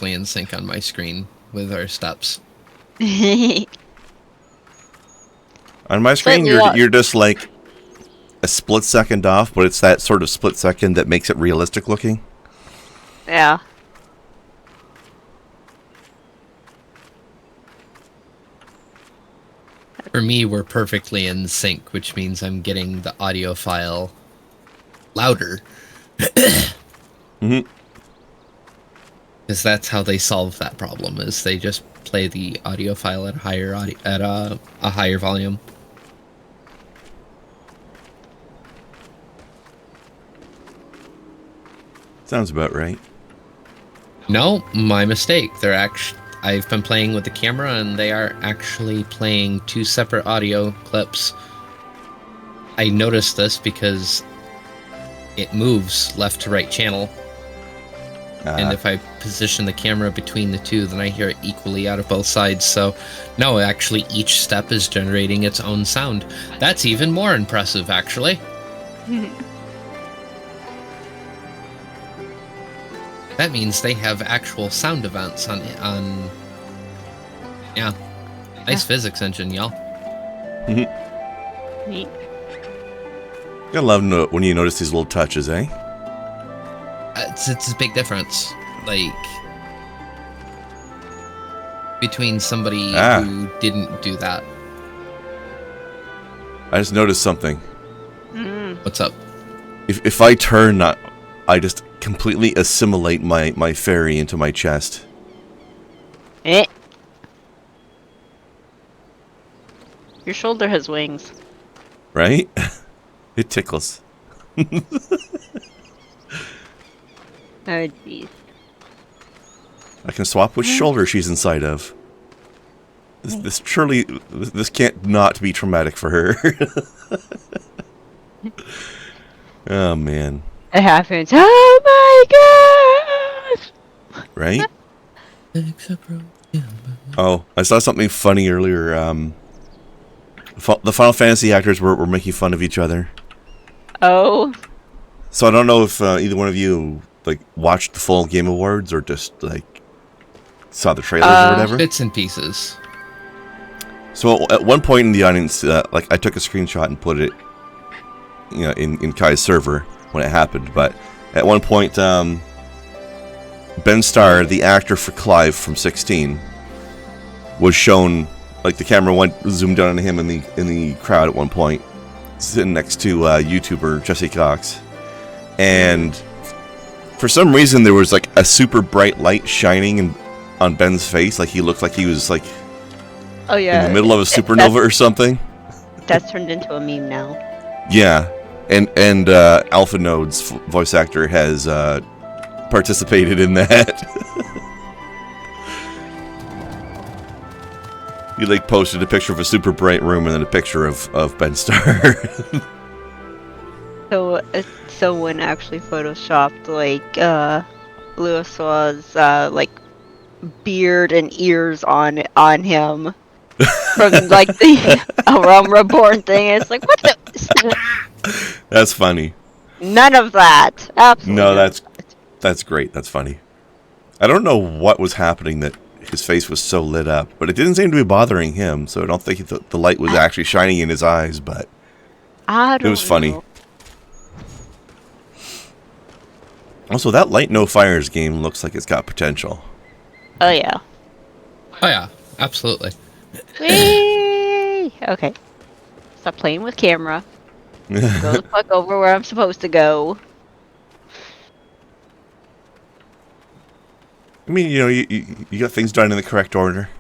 in sync on my screen with our steps. On my screen, you're just like a split second off, but it's that sort of split second that makes it realistic looking. Yeah. For me, we're perfectly in sync, which means I'm getting the audio file louder. Mm-hmm. Because that's how they solve that problem, is they just play the audio file at a higher volume. Sounds about right. No, my mistake. I've been playing with the camera, and they are actually playing two separate audio clips. I noticed this because it moves left to right channel. And if I position the camera between the two, then I hear it equally out of both sides. So, no, actually, each step is generating its own sound. That's even more impressive, actually. That means they have actual sound events on yeah. Nice physics engine, y'all. Neat. I love when you notice these little touches, eh? It's a big difference, like, between somebody who didn't do that. I just noticed something. What's up? If I turn, I just completely assimilate my fairy into my chest. Your shoulder has wings. Right? It tickles. Oh, jeez. I can swap which shoulder she's inside of. This can't not be traumatic for her. Oh, man. It happens. Oh my gosh! Right? Oh, I saw something funny earlier. The Final Fantasy actors were making fun of each other. Oh. So I don't know if either one of you like watched the full Game Awards or just like saw the trailers or whatever. Bits and pieces. So at one point in the audience, like I took a screenshot and put it, in Kai's server when it happened. But at one point, Ben Starr, the actor for Clive from 16, was shown. Like the camera zoomed down on him in the crowd at one point, sitting next to YouTuber Jesse Cox, and for some reason there was like a super bright light shining on Ben's face, like he looked like he was like in the middle of a supernova or something. That's turned into a meme now. Yeah, and Alpha Node's voice actor has participated in that. He like posted a picture of a super bright room and then a picture of Ben Starr. So someone actually photoshopped like Lewis was like beard and ears on him from like the Realm Reborn thing. It's like, what the? That's funny. None of that. Absolutely. No, that's great. That's funny. I don't know what was happening that his face was so lit up, but it didn't seem to be bothering him, so I don't think the light was actually shining in his eyes, but it was funny. Also, that Light No Fires game looks like it's got potential. Oh yeah. Oh yeah, absolutely. Whee! Okay. Stop playing with camera. Go the fuck over where I'm supposed to go. I mean, you got things done in the correct order.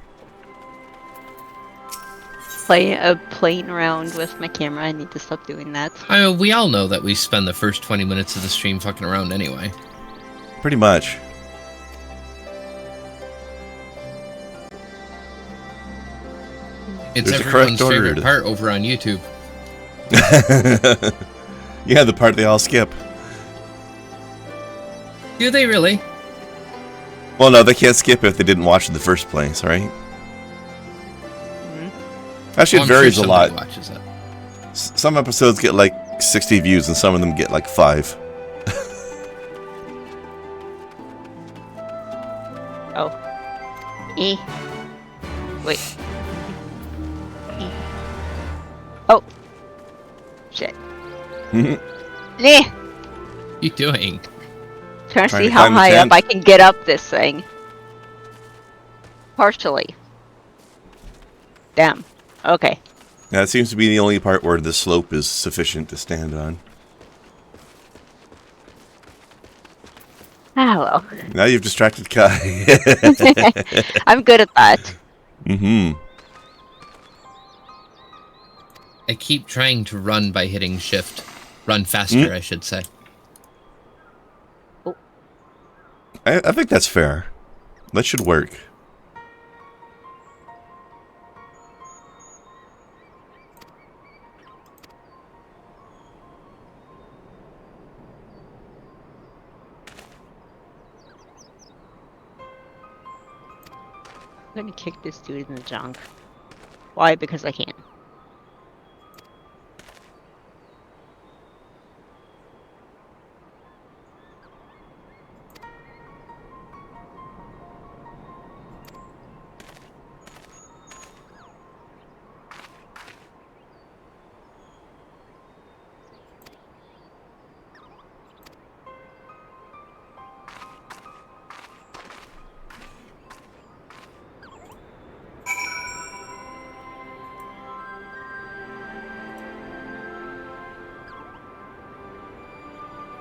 Playing around with my camera. I need to stop doing that. I mean, we all know that we spend the first 20 minutes of the stream fucking around anyway. Pretty much. It's There's a everyone's correct order favorite part over on YouTube. Yeah, the part they all skip. Do they really? Well, no, they can't skip if they didn't watch in the first place, right? Actually, it varies a lot. Watches it. Some episodes get like 60 views and some of them get like 5. Oh. E. Wait. E. Oh. Shit. Nah. What you doing? Trying to Trying see to how climb the high tent? up I can get up this thing. Partially. Damn. Okay. Now, it seems to be the only part where the slope is sufficient to stand on. Ah, well. Now you've distracted Kai. I'm good at that. Mm-hmm. I keep trying to run by hitting shift. Run faster, I should say. I think that's fair. That should work. I'm gonna kick this dude in the junk. Why? Because I can.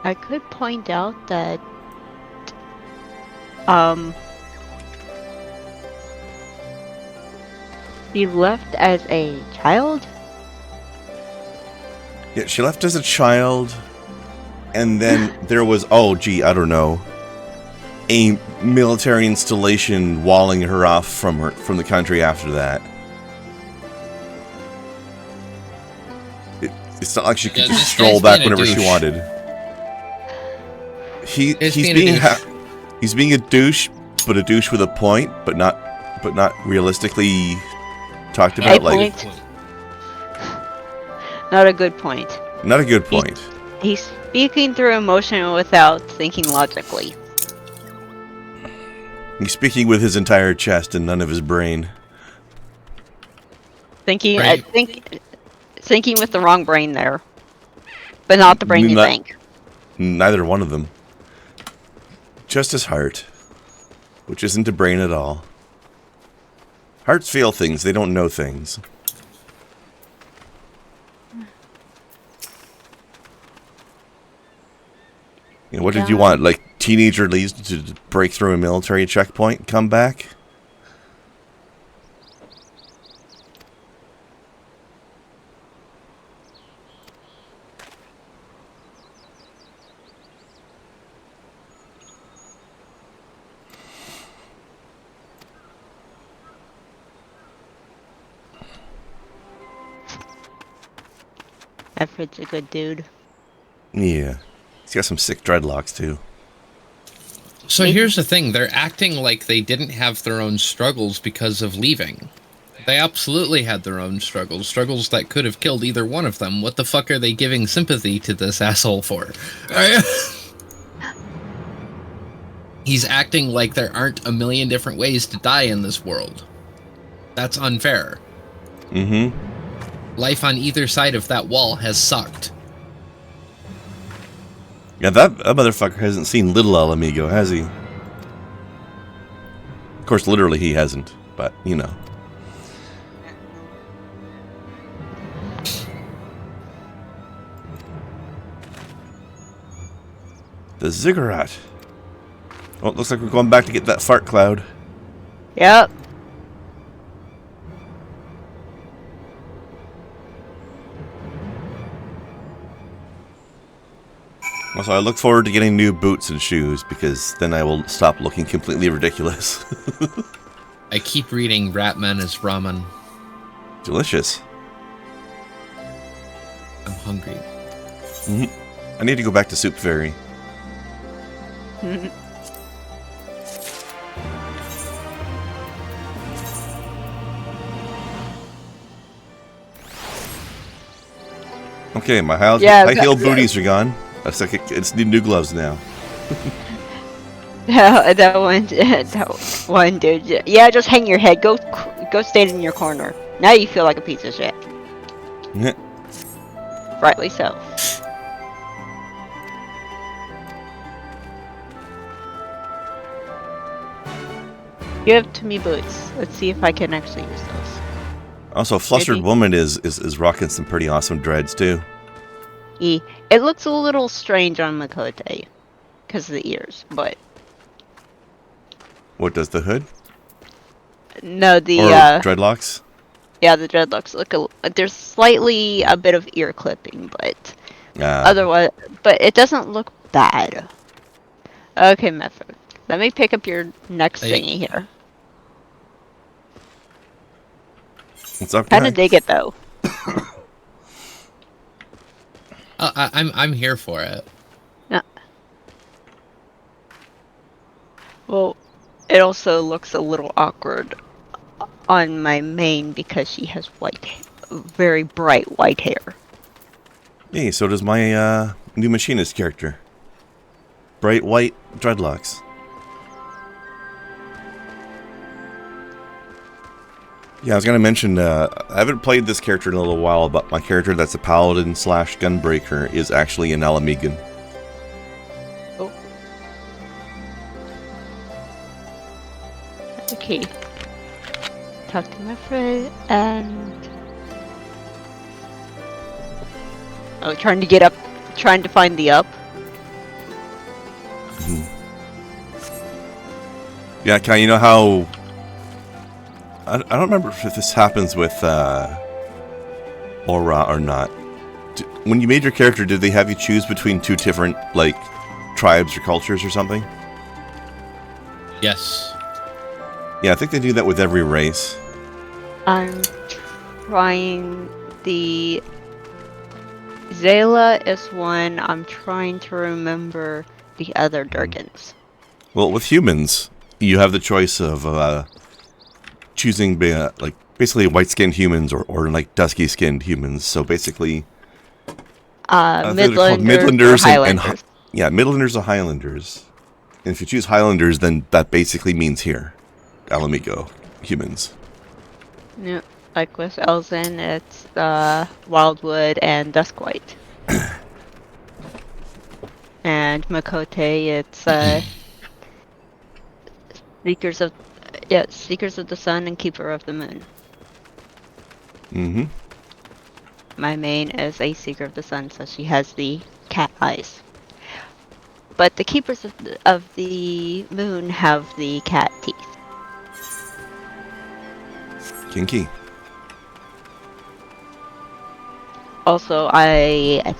I could point out that he left as a child. Yeah, she left as a child, and then there was, oh gee, I don't know, a military installation walling her off from the country after that. It's not like she could Yeah, just this stroll guy's back being a whenever she douche. wanted. He's He's being a douche. he's being a douche, but a douche with a point, but not realistically talked about. A Like, point. Not a good point. not a good point. He's speaking through emotion without thinking logically. He's speaking with his entire chest and none of his brain. Thinking, Right. thinking with the wrong brain there, but not the brain you Not- think. Neither one of them. Just his heart, which isn't a brain at all. Hearts feel things, they don't know things. You know, what did you want? Like, teenager leaves to break through a military checkpoint and come back? Alfred's a good dude. Yeah. He's got some sick dreadlocks, too. So here's the thing. They're acting like they didn't have their own struggles because of leaving. They absolutely had their own struggles. Struggles that could have killed either one of them. What the fuck are they giving sympathy to this asshole for? He's acting like there aren't a million different ways to die in this world. That's unfair. Mm-hmm. Life on either side of that wall has sucked. Yeah, that motherfucker hasn't seen Little El Amigo, has he? Of course, literally he hasn't, but, you know. The ziggurat. Oh, it looks like we're going back to get that fart cloud. Yep. Also, I look forward to getting new boots and shoes, because then I will stop looking completely ridiculous. I keep reading Ratman is ramen. Delicious. I'm hungry. I need to go back to Soup Fairy. Okay, my high heel booties are gone. Looks like it's new gloves now. That one, that one, dude. Yeah, just hang your head. Go stand in your corner. Now you feel like a piece of shit. Yeah. Rightly so. Give to me boots. Let's see if I can actually use those. Also, Flustered Maybe. Woman is rocking some pretty awesome dreads too. It looks a little strange on Makote because of the ears, but What does the hood no, the or dreadlocks? yeah, the dreadlocks look there's slightly a bit of ear clipping, but otherwise, but it doesn't look bad. Okay, Method. Let me pick up your next thingy here. What's up, Kind guy? of dig it though. I'm here for it. Yeah. Well, it also looks a little awkward on my main because she has very bright white hair. Hey, so does my new machinist character. Bright white dreadlocks. Yeah, I was gonna mention, I haven't played this character in a little while, but my character that's a paladin / gunbreaker is actually an Alamigan. Oh. Okay. Talk to my friend and... Oh, trying to find the up. Yeah, Kai, you know how... I don't remember if this happens with Aura or not. When you made your character, did they have you choose between two different, like, tribes or cultures or something? Yes. Yeah, I think they do that with every race. I'm trying the... Zayla is one. I'm trying to remember the other Durgans. Well, with humans, you have the choice of choosing like basically white-skinned humans or like dusky-skinned humans. So basically, Midlanders or Highlanders. Yeah, Midlanders or Highlanders. And if you choose Highlanders, then that basically means here, Alamigo humans. Yeah, like with Elzen, it's Wildwood and Duskwhite. And Makote, it's Seekers of the Sun and Keeper of the Moon. Mm-hmm. My main is a Seeker of the Sun, so she has the cat eyes. But the Keepers of the Moon have the cat teeth. Kinky. Also, I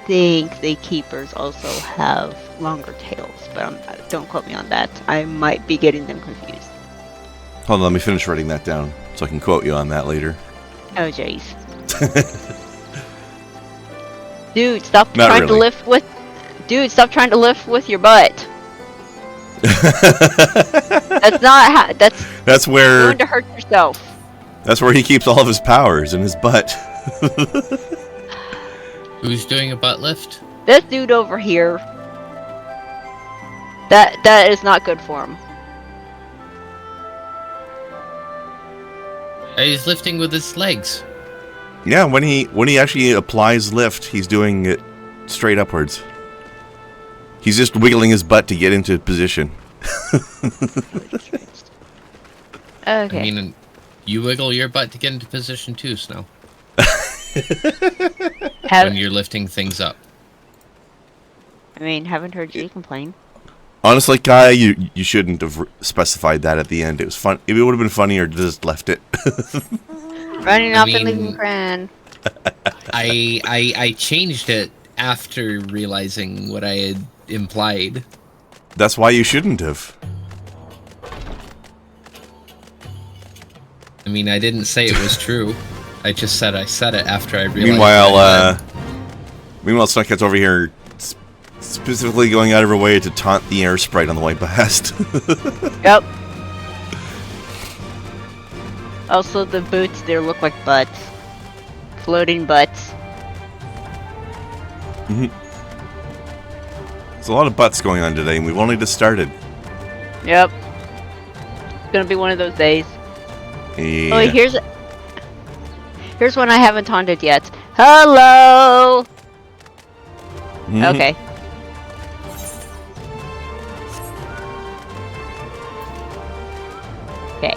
think the Keepers also have longer tails, but don't quote me on that. I might be getting them confused. Hold on, let me finish writing that down so I can quote you on that later. Oh, jeez. Dude, stop Not trying really. to lift with... Dude, stop trying to lift with your butt. That's not That's you're where going to hurt yourself. that's where he keeps all of his powers in his butt. Who's doing a butt lift? This dude over here. That is not good for him. He's lifting with his legs. Yeah, when he actually applies lift, he's doing it straight upwards. He's just wiggling his butt to get into position. Okay. I mean, you wiggle your butt to get into position too, Snow. When you're lifting things up. I mean, haven't heard you complain. Honestly, Kai, you shouldn't have specified that at the end. It was fun. It would have been funnier to just left it. Running off and leaving Cran. I changed it after realizing what I had implied. That's why you shouldn't have. I mean, I didn't say it was true. I just said I said it after I realized. Meanwhile, Snuckhead's over here specifically going out of her way to taunt the air sprite on the way past. Yep. Also, the boots there look like butts. Floating butts. There's a lot of butts going on today, and we've only just started. Yep. It's gonna be one of those days. Yeah. Oh, wait, here's one I haven't taunted yet. Hello. Mhm. Okay. Okay.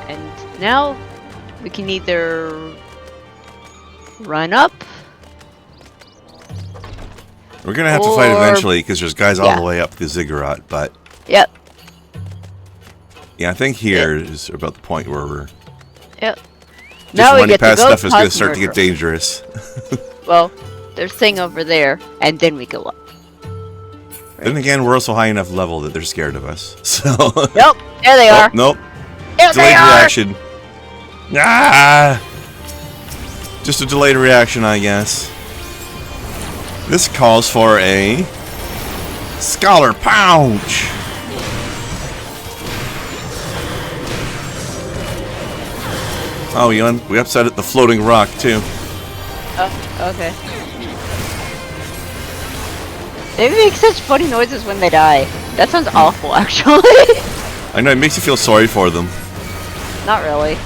And now we can either run up. We're gonna have to fight Or- eventually because there's guys all Yeah. the way up the ziggurat. But Yep. yeah, I think here is about the point where we're Yep. just Now we running get to past go stuff is gonna cause start to get murder. dangerous. Well, there's thing over there, and then we go up. Then again, we're also high enough level that they're scared of us. So Nope. There they are. nope. There they Delayed are. reaction. Ah! Just a delayed reaction, I guess. This calls for a Scholar Pouch. Oh, we upset at the floating rock too. Oh, okay. They make such funny noises when they die. That sounds awful, actually. I know, it makes you feel sorry for them. Not really.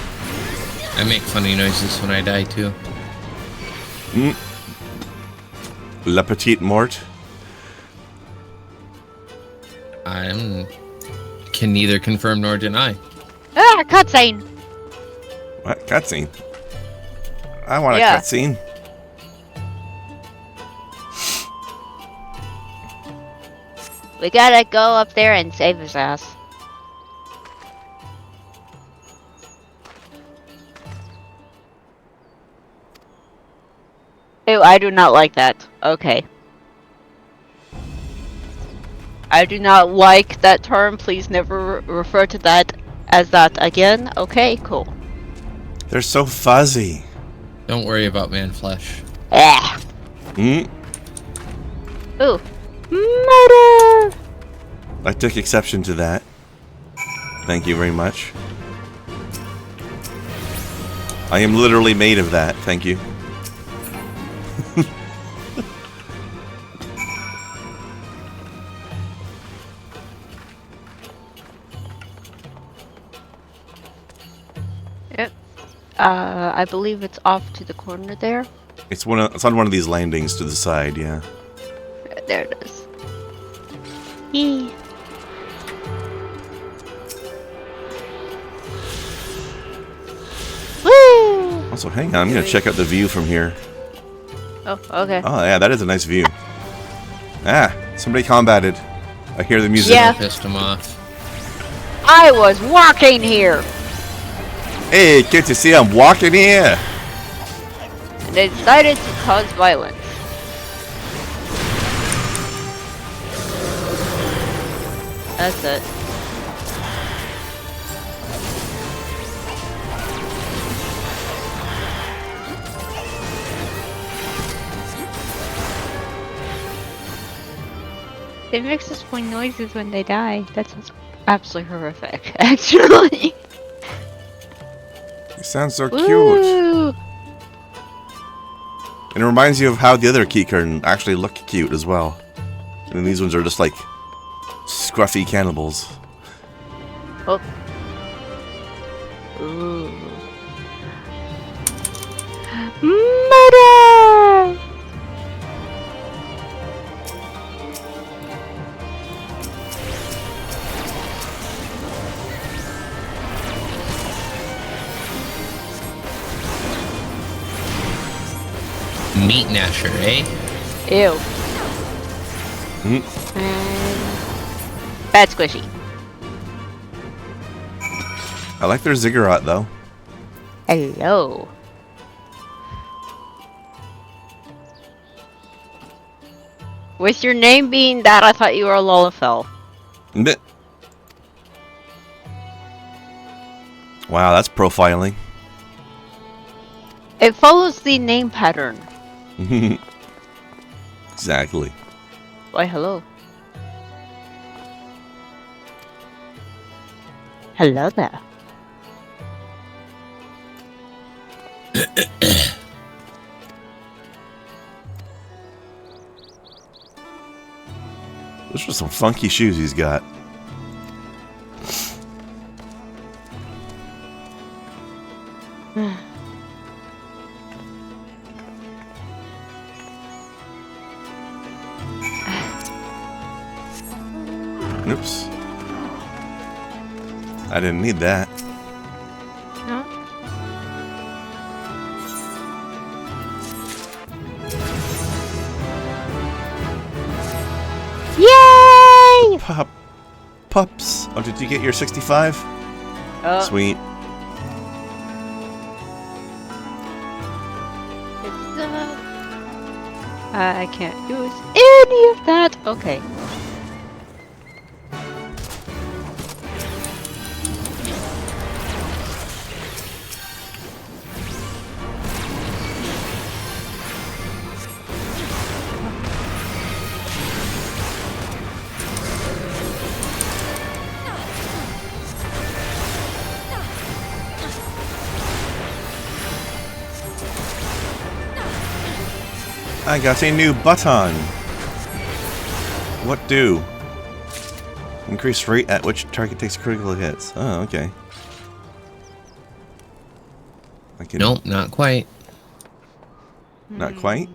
I make funny noises when I die too. La Petite Mort. I can neither confirm nor deny. Ah, cutscene. What? Cutscene? I want a Yeah. cutscene. We gotta go up there and save his ass. Ew, I do not like that. Okay. I do not like that term. Please never refer to that as that again. Okay, cool. They're so fuzzy. Don't worry about man flesh. Ah. Hmm? Ooh. Murder! I took exception to that. Thank you very much. I am literally made of that. Thank you. Yep. I believe it's off to the corner there. It's on one of these landings to the side, yeah. There it is. Yee. Woo! Also, hang on, I'm gonna check out the view from here. Oh, okay. Oh yeah, that is a nice view. Ah, somebody combated. I hear the music. Yeah. Pissed him off. I was walking here. Hey, good to see I'm walking here. And they decided to cause violence. That's it. They make such funny noises when they die. That sounds absolutely horrific, actually. You sound so cute. Woo! And it reminds you of how the other keycard actually look cute as well. And these ones are just like scruffy cannibals. Oh. Ooh. Murder! Meat Gnasher, eh? Ew. Hmm. And bad squishy. I like their ziggurat though. Hello. With your name being that, I thought you were a Lullafell. Meh. Wow, that's profiling. It follows the name pattern. Exactly. Why, hello. Hello there. some funky shoes he's got. Oops. I didn't need that. No. Yay! Pups. Oh, did you get your 65? Oh, Sweet. it's I can't use any of that. Okay. I got a new button. What do? Increase rate at which target takes critical hits. Oh, okay. I can... Nope, not quite. Not quite?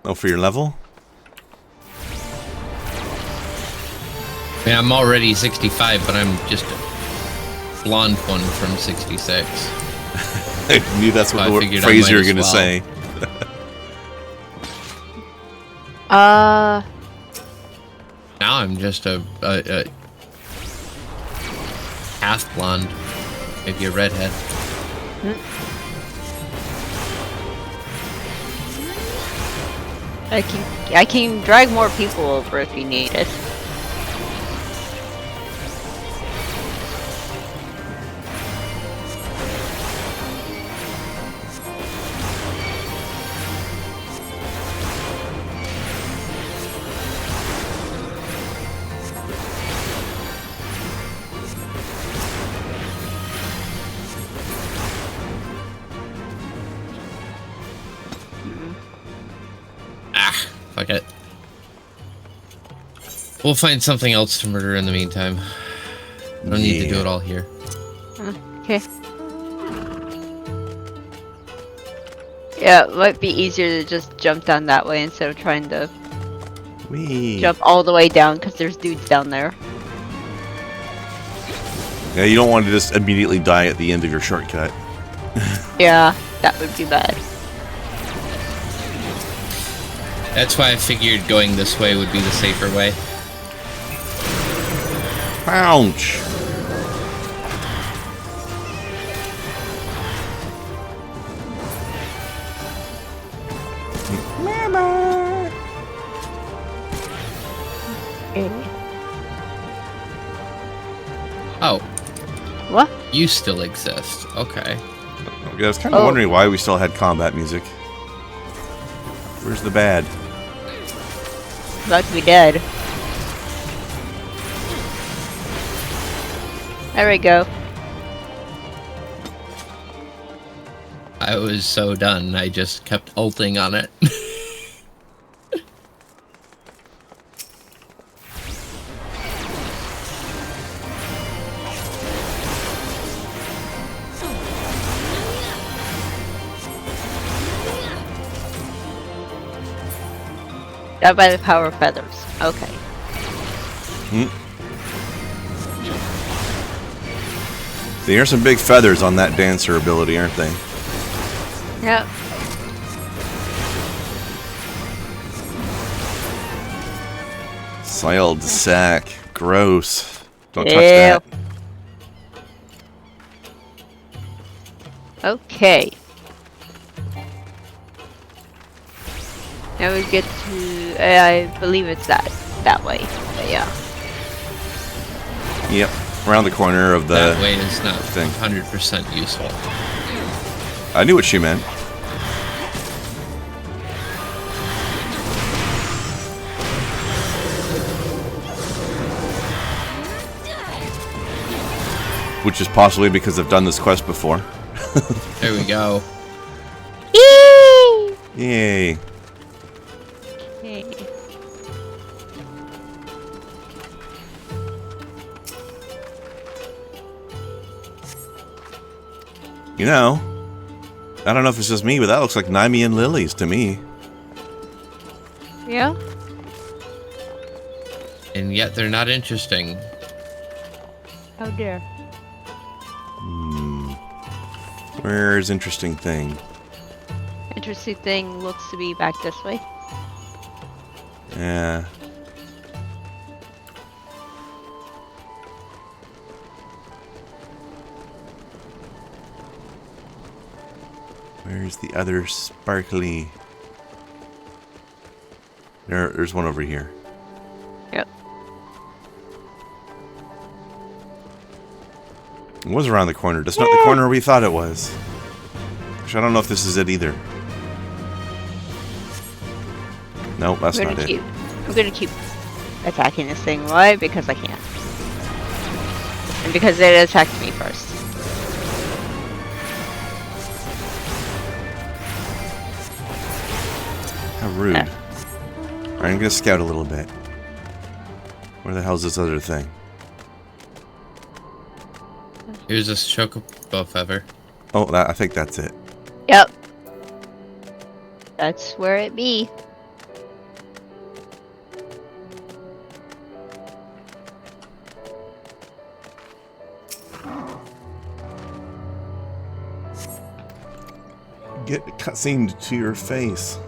Oh, for your level? Yeah, I'm already 65, but I'm just a blonde one from 66. I knew that's what I the figured I phrase might you were as going to well. say. Now I'm just a half blonde, maybe a redhead. I can drag more people over if you need it. Fuck it. We'll find something else to murder in the meantime. I don't need to do it all here. Okay. Yeah, it might be easier to just jump down that way instead of trying to jump all the way down because there's dudes down there. Yeah, you don't want to just immediately die at the end of your shortcut. Yeah, that would be bad. That's why I figured going this way would be the safer way. Ouch! Mama! Oh, What? you still exist. Okay. I was kind of wondering why we still had combat music. Where's the bad? About to be dead. There we go. I was so done, I just kept ulting on it. That by the power of feathers. Okay. There are some big feathers on that dancer ability, aren't they? Yep. Soiled sack. Gross. Don't touch Ew. that. Okay. Now we get to, I believe it's that way. But yeah. Yep. Around the corner of the That way is not thing. 100% useful. I knew what she meant. Which is possibly because I've done this quest before. There we go. Yay! Yay. Okay. You know, I don't know if it's just me, but that looks like Nymean lilies to me. Yeah? And yet they're not interesting. How dare. Where's interesting thing? Interesting thing looks to be back this way. Yeah. Where's the other sparkly? There's one over here. Yep. It was around the corner, just not the corner we thought it was. Which I don't know if this is it either. Nope, that's not it. I'm gonna keep attacking this thing. Why? Because I can. And because it attacked me first. How rude. Alright, I'm gonna scout a little bit. Where the hell's this other thing? Here's this chocobo feather. Oh, I think that's it. Yep. That's where it be. Get cutscene to your face.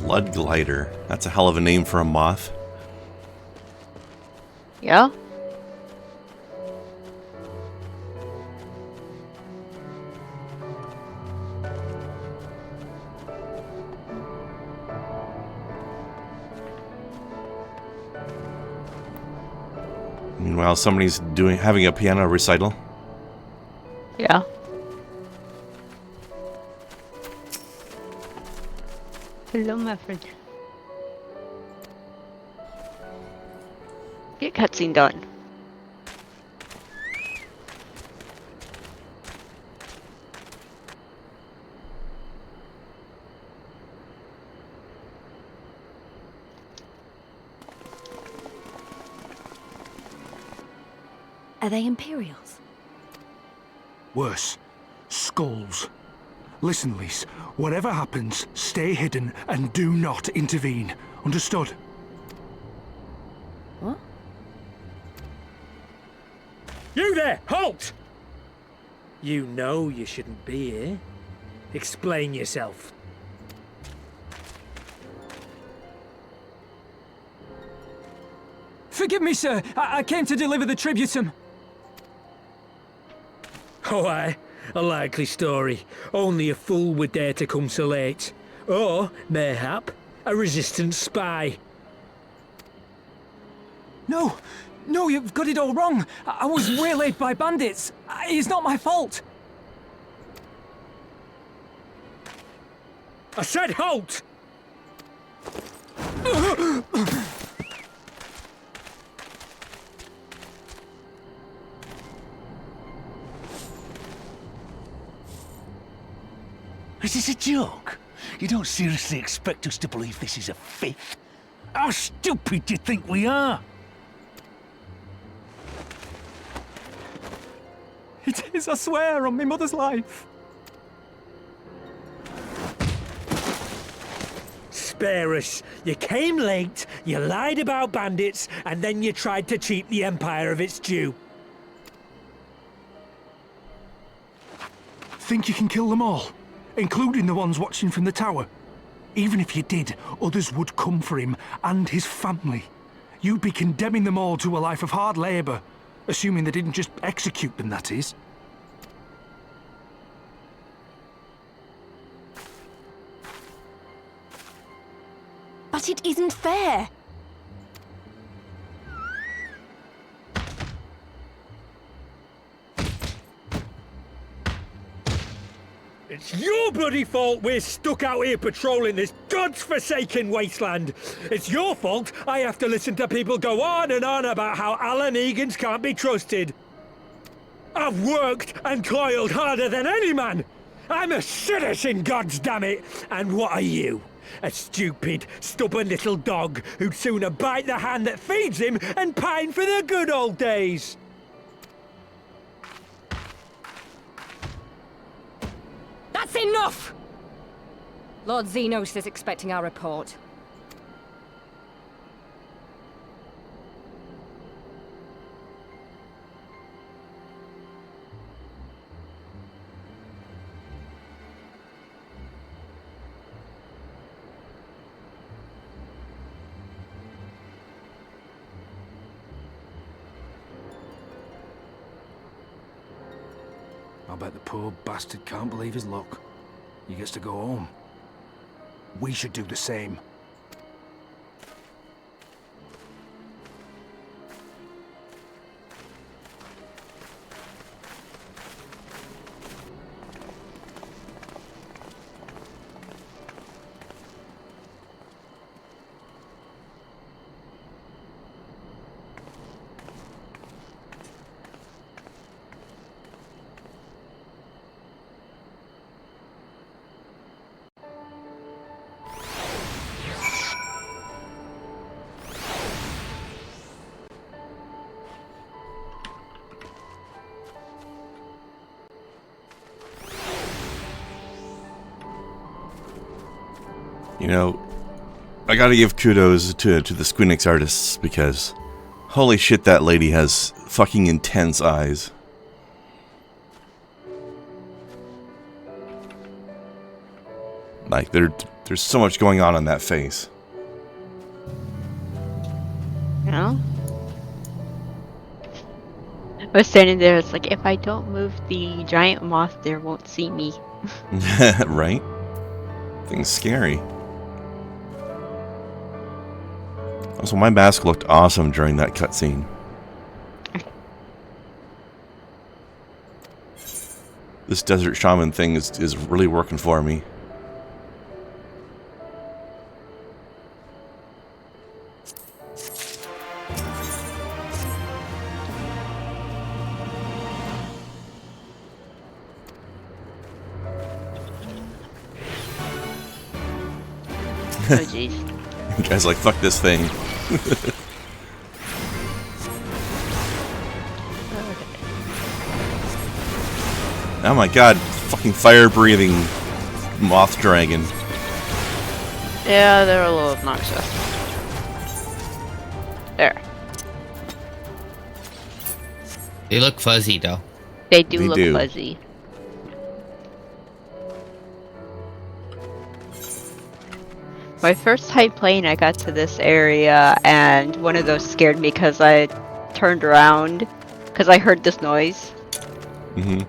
Blood glider. That's a hell of a name for a moth. Yeah? Meanwhile, somebody's having a piano recital. Yeah. Hello, my friend. Get cutscene done. Are they Imperials? Worse. Skulls. Listen, Lise. Whatever happens, stay hidden and do not intervene. Understood? What? You there! Halt! You know you shouldn't be here. Explain yourself. Forgive me, sir. I came to deliver the tributum. Oh, aye. A likely story. Only a fool would dare to come so late. Or, mayhap, a resistance spy. No, no, you've got it all wrong. I was waylaid by bandits. It's not my fault. I said halt! Is this a joke? You don't seriously expect us to believe this is a fifth? How stupid do you think we are? It is, I swear, on my mother's life. Spare us. You came late, you lied about bandits, and then you tried to cheat the Empire of its due. Think you can kill them all? Including the ones watching from the tower? Even if you did, others would come for him and his family. You'd be condemning them all to a life of hard labour. Assuming they didn't just execute them, that is. But it isn't fair. It's your bloody fault we're stuck out here patrolling this god's-forsaken wasteland. It's your fault I have to listen to people go on and on about how Alan Egan's can't be trusted. I've worked and toiled harder than any man. I'm a citizen, goddammit. And what are you? A stupid, stubborn little dog who'd sooner bite the hand that feeds him and pine for the good old days. That's enough! Lord Xenos is expecting our report. I bet the poor bastard can't believe his luck. He gets to go home. We should do the same. You know, I gotta give kudos to the Squeenix artists, because holy shit, that lady has fucking intense eyes. Like, there's so much going on that face. You know? I was standing there, it's like, if I don't move, the giant moth there won't see me. Right? Thing's scary. Also, my mask looked awesome during that cutscene. This desert shaman thing is really working for me. Oh jeez. You guys like, fuck this thing. Oh my god, fucking fire-breathing moth dragon. Yeah, they're a little obnoxious. There. They look fuzzy, though. They do They look do. fuzzy. My first time playing, I got to this area, and one of those scared me because I turned around because I heard this noise. Mm-hmm.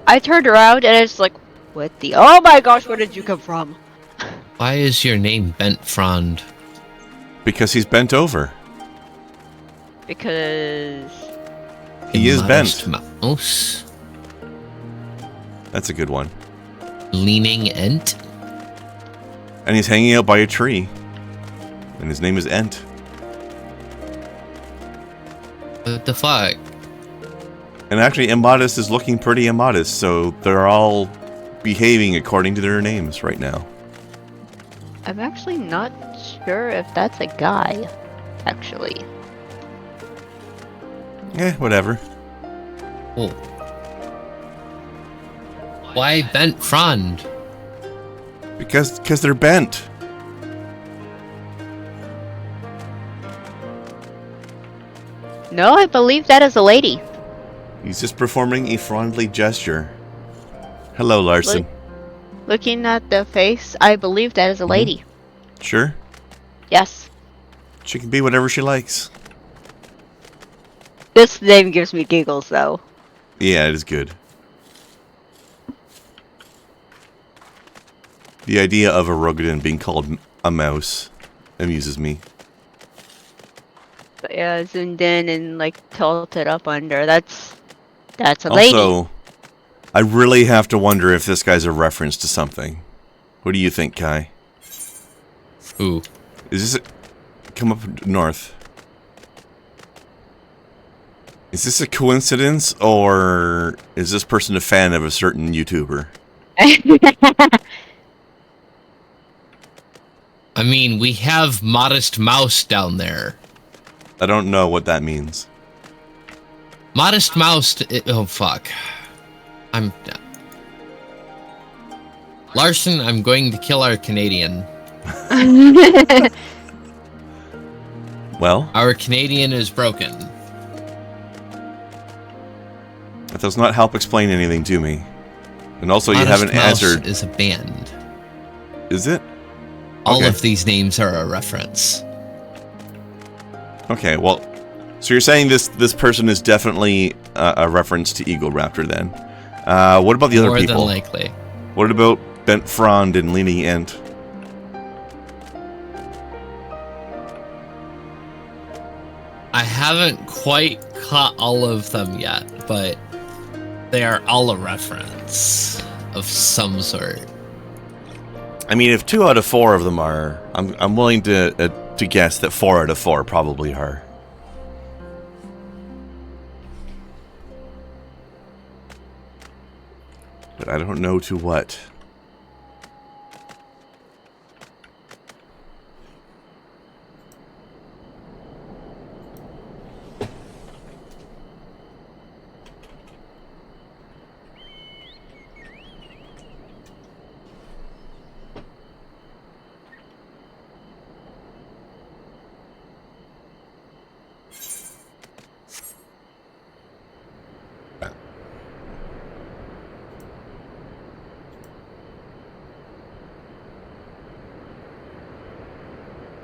I turned around and it's like, what the? Oh my gosh, where did you come from? Why is your name Bent Frond? Because he's bent over. Because He is Immodest bent. Mouse? That's a good one. Leaning Ent? And he's hanging out by a tree. And his name is Ent. What the fuck? And actually, Immodest is looking pretty immodest, so they're all behaving according to their names right now. I'm actually not sure if that's a guy, actually. Whatever. Oh. Why Bent Frond? Because they're bent. No, I believe that is a lady. He's just performing a friendly gesture. Hello, Larson. Looking at the face, I believe that is a lady. Sure. Yes. She can be whatever she likes. This name gives me giggles, though. Yeah, it is good. The idea of a Rogadin being called a mouse amuses me. But yeah, zoomed in and like tilted up under. That's a lady. Also, I really have to wonder if this guy's a reference to something. What do you think, Kai? Ooh. Is this come up north? Is this a coincidence, or is this person a fan of a certain YouTuber? I mean, we have Modest Mouse down there. I don't know what that means. Modest Mouse... oh, fuck. Larson, I'm going to kill our Canadian. Well? Our Canadian is broken. That does not help explain anything to me. And also, Modest you haven't Mouse answered... is a band. Is it? All Okay. of these names are a reference. Okay, well... So you're saying this person is definitely a reference to Eagle Raptor, then? What about the other people? More than likely. What about Bent Frond and Leaning Ent? I haven't quite caught all of them yet, but they are all a reference of some sort. I mean, if 2 out of 4 of them are, I'm willing to guess that 4 out of 4 probably are. But I don't know to what.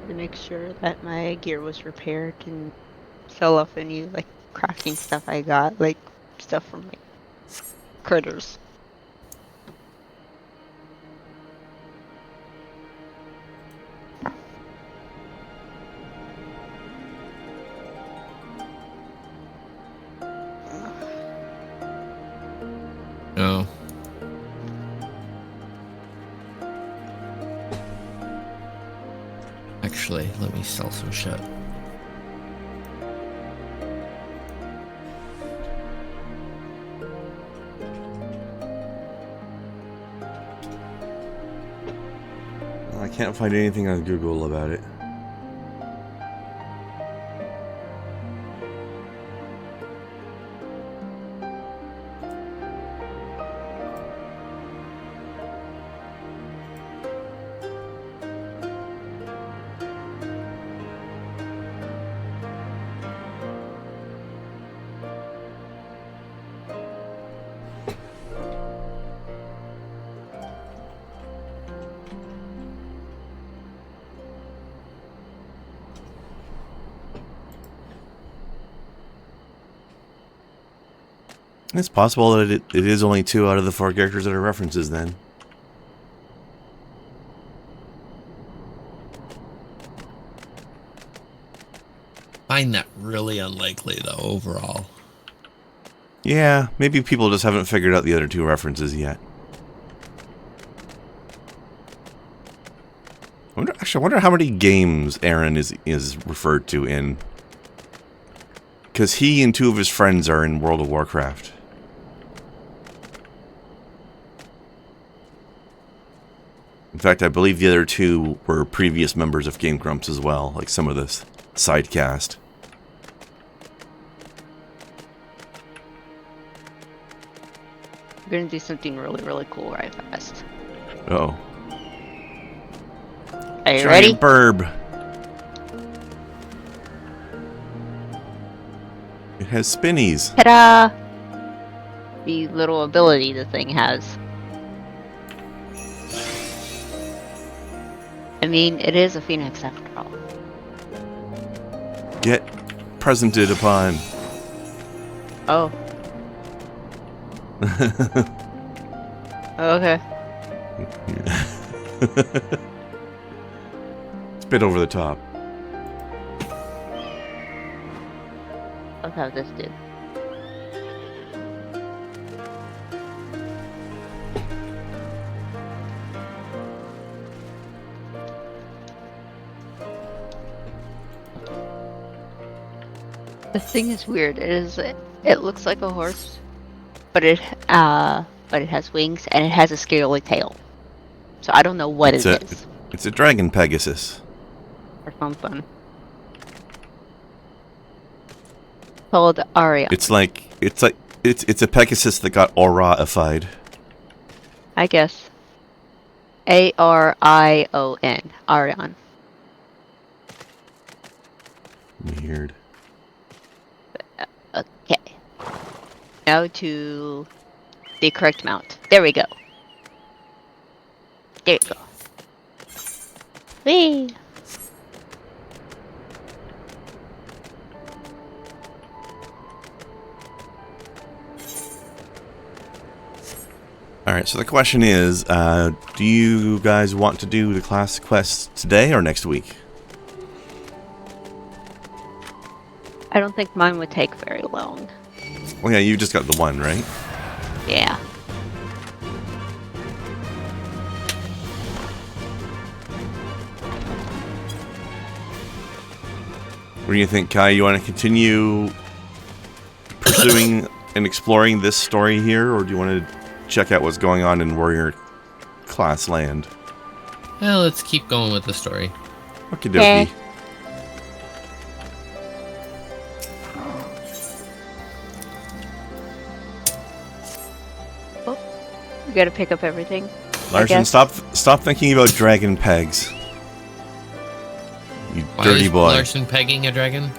To make sure that my gear was repaired and sell off any like crafting stuff I got, like stuff from like critters. No. Actually, let me sell some shit. Well, I can't find anything on Google about it. It's possible that it is only 2 out of the 4 characters that are references then. Find that really unlikely, though, overall. Yeah, maybe people just haven't figured out the other 2 references yet. I wonder how many games Aaron is referred to in. Because he and 2 of his friends are in World of Warcraft. In fact, I believe the other 2 were previous members of Game Grumps as well, like some of the side cast. I'm gonna do something really, really cool right fast. Uh-oh. Are you Giant ready? burb. It has spinnies. Ta-da! The little ability the thing has. I mean, it is a phoenix after all. Get presented upon. Oh. Okay. Spit over the top. Let's have this dude. The thing is weird. It looks like a horse, but it has wings and it has a scaly tail. So I don't know what it is. It's a dragon Pegasus. Or something. Called Aria. It's a Pegasus that got aura-ified. I guess. Arion. Arion. Weird. Okay. Now to the correct mount. There we go. There you go. Whee! Alright, so the question is, do you guys want to do the class quest today or next week? I don't think mine would take very long. Well, yeah, you just got the one, right? Yeah. What do you think, Kai? You want to continue pursuing and exploring this story here, or do you want to check out what's going on in Warrior class land? Well, let's keep going with the story. Okie dokie. Oh, you gotta pick up everything. Larson, stop thinking about dragon pegs. You Why dirty is boy. Larson pegging a dragon?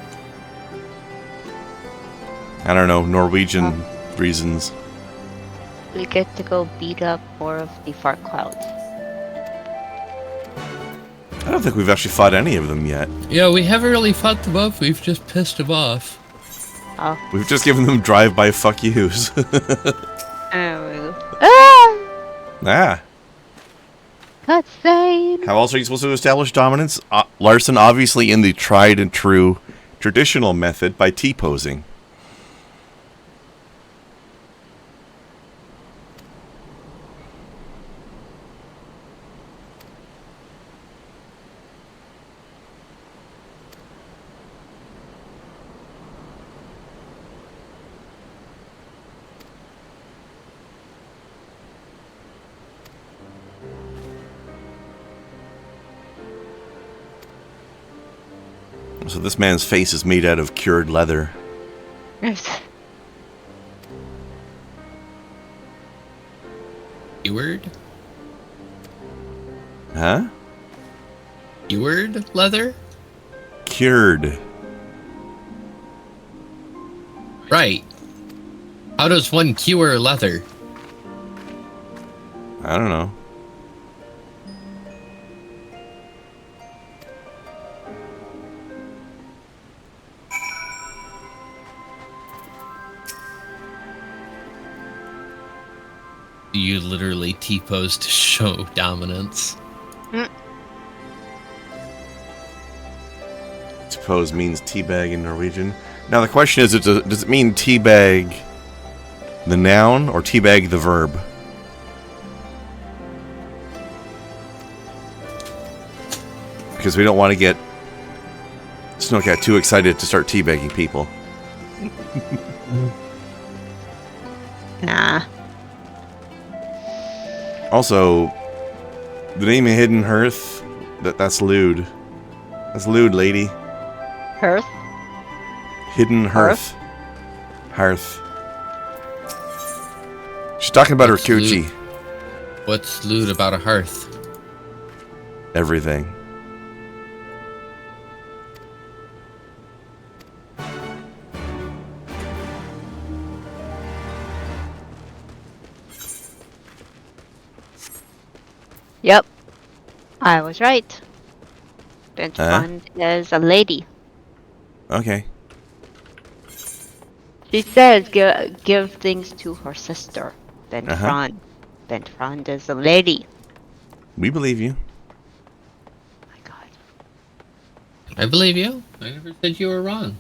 I don't know, Norwegian reasons. We get to go beat up more of the fart clouds. I don't think we've actually fought any of them yet. Yeah, we haven't really fought them up. We've just pissed them off. Oh. We've just given them drive-by fuck yous. There we go. Ah! Ah. Cutscene! How else are you supposed to establish dominance? Larson, obviously in the tried and true traditional method by T-posing. So this man's face is made out of cured leather. Keyword? Huh? Keyword leather? Cured. Right. How does one cure leather? I don't know. You literally T-pose to show dominance. T-pose means teabag in Norwegian. Now the question is, does it mean teabag the noun or teabag the verb? Because we don't want to get Snowcat too excited to start teabagging people. Nah. Also, the name of Hidden Hearth, that's lewd. That's lewd, lady. Hearth? Hidden Hearth. Hearth. She's talking about her coochie. What's lewd about a hearth? Everything. Yep. I was right. Bentrand is a lady. Okay. She says give things to her sister. Bentrand. Bentrand is a lady. We believe you. Oh my god. I believe you. I never said you were wrong.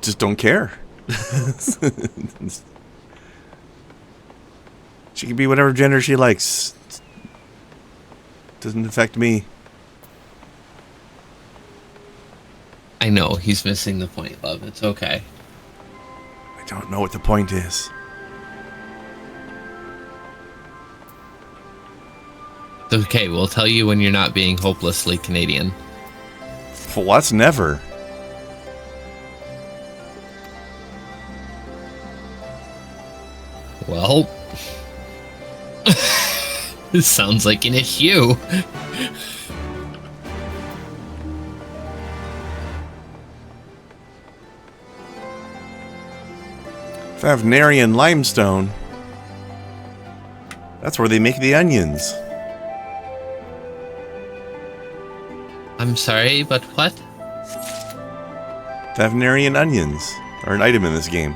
Just don't care. She can be whatever gender she likes. Doesn't affect me. I know, he's missing the point, love. It's okay. I don't know what the point is. It's okay, we'll tell you when you're not being hopelessly Canadian. For what's never? Well... This sounds like an issue. Favnarian limestone. That's where they make the onions. I'm sorry, but what? Favnarian onions are an item in this game.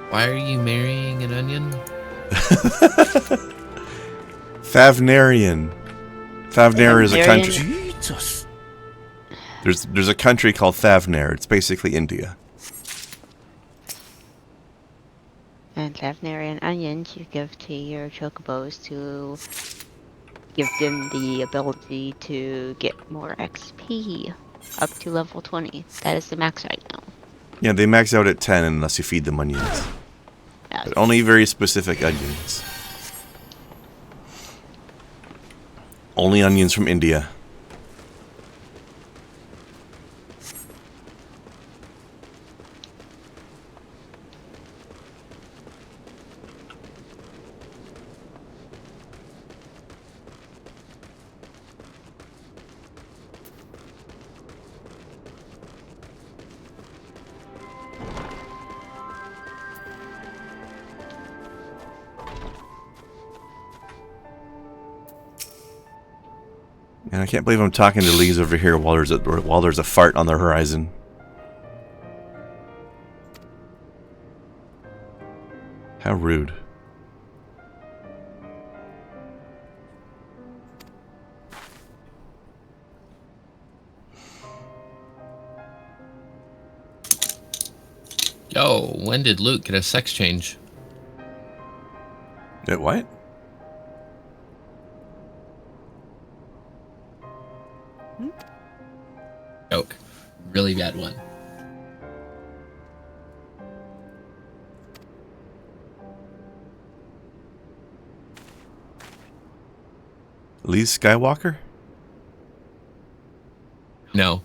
Why are you marrying an onion? Favnarian. Favnar is a country. Jesus. There's a country called Favnar. It's basically India. And Favnarian onions you give to your chocobos to give them the ability to get more XP up to level 20. That is the max right now. Yeah, they max out at 10 unless you feed them onions. Yeah. But only very specific onions. Only onions from India. And I can't believe I'm talking to Lee's over here while there's a fart on the horizon. How rude. Yo, when did Luke get a sex change? What? Joke. Really bad one. Lee Skywalker? No.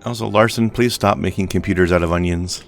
Also, Larson, please stop making computers out of onions.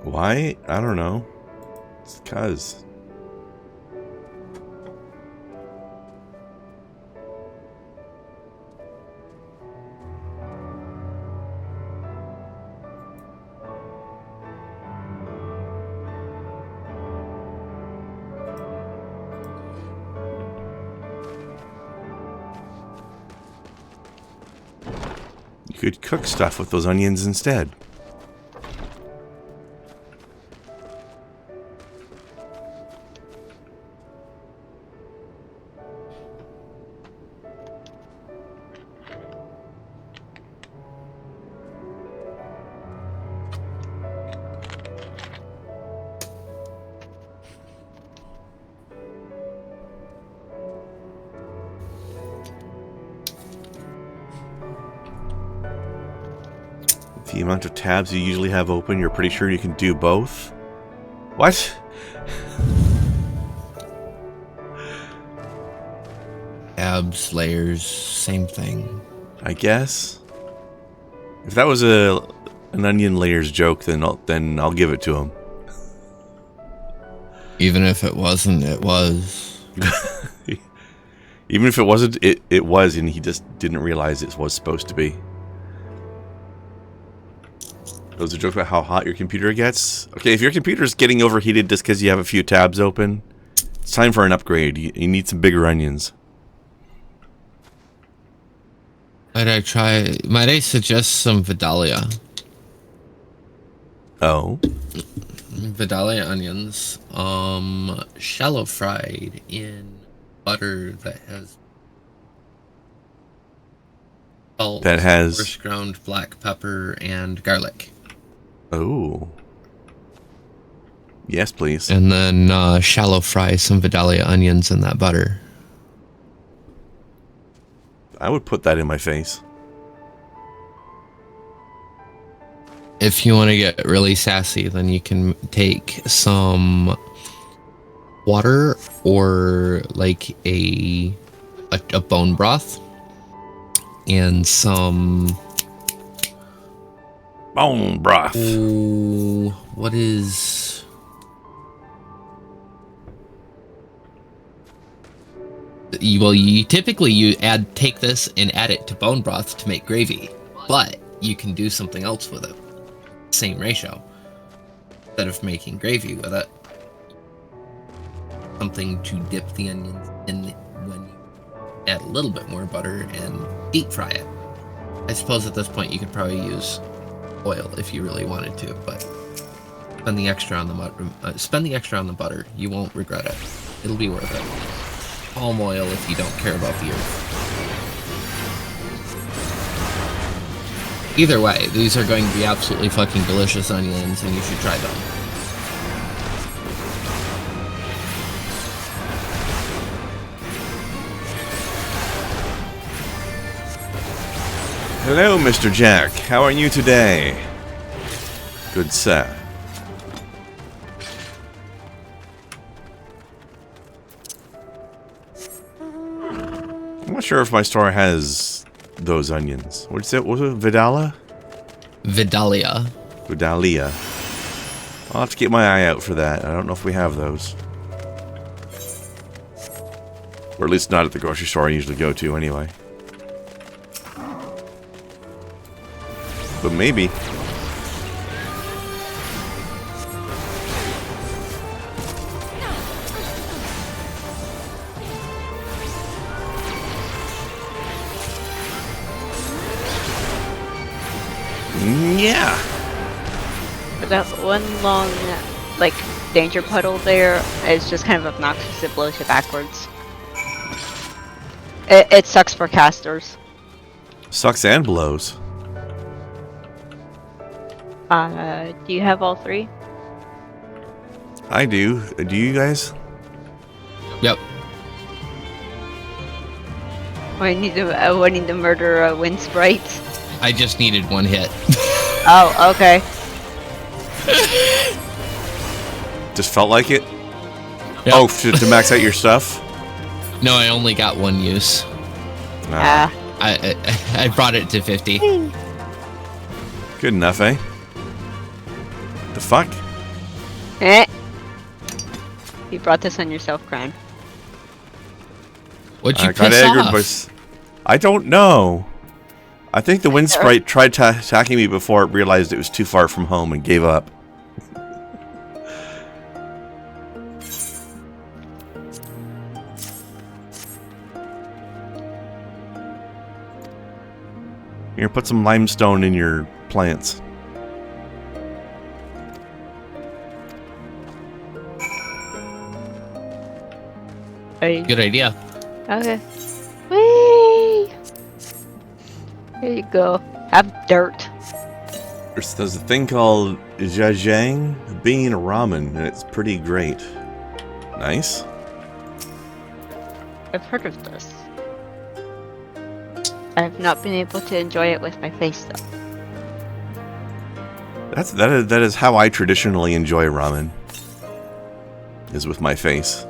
Why? I don't know. It's 'cause. could cook stuff with those onions instead. The amount of tabs you usually have open, you're pretty sure you can do both? What? Tabs, layers, same thing. I guess. If that was an onion layers joke, then I'll give it to him. Even if it wasn't, it was. Even if it wasn't, it was, and he just didn't realize it was supposed to be. Those are jokes about how hot your computer gets. Okay, if your computer's getting overheated just because you have a few tabs open, it's time for an upgrade. You need some bigger onions. Might I suggest some Vidalia? Oh. Vidalia onions. Shallow fried in butter that has salt, coarse ground black pepper, and garlic. Oh. Yes, please. And then shallow fry some Vidalia onions in that butter. I would put that in my face. If you want to get really sassy, then you can take some water or like a bone broth and some bone broth. Ooh, what is you typically take this and add it to bone broth to make gravy, but you can do something else with it. Same ratio. Instead of making gravy with it, something to dip the onions in when you add a little bit more butter and deep fry it. I suppose at this point you could probably use oil if you really wanted to, but spend the extra on the butter. You won't regret it. It'll be worth it. Palm oil if you don't care about the earth. Either way, these are going to be absolutely fucking delicious onions, and you should try them. Hello, Mr. Jack. How are you today? Good sir. I'm not sure if my store has those onions. What's it? Was it Vidalia? Vidalia. Vidalia. I'll have to keep my eye out for that. I don't know if we have those. Or at least not at the grocery store I usually go to anyway. But maybe. Yeah. That one long, like, danger puddle there is just kind of obnoxious. It blows you backwards. It sucks for casters. Sucks and blows. Do you have all three? I do. Do you guys? Yep. I need to murder a wind sprite. I just needed one hit. Oh, okay. Just felt like it? Yep. Oh, to max out your stuff? No, I only got one use. Nah. I brought it to 50. Good enough, eh? The fuck? Eh. You brought this on yourself, Crown. What'd you I got piss angered off? I don't know. I think the wind sprite tried attacking me before it realized it was too far from home and gave up. Here, put some limestone in your plants. Good idea. Okay. Whee! Here you go. Have dirt. There's a thing called jajang bean ramen, and it's pretty great. Nice. I've heard of this. I've not been able to enjoy it with my face though. That is how I traditionally enjoy ramen. Is with my face.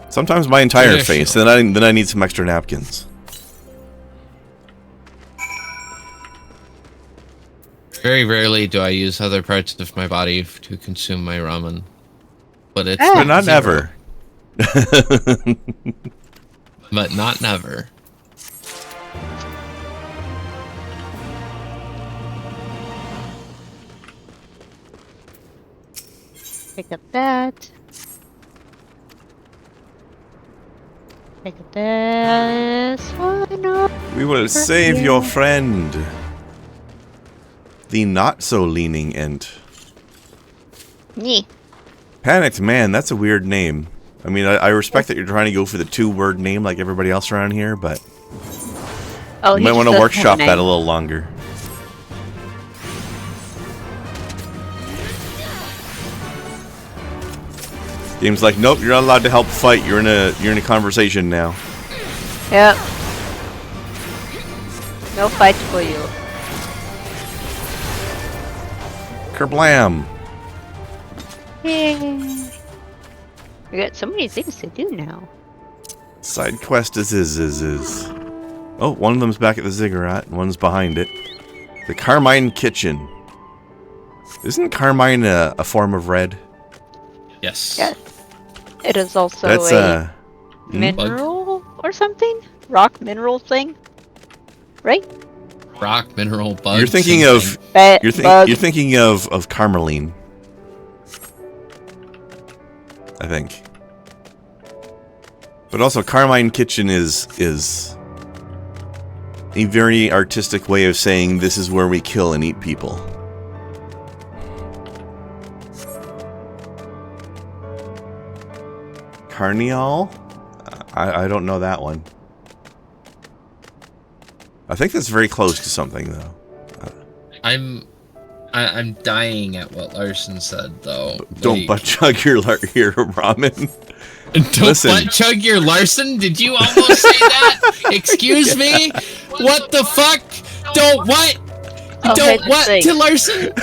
Sometimes my entire face. Then I need some extra napkins. Very rarely do I use other parts of my body to consume my ramen. But it's But not never. But not never. Pick up that. Pick up this one. We will save your friend. The not so leaning Ent. Nee. Panicked Man, that's a weird name. I mean, I respect that you're trying to go for the 2-word name like everybody else around here, but Oh, you might want to workshop that a little longer. Game's like, nope, you're not allowed to help fight. You're in a conversation now. Yep. No fight for you. Kerblam! Yay. We got so many things to do now. Side quest is. Oh, one of them's back at the ziggurat, and one's behind it. The Carmine Kitchen. Isn't carmine a form of red? Yes. Yes. It is also That's a mineral or something? Rock mineral thing? Right? Rock, mineral, bugs. You're thinking of you're thinking of Carmeline. I think. But also Carmine Kitchen is a very artistic way of saying this is where we kill and eat people. Carnial? I don't know that one. I think that's very close to something, though. I'm dying at what Larson said, though. Don't butt chug your ramen. Don't butt chug your Larson? Did you almost say that? Excuse me? What the fuck? Don't what? Don't what to Larson?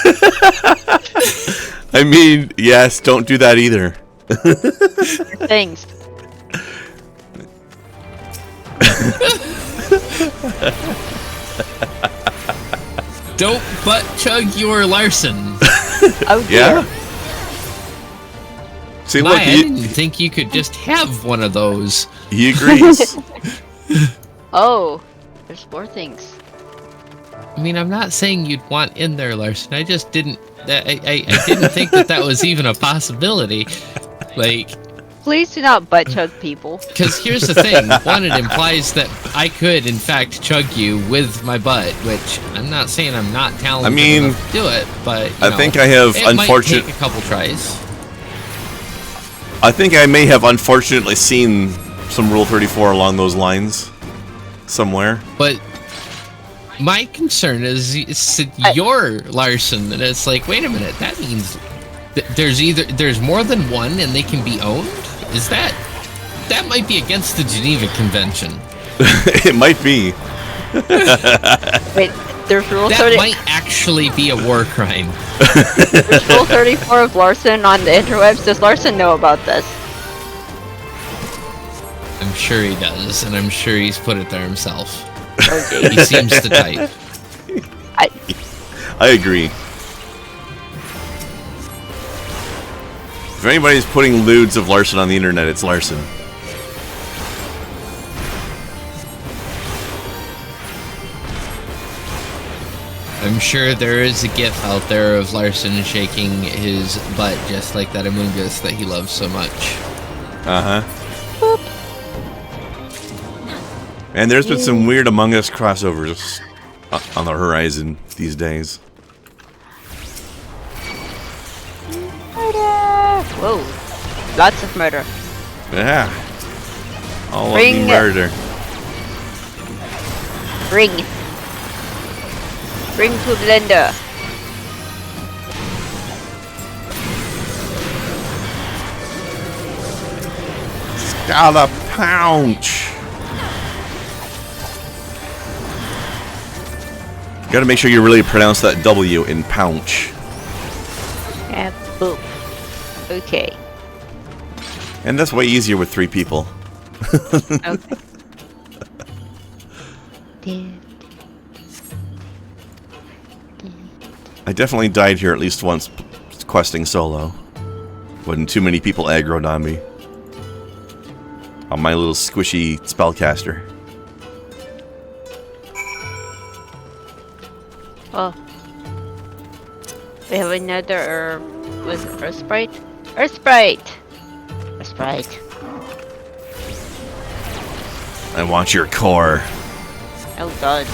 I mean, yes, don't do that either. Things. Don't butt chug your Larson. Oh dear. Yeah. See, look, I didn't think you could just have one of those. He agrees. Oh, there's more things. I mean, I'm not saying you'd want in there, Larson. I just didn't. I didn't think that was even a possibility. Like, please do not butt chug people. because here's the thing: one, it implies that I could, in fact, chug you with my butt, which I'm not saying I'm not talented enough to do it, but I think I have might take a couple tries. I think I may have unfortunately seen some Rule 34 along those lines somewhere. But my concern is your Larson, and it's like, wait a minute, that means there's more than one and they can be owned? Is that might be against the Geneva Convention? It might be. Wait, there's Rule 30. That might actually be a war crime. There's Rule 34 of Larson on the interwebs. Does Larson know about this? I'm sure he does, and I'm sure he's put it there himself. Okay. He seems to type. I agree. If anybody's putting lewds of Larson on the internet, it's Larson. I'm sure there is a gif out there of Larson shaking his butt just like that Amogus that he loves so much. Uh-huh. And there's been some weird Among Us crossovers on the horizon these days. Murder! Whoa. Lots of murder. Yeah. All of Bring the murder. Bring to blender. Gotta pounce. Gotta make sure you really pronounce that W in pounce. Yeah, boom. Okay. And that's way easier with 3 people. Okay. I definitely died here at least once questing solo. When too many people aggroed on me. On my little squishy spellcaster. Oh. We have another was it Earth Sprite? Earth Sprite! Earth Sprite. I want your core. Oh god.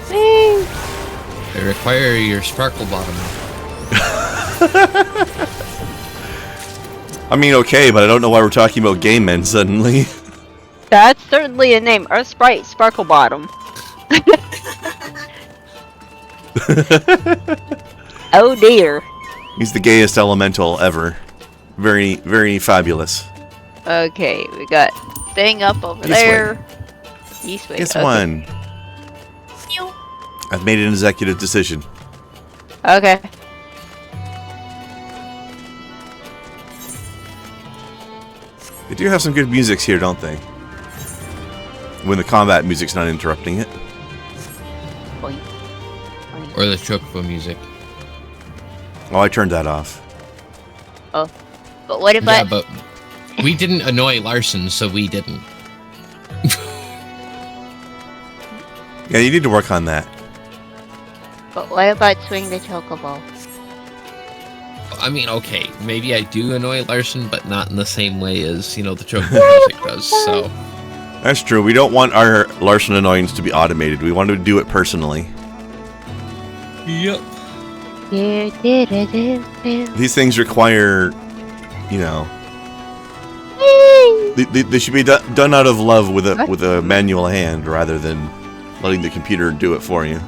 They require your sparkle bottom. I mean, okay, but I don't know why we're talking about game men suddenly. That's certainly a name. Earth Sprite Sparkle Bottom. Oh dear. He's the gayest elemental ever. Very, very fabulous. Okay, we got thing up over This way. there. East way. Guess okay. one. I've made an executive decision. Okay. They do have some good musics here, don't they? When the combat music's not interrupting it. Boing. Or the Chocobo music. Oh, I turned that off. Oh. But what if Yeah, but we didn't annoy Larson, so we didn't. Yeah, you need to work on that. But what about swing the chocobo? I mean, okay, maybe I do annoy Larson, but not in the same way as, you know, the Chocobo music does, so... That's true. We don't want our Larson annoyance to be automated. We want to do it personally. Yep. These things require, you know... They should be done out of love with a manual hand rather than letting the computer do it for you.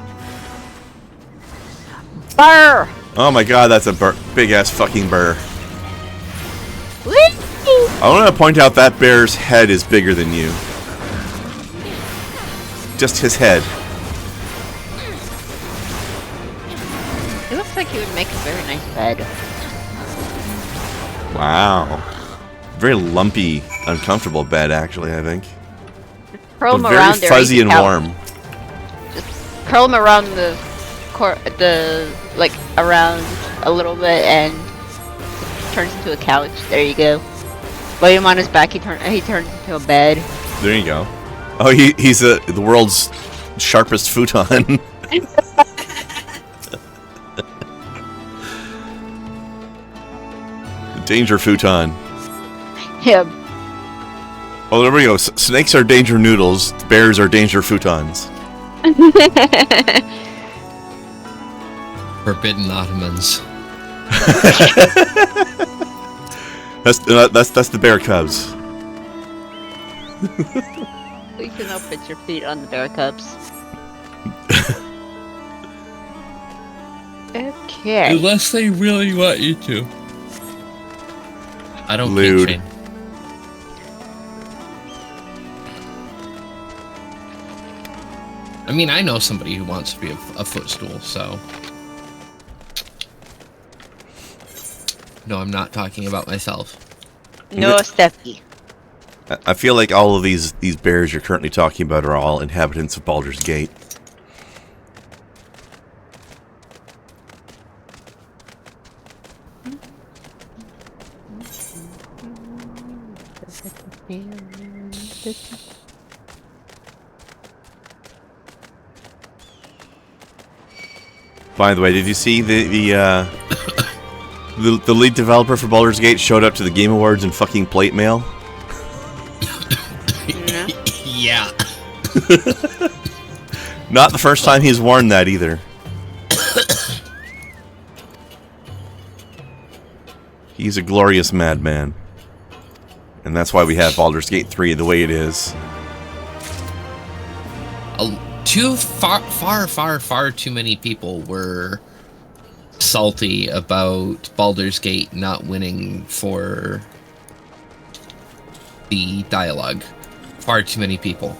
Burr! Oh my god, that's a big ass fucking bear. Whee! I want to point out that bear's head is bigger than you. Just his head. It looks like he would make a very nice bed. Wow. Very lumpy, uncomfortable bed, actually, I think. Curl But him very around there. fuzzy and couch. warm. Just curl him around like around a little bit and it turns into a couch. There you go. Lay him on his back. He turns into a bed. There you go. Oh, he's the world's sharpest futon. Danger futon. Yeah. Oh, there we go. Snakes are danger noodles. Bears are danger futons. Forbidden Ottomans. That's the bear cubs. You can now put your feet on the bear cubs. Okay. Unless they really want you to. I don't Lewd. kink shame. I mean, I know somebody who wants to be a footstool, so... No, I'm not talking about myself. No, Steffi. I feel like all of these bears you're currently talking about are all inhabitants of Baldur's Gate. By the way, did you see the lead developer for Baldur's Gate showed up to the Game Awards in fucking plate mail? Yeah. Yeah. Not the first time he's worn that either. He's a glorious madman. And that's why we have Baldur's Gate 3 the way it is. Far too many people were salty about Baldur's Gate not winning for the dialogue. Far too many people.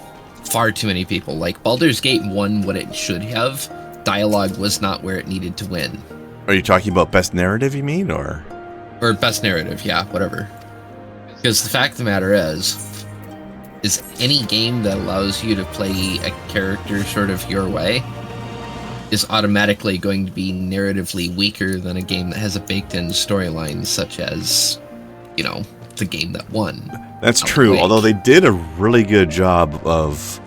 Like, Baldur's Gate won what it should have. Dialogue was not where it needed to win. Are you talking about best narrative, you mean, or? Or best narrative, yeah, whatever. Because the fact of the matter is any game that allows you to play a character sort of your way is automatically going to be narratively weaker than a game that has a baked-in storyline, such as, you know, the game that won. That's true, although they did a really good job of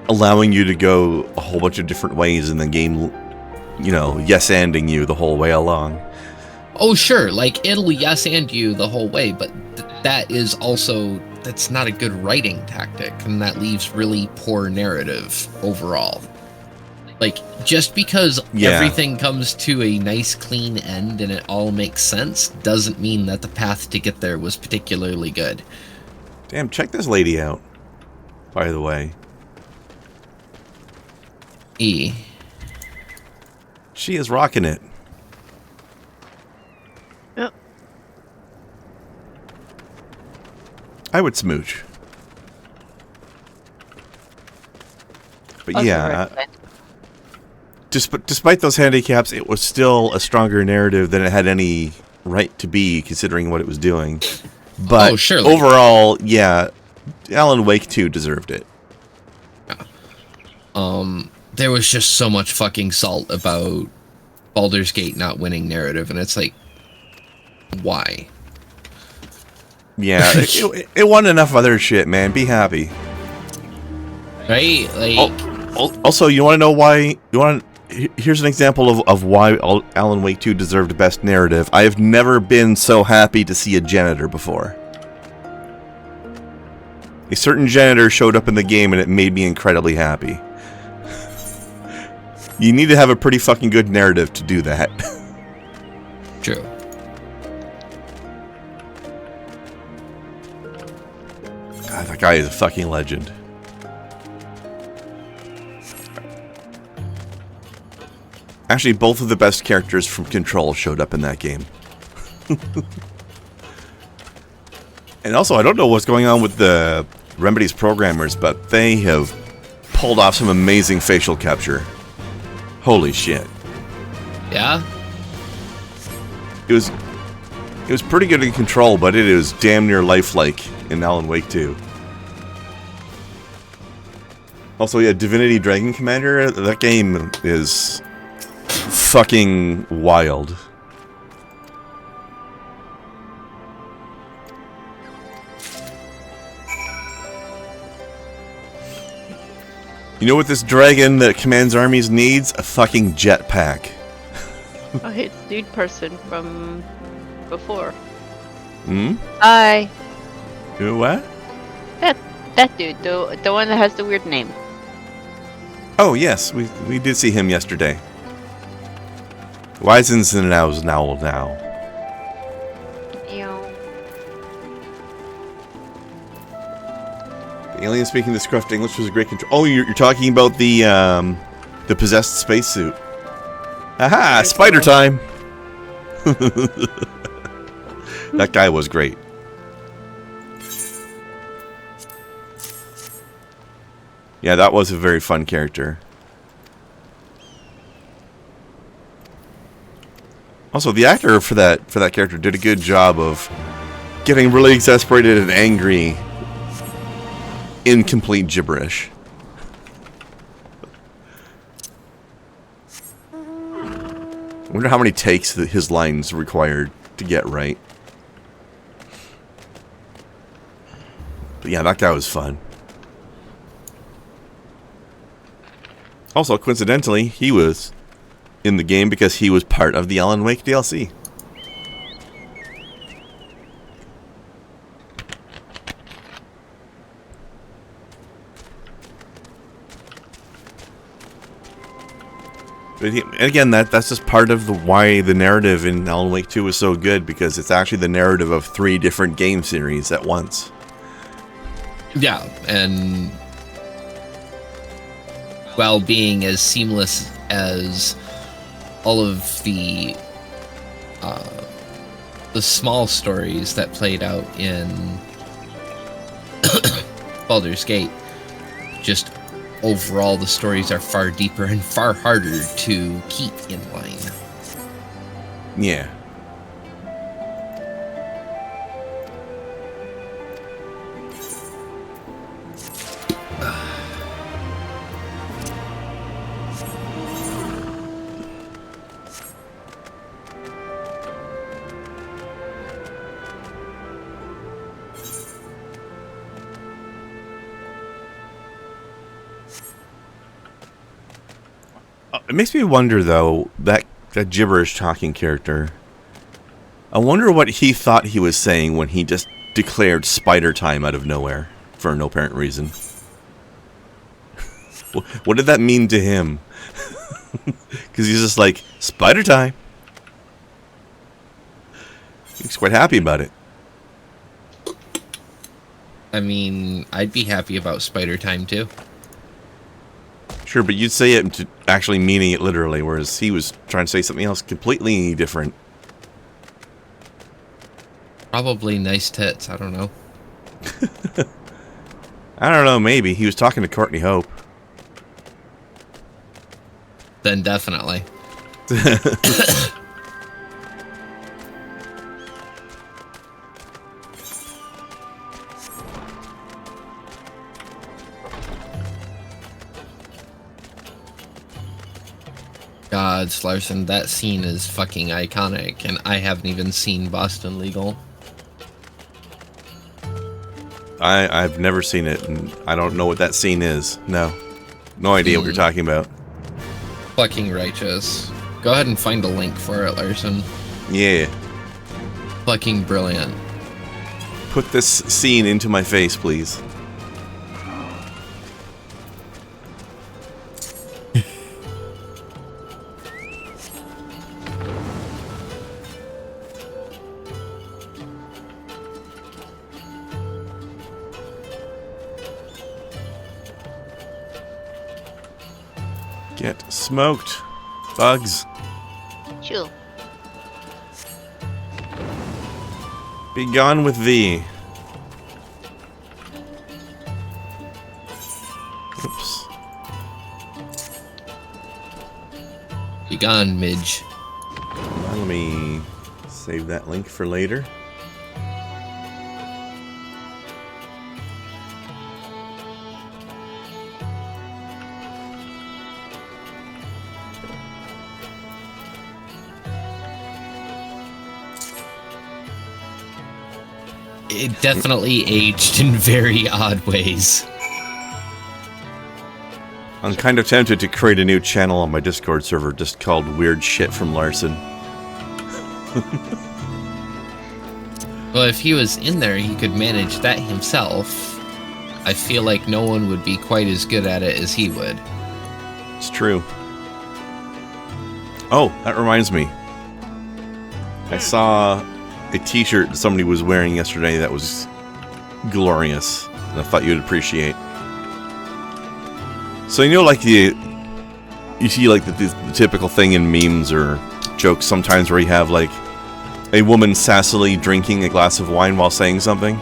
allowing you to go a whole bunch of different ways in the game, you know, yes-anding you the whole way along. Oh, sure, like, it'll yes-and you the whole way, but that is also, that's not a good writing tactic, and that leaves really poor narrative overall. Like, just because everything comes to a nice, clean end and it all makes sense, doesn't mean that the path to get there was particularly good. Damn, check this lady out, by the way. E. She is rocking it. Yep. I would smooch. But Also yeah, recommend. despite those handicaps, it was still a stronger narrative than it had any right to be, considering what it was doing. But surely. Overall, yeah, Alan Wake 2 deserved it. There was just so much fucking salt about Baldur's Gate not winning narrative, and it's like, why? Yeah, it won enough other shit, man. Be happy. Right? Like, Also, you want to know why? Here's an example of why Alan Wake 2 deserved best narrative. I have never been so happy to see a janitor before. A certain janitor showed up in the game and it made me incredibly happy. You need to have a pretty fucking good narrative to do that. True. God, that guy is a fucking legend. Actually, both of the best characters from Control showed up in that game. And also, I don't know what's going on with the Remedy's programmers, but they have pulled off some amazing facial capture. Holy shit. Yeah? It was pretty good in Control, but it is damn near lifelike in Alan Wake 2. Also, yeah, Divinity Dragon Commander, that game is fucking wild. You know what this dragon that commands armies needs? A fucking jetpack. Oh, hey, it's dude person from before. Hmm? Hi. What? That dude, the one that has the weird name. Oh, yes, we did see him yesterday. Wisens and now. The alien speaking the scruffed English was a great control. Oh, you're talking about the possessed spacesuit. Aha! Spider time! That guy was great. Yeah, that was a very fun character. Also, the actor for that character did a good job of getting really exasperated and angry in complete gibberish. I wonder how many takes that his lines required to get right. But yeah, that guy was fun. Also, coincidentally, he was in the game because he was part of the Alan Wake DLC. But again, that's just part of why the narrative in Alan Wake 2 is so good, because it's actually the narrative of 3 different game series at once. Yeah, and while being as seamless as all of the small stories that played out in Baldur's Gate, just overall the stories are far deeper and far harder to keep in line. Yeah. It makes me wonder, though, that gibberish talking character. I wonder what he thought he was saying when he just declared spider time out of nowhere for no apparent reason. What did that mean to him? Because he's just like, spider time. He's quite happy about it. I mean, I'd be happy about spider time too. Sure, but you'd say it to actually meaning it literally, whereas he was trying to say something else completely different. Probably nice tits, I don't know. I don't know, maybe. He was talking to Courtney Hope. Then definitely. God, Larson, that scene is fucking iconic, and I haven't even seen Boston Legal. I've never seen it, and I don't know what that scene is. No idea what you're talking about. Fucking righteous. Go ahead and find a link for it, Larson. Yeah. Fucking brilliant. Put this scene into my face, please. Get smoked, bugs. Sure. Be gone with thee. Oops. Be gone, Midge. Well, let me save that link for later. It definitely aged in very odd ways. I'm kind of tempted to create a new channel on my Discord server just called Weird Shit from Larson. Well, if he was in there, he could manage that himself. I feel like no one would be quite as good at it as he would. It's true. Oh, that reminds me. I saw a t-shirt somebody was wearing yesterday that was glorious, and I thought you'd appreciate. So you know, like you see like the typical thing in memes or jokes sometimes where you have like a woman sassily drinking a glass of wine while saying something.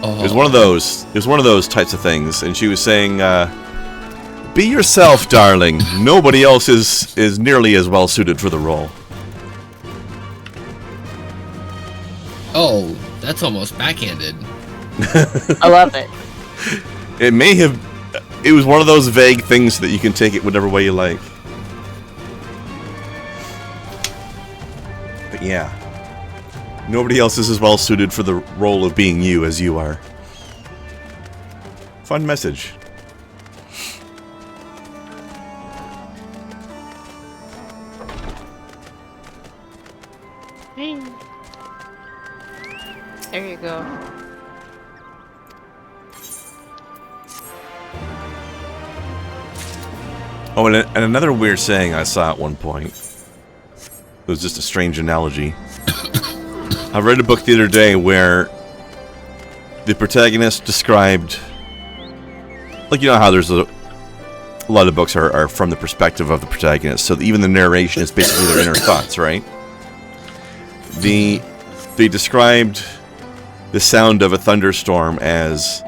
Oh. It was one of those. It was one of those types of things, and she was saying, "Be yourself, darling. Nobody else is nearly as well suited for the role." Oh, that's almost backhanded. I love it. It may have. It was one of those vague things that you can take it whatever way you like. But yeah, nobody else is as well suited for the role of being you as you are. Fun message. There you go. Oh, and another weird saying I saw at one point. It was just a strange analogy. I read a book the other day where the protagonist described, like, you know how there's a lot of books are from the perspective of the protagonist, so even the narration is basically their inner thoughts, right? They described the sound of a thunderstorm as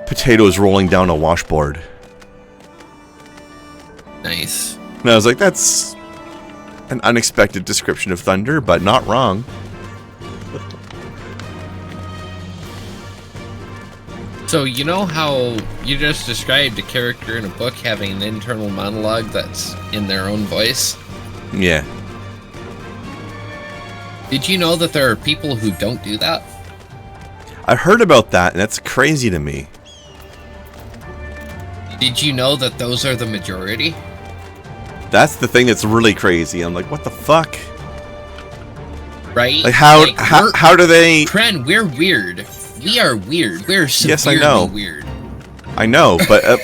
potatoes rolling down a washboard. Nice. And I was like, that's an unexpected description of thunder, but not wrong. So, you know how you just described a character in a book having an internal monologue that's in their own voice? Yeah. Did you know that there are people who don't do that? I heard about that, and that's crazy to me. Did you know that those are the majority? That's the thing that's really crazy. I'm like, what the fuck? Right? Like, how do they... Kren, we're weird. We are weird. We're severely Yes, I know. weird. I know, but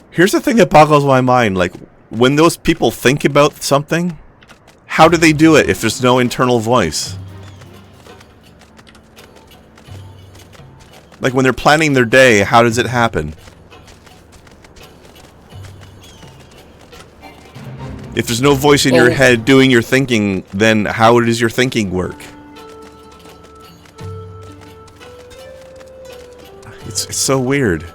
here's the thing that boggles my mind. Like, when those people think about something, how do they do it if there's no internal voice? Like, when they're planning their day, how does it happen? If there's no voice in your head doing your thinking, then how does your thinking work? It's so weird.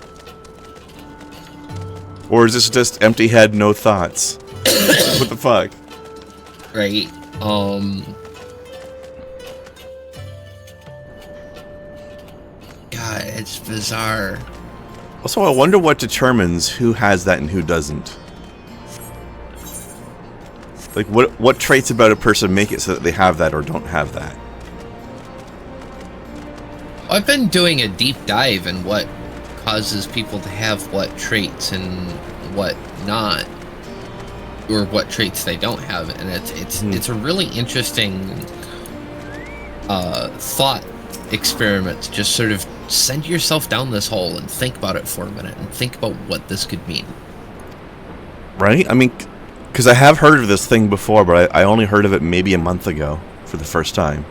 Or is this just empty head, no thoughts? What the fuck? Right. God, it's bizarre. Also, I wonder what determines who has that and who doesn't. Like, what traits about a person make it so that they have that or don't have that? I've been doing a deep dive in what causes people to have what traits and what not, or what traits they don't have, and it's a really interesting thought experiment. Just sort of send yourself down this hole and think about it for a minute and think about what this could mean. Right? I mean, because I have heard of this thing before, but I only heard of it maybe a month ago for the first time.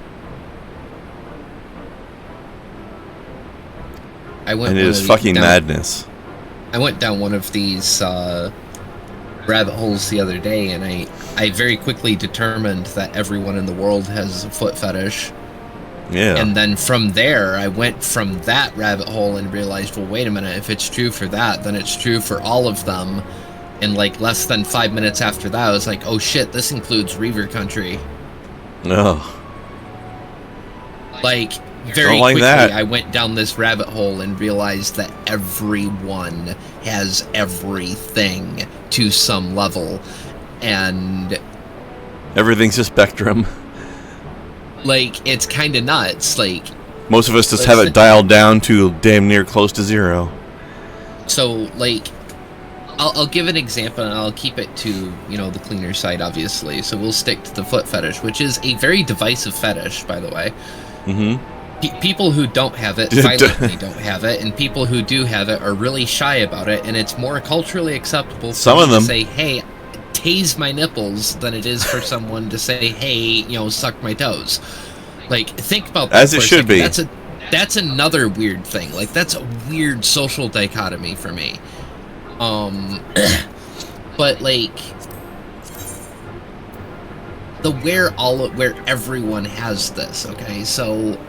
And it is fucking madness. I went down one of these rabbit holes the other day, and I very quickly determined that everyone in the world has a foot fetish. Yeah. And then from there, I went from that rabbit hole and realized, well, wait a minute, if it's true for that, then it's true for all of them. And like less than 5 minutes after that, I was like, oh shit, this includes Reaver Country. No. Like, very quickly, I went down this rabbit hole and realized that everyone has everything to some level. And everything's a spectrum. Like, it's kind of nuts. Like, most of us just have it dialed down to damn near close to zero. So, like, I'll give an example, and I'll keep it to, you know, the cleaner side, obviously. So we'll stick to the foot fetish, which is a very divisive fetish, by the way. Mm-hmm. People who don't have it violently don't have it, and people who do have it are really shy about it, and it's more culturally acceptable for them to say, hey, tase my nipples, than it is for someone to say, hey, you know, suck my toes. Like, think about that. As it should be. That's another weird thing. Like, that's a weird social dichotomy for me. But like where everyone has this, okay? So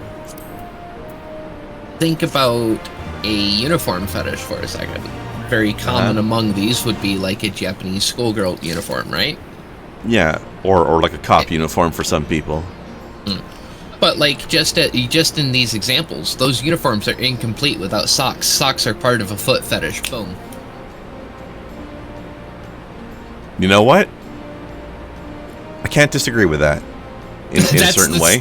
think about a uniform fetish for a second. Very common among these would be like a Japanese schoolgirl uniform, right? Yeah, or like a cop uniform for some people. But like just in these examples, those uniforms are incomplete without socks. Socks are part of a foot fetish. Boom. You know what? I can't disagree with that in a certain way.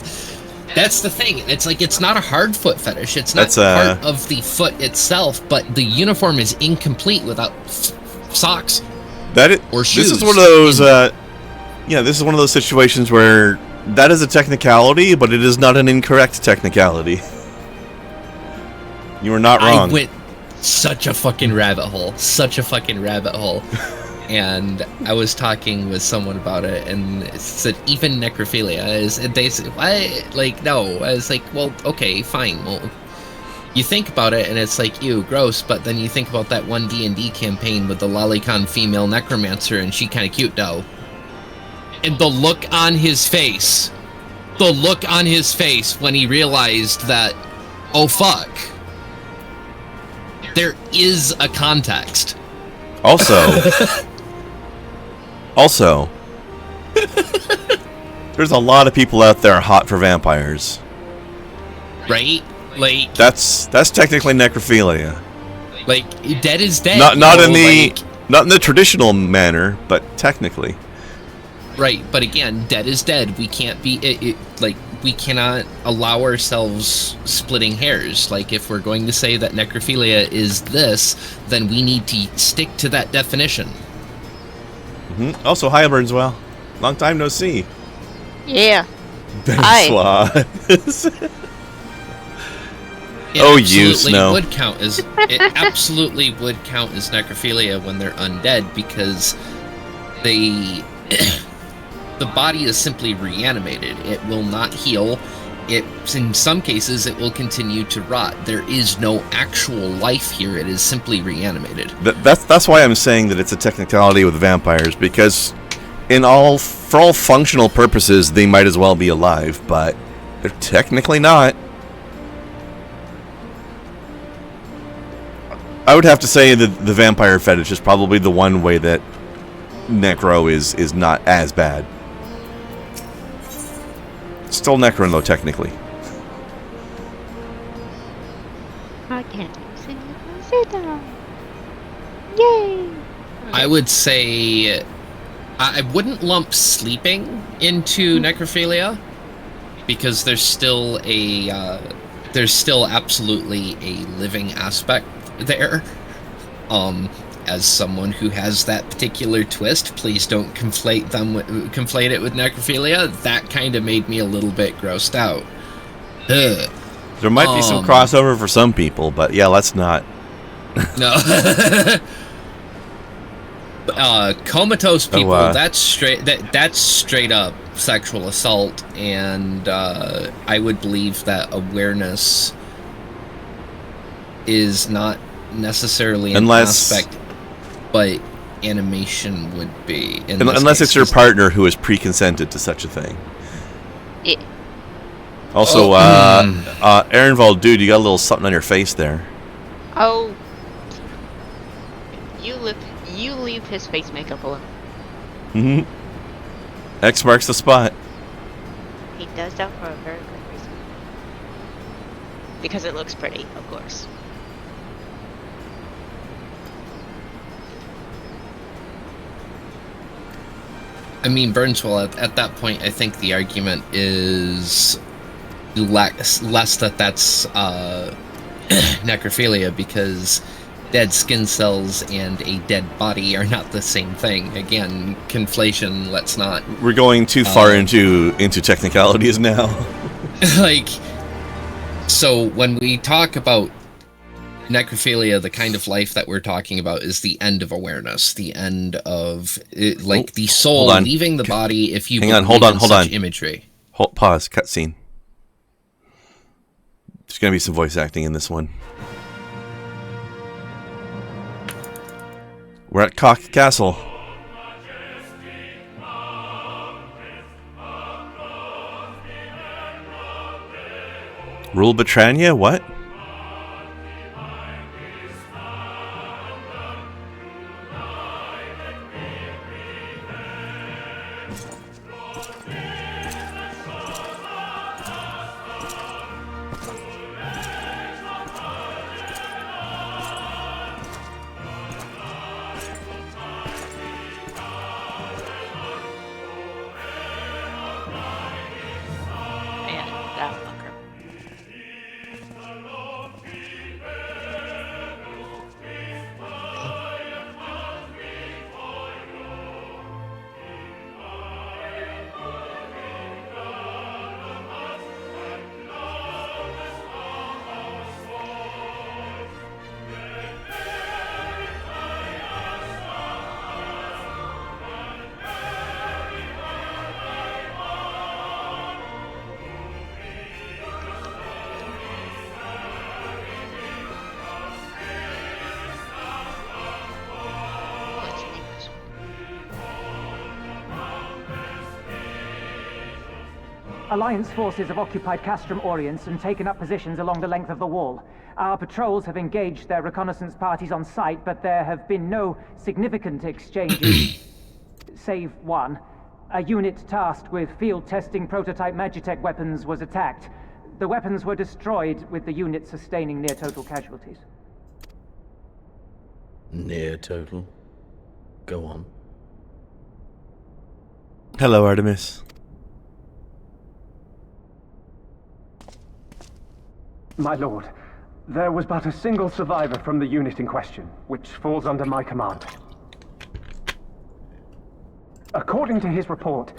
That's the thing. It's like, it's not a hard foot fetish. It's not part of the foot itself, but the uniform is incomplete without socks or shoes. This is one of those. This is one of those situations where that is a technicality, but it is not an incorrect technicality. You are not wrong. I went such a fucking rabbit hole. and I was talking with someone about it, and it said even necrophilia is. And they said, "What? Like, no." I was like, "Well, okay, fine. Well, you think about it, and it's like, ew, gross." But then you think about that one D&D campaign with the lolicon female necromancer, and she kind of cute though. And the look on his face when he realized that, oh fuck, there is a context. Also, there's a lot of people out there hot for vampires. Right? Like, That's technically necrophilia. like, dead is dead. Not you in know, the like, not in the traditional manner, but technically. right, but again, dead is dead. We can't be like, we cannot allow ourselves splitting hairs. Like, if we're going to say that necrophilia is this, then we need to stick to that definition. Also, hi Burnswell. Long time no see. Yeah. Bonsoir. It Oh, you, absolutely Snow. would count as it absolutely would count as necrophilia when they're undead, because they the body is simply reanimated. It will not heal. It, in some cases, it will continue to rot. There is no actual life here. It is simply reanimated. That's why I'm saying that it's a technicality with vampires, because for all functional purposes, they might as well be alive, but they're technically not. I would have to say that the vampire fetish is probably the one way that necro is not as bad. Still necro though, technically. I can't sing it. Yay! I would say I wouldn't lump sleeping into necrophilia, because there's still absolutely a living aspect there. As someone who has that particular twist, please don't conflate it with necrophilia. That kind of made me a little bit grossed out. Ugh. There might be some crossover for some people, but yeah, let's not. No. Comatose people, that's straight up sexual assault, and I would believe that awareness is not necessarily an aspect, but animation would be. Unless it's your partner who has pre-consented to such a thing. Yeah. Also, Ehrenwald, dude, you got a little something on your face there. Oh. You leave his face makeup alone. Mm-hmm. X marks the spot. He does that for a very good reason. Because it looks pretty, of course. I mean, Burnswell, at that point, I think the argument is less that's necrophilia, because dead skin cells and a dead body are not the same thing. Again, conflation, let's not... We're going too far into technicalities now. Like, so when we talk about necrophilia, the kind of life that we're talking about is the end of awareness, the end of the soul leaving the body. If you hold on. Imagery. Pause. Cutscene. There's gonna be some voice acting in this one. We're at Cock Castle. Rule Britannia? What? Alliance forces have occupied Castrum Orients and taken up positions along the length of the wall. Our patrols have engaged their reconnaissance parties on site, but there have been no significant exchanges, save one. A unit tasked with field testing prototype Magitech weapons was attacked. The weapons were destroyed, with the unit sustaining near-total casualties. Near total? Go on. Hello, Artemis. My lord, there was but a single survivor from the unit in question, which falls under my command. According to his report,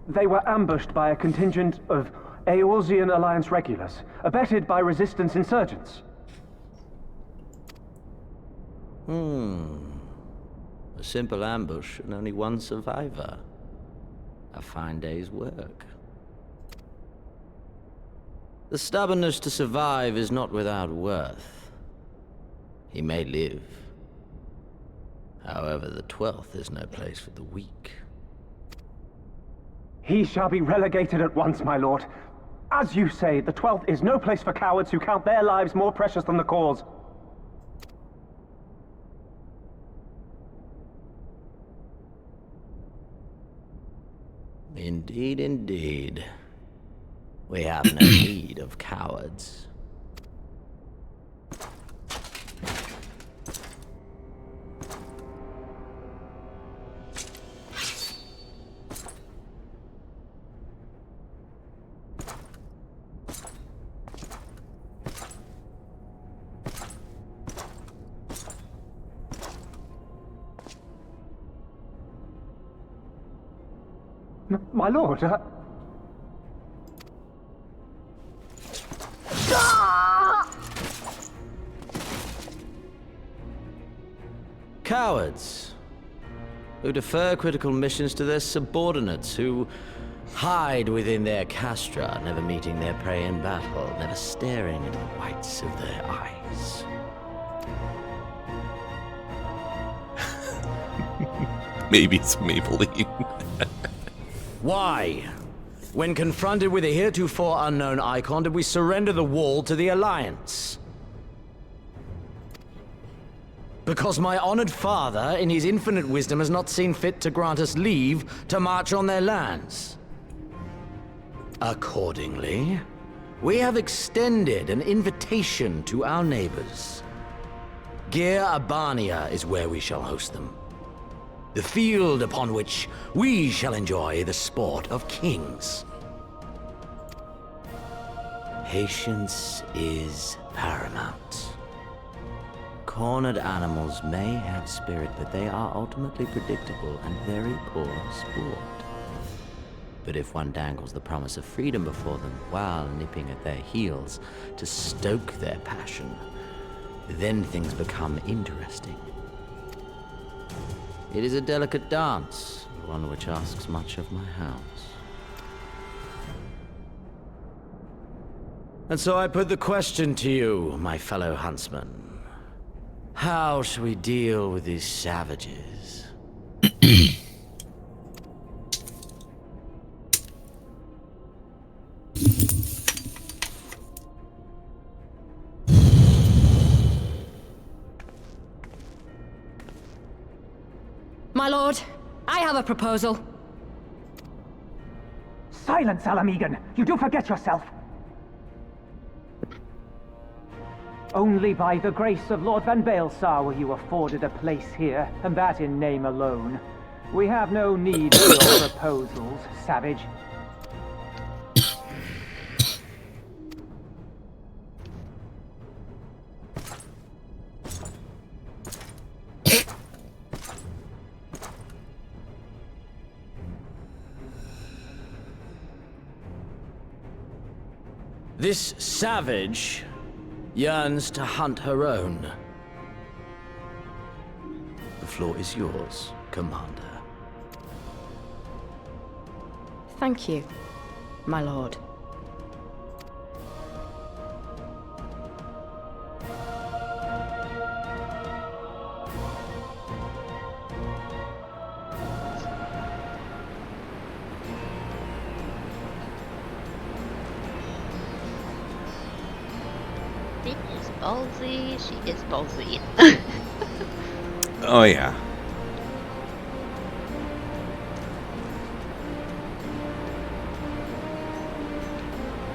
they were ambushed by a contingent of Eorzean Alliance regulars, abetted by resistance insurgents. A simple ambush and only one survivor. A fine day's work. The stubbornness to survive is not without worth. He may live. However, the 12th is no place for the weak. He shall be relegated at once, my lord. As you say, the 12th is no place for cowards who count their lives more precious than the cause. Indeed, indeed. We have no need of cowards. My lord, Cowards, who defer critical missions to their subordinates, who hide within their castra, never meeting their prey in battle, never staring into the whites of their eyes. Maybe it's Maybelline. Why? When confronted with a heretofore unknown icon, did we surrender the wall to the Alliance? Because my honored father, in his infinite wisdom, has not seen fit to grant us leave to march on their lands. Accordingly, we have extended an invitation to our neighbors. Gir Abania is where we shall host them. The field upon which we shall enjoy the sport of kings. Patience is paramount. Cornered animals may have spirit, but they are ultimately predictable and very poor sport. But if one dangles the promise of freedom before them while nipping at their heels to stoke their passion, then things become interesting. It is a delicate dance, one which asks much of my house. And so I put the question to you, my fellow huntsman. How shall we deal with these savages? My lord, I have a proposal. Silence, Alamegan! You do forget yourself! Only by the grace of Lord Van Baelsar were you afforded a place here, and that in name alone. We have no need for your proposals, savage. This savage yearns to hunt her own. The floor is yours, Commander. Thank you, my lord. She is ballsy. She is ballsy. Oh yeah.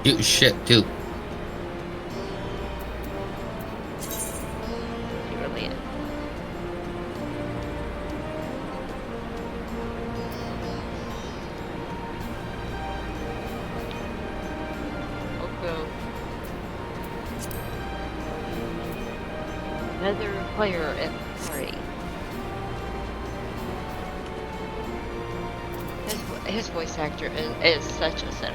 You shit, too. She really is. Also, another player at the party. His voice actor is such a sinner.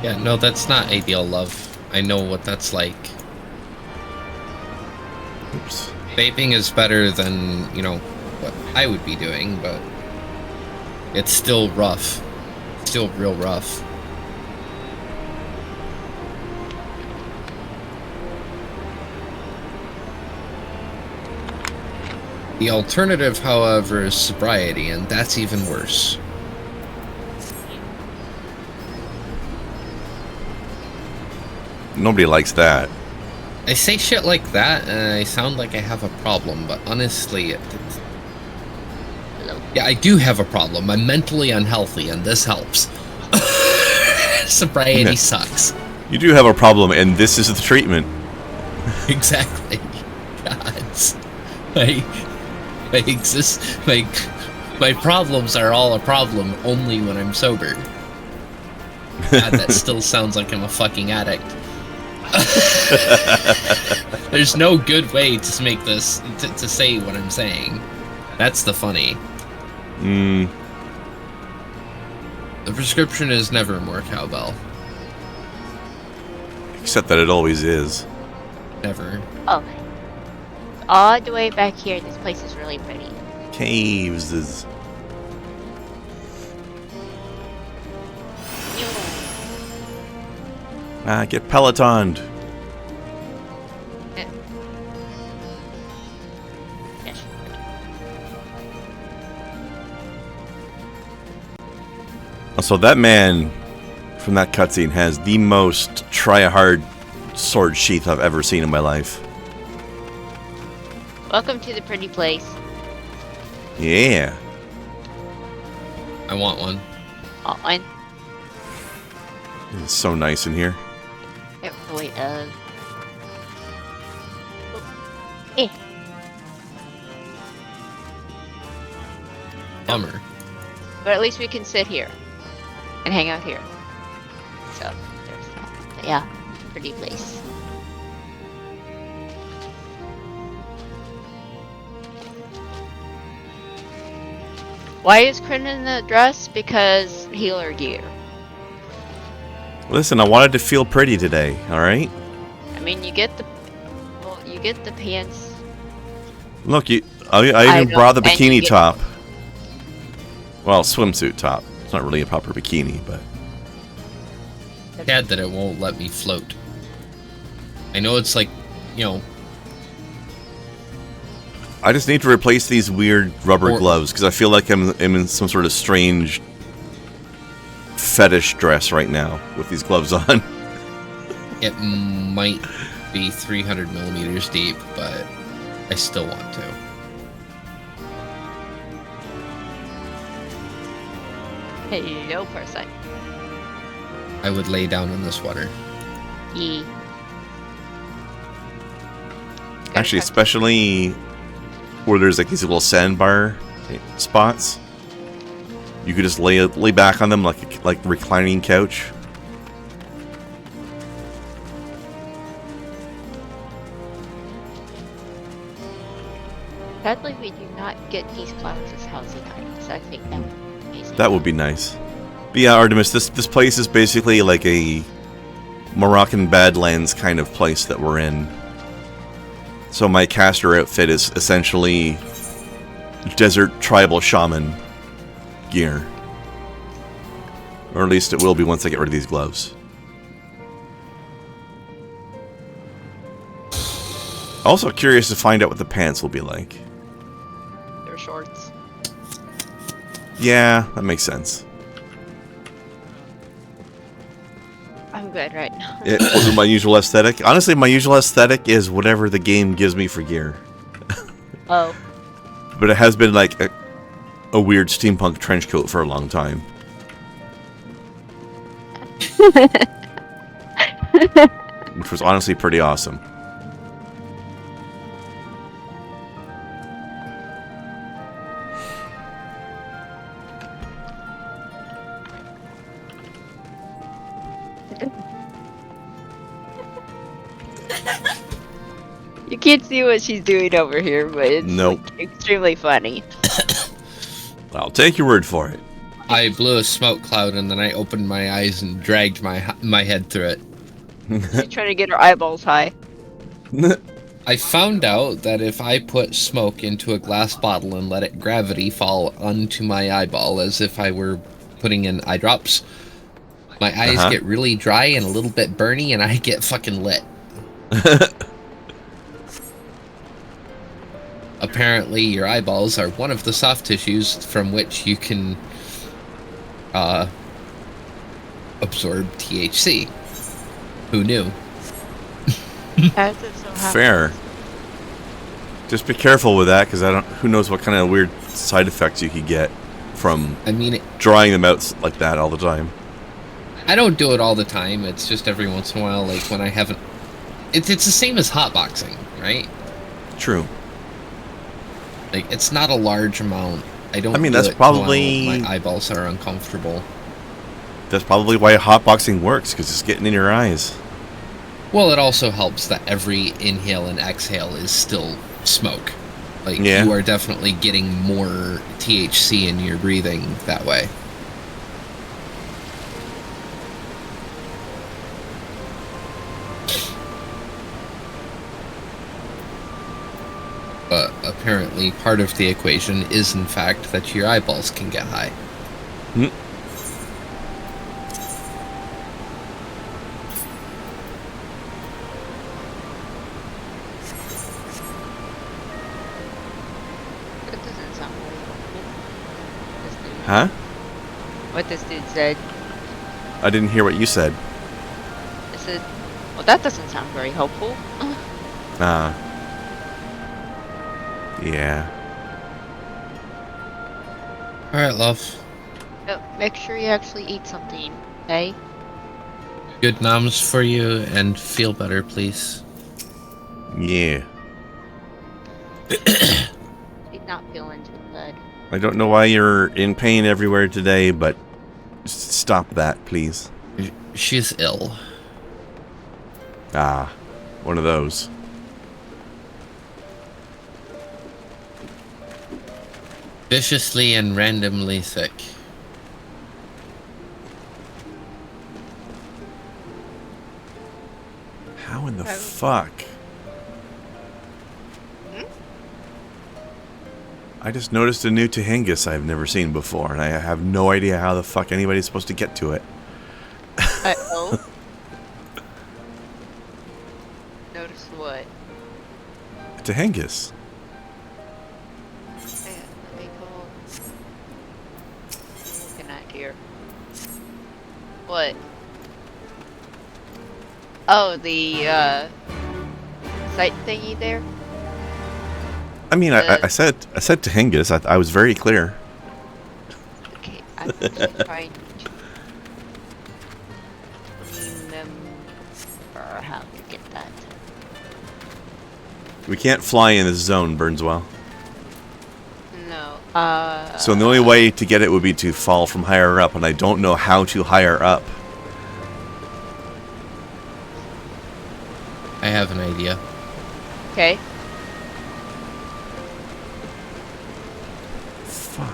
Yeah, no, that's not ideal love. I know what that's like. Oops. Vaping is better than, you know, what I would be doing, but it's still rough. Still real rough. The alternative, however, is sobriety, and that's even worse. Nobody likes that. I say shit like that, and I sound like I have a problem, but honestly, yeah, I do have a problem. I'm mentally unhealthy, and this helps. Sobriety sucks. You do have a problem, and this is the treatment. Exactly. Gods. My problems are all a problem only when I'm sober. God, that still sounds like I'm a fucking addict. There's no good way to make this to say what I'm saying. That's the funny. The prescription is never more cowbell. Except that it always is. Never. Oh. All the way back here, this place is really pretty. Caves is... get Pelotoned. Yes. So that man from that cutscene has the most try-hard sword sheath I've ever seen in my life. Welcome to the pretty place. Yeah. I want one. One. It's so nice in here. It really is. Eh. Bummer. But at least we can sit here and hang out here. So there's that. But yeah, pretty place. Why is Krendar in the dress? Because healer gear. Listen, I wanted to feel pretty today, alright? I mean, you get the pants. Look, I even know, brought the and you bikini get- top. Well, swimsuit top. It's not really a proper bikini, but... Sad that it won't let me float. I know it's like, you know... I just need to replace these weird rubber gloves, because I feel like I'm in some sort of strange fetish dress right now, with these gloves on. It might be 300 millimeters deep, but I still want to. Hello, person. I would lay down in this water. Yeah. Actually, especially where there's like these little sandbar spots. You could just lay back on them like reclining couch. Sadly, we do not get these flowers as housing items. I think that would be amazing. That would be nice. But yeah, Artemis, this place is basically like a Moroccan Badlands kind of place that we're in. So my caster outfit is essentially desert tribal shaman gear. Or at least it will be once I get rid of these gloves. Also curious to find out what the pants will be like. They're shorts. Yeah, that makes sense. I'm good right now. It wasn't my usual aesthetic. Honestly, my usual aesthetic is whatever the game gives me for gear. Oh. But it has been like a weird steampunk trench coat for a long time. Which was honestly pretty awesome. You can't see what she's doing over here, but it's like, extremely funny. I'll take your word for it. I blew a smoke cloud and then I opened my eyes and dragged my head through it. She's trying to get her eyeballs high. I found out that if I put smoke into a glass bottle and let it gravity fall onto my eyeball as if I were putting in eye drops, my eyes get really dry and a little bit burny and I get fucking lit. Apparently your eyeballs are one of the soft tissues from which you can absorb THC. Who knew? As it so happens. Fair. Just be careful with that, because who knows what kind of weird side effects you could get from drying them out like that all the time. I don't do it all the time. It's just every once in a while, like when I haven't. It's the same as hotboxing, right? True. Like it's not a large amount. I don't. I mean, do that's it probably while my eyeballs are uncomfortable. That's probably why hotboxing works, because it's getting in your eyes. Well, it also helps that every inhale and exhale is still smoke. Like, you are definitely getting more THC in your breathing that way. But apparently part of the equation is, in fact, that your eyeballs can get high. Huh? What this dude said. I didn't hear what you said. I said, well, that doesn't sound very helpful. Yeah. Alright, love. Make sure you actually eat something, okay? Good noms for you, and feel better, please. Yeah. He's not feeling too good. I don't know why you're in pain everywhere today, but stop that, please. She's ill. Ah, one of those. Viciously and randomly sick. How in the fuck? I just noticed a new Tehengis I've never seen before, and I have no idea how the fuck anybody's supposed to get to it. Uh-oh. Notice what? Tehengis. Let me go. What am I looking at here? What? Oh, the, site thingy there? I mean, I said Tehengis. I was very clear. Okay, I'm just trying to remember how to get that. We can't fly in this zone, Burnswell. No, So the only way to get it would be to fall from higher up, and I don't know how to higher up. I have an idea. Okay. Fuck.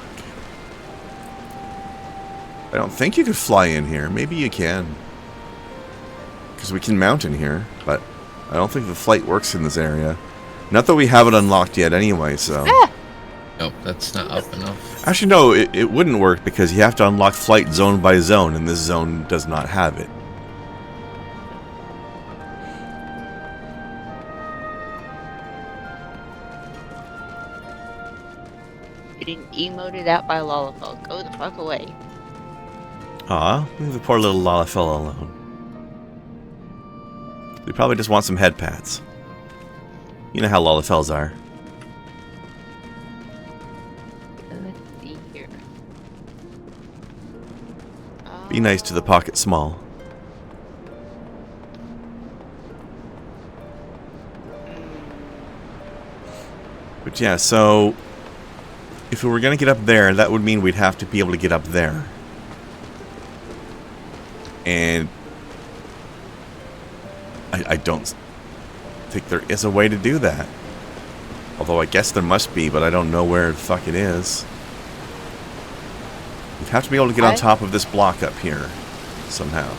I don't think you could fly in here. Maybe you can. Because we can mount in here, but I don't think the flight works in this area. Not that we have it unlocked yet anyway, so... Nope, that's not up enough. Actually, no, it wouldn't work because you have to unlock flight zone by zone, and this zone does not have it. getting emoted at by Lalafell. Go the fuck away. Aw, leave the poor little Lalafell alone. We probably just want some head pats. You know how Lalafells are. Let's see here. Be nice to the pocket small. But yeah, so if we were going to get up there, that would mean we'd have to be able to get up there. And I don't think there is a way to do that. Although I guess there must be, but I don't know where the fuck it is. We'd have to be able to get on top of this block up here somehow.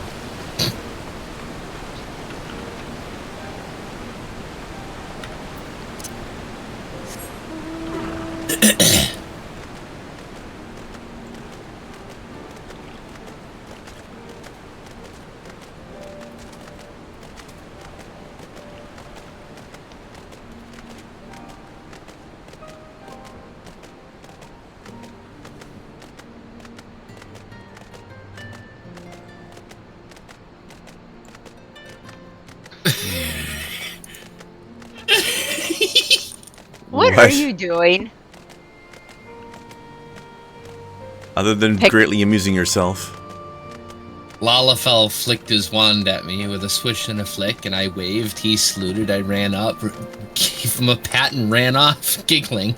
What are you doing? Other than greatly amusing yourself. Lalafell flicked his wand at me with a swish and a flick, and I waved. He saluted. I ran up, gave him a pat, and ran off, giggling.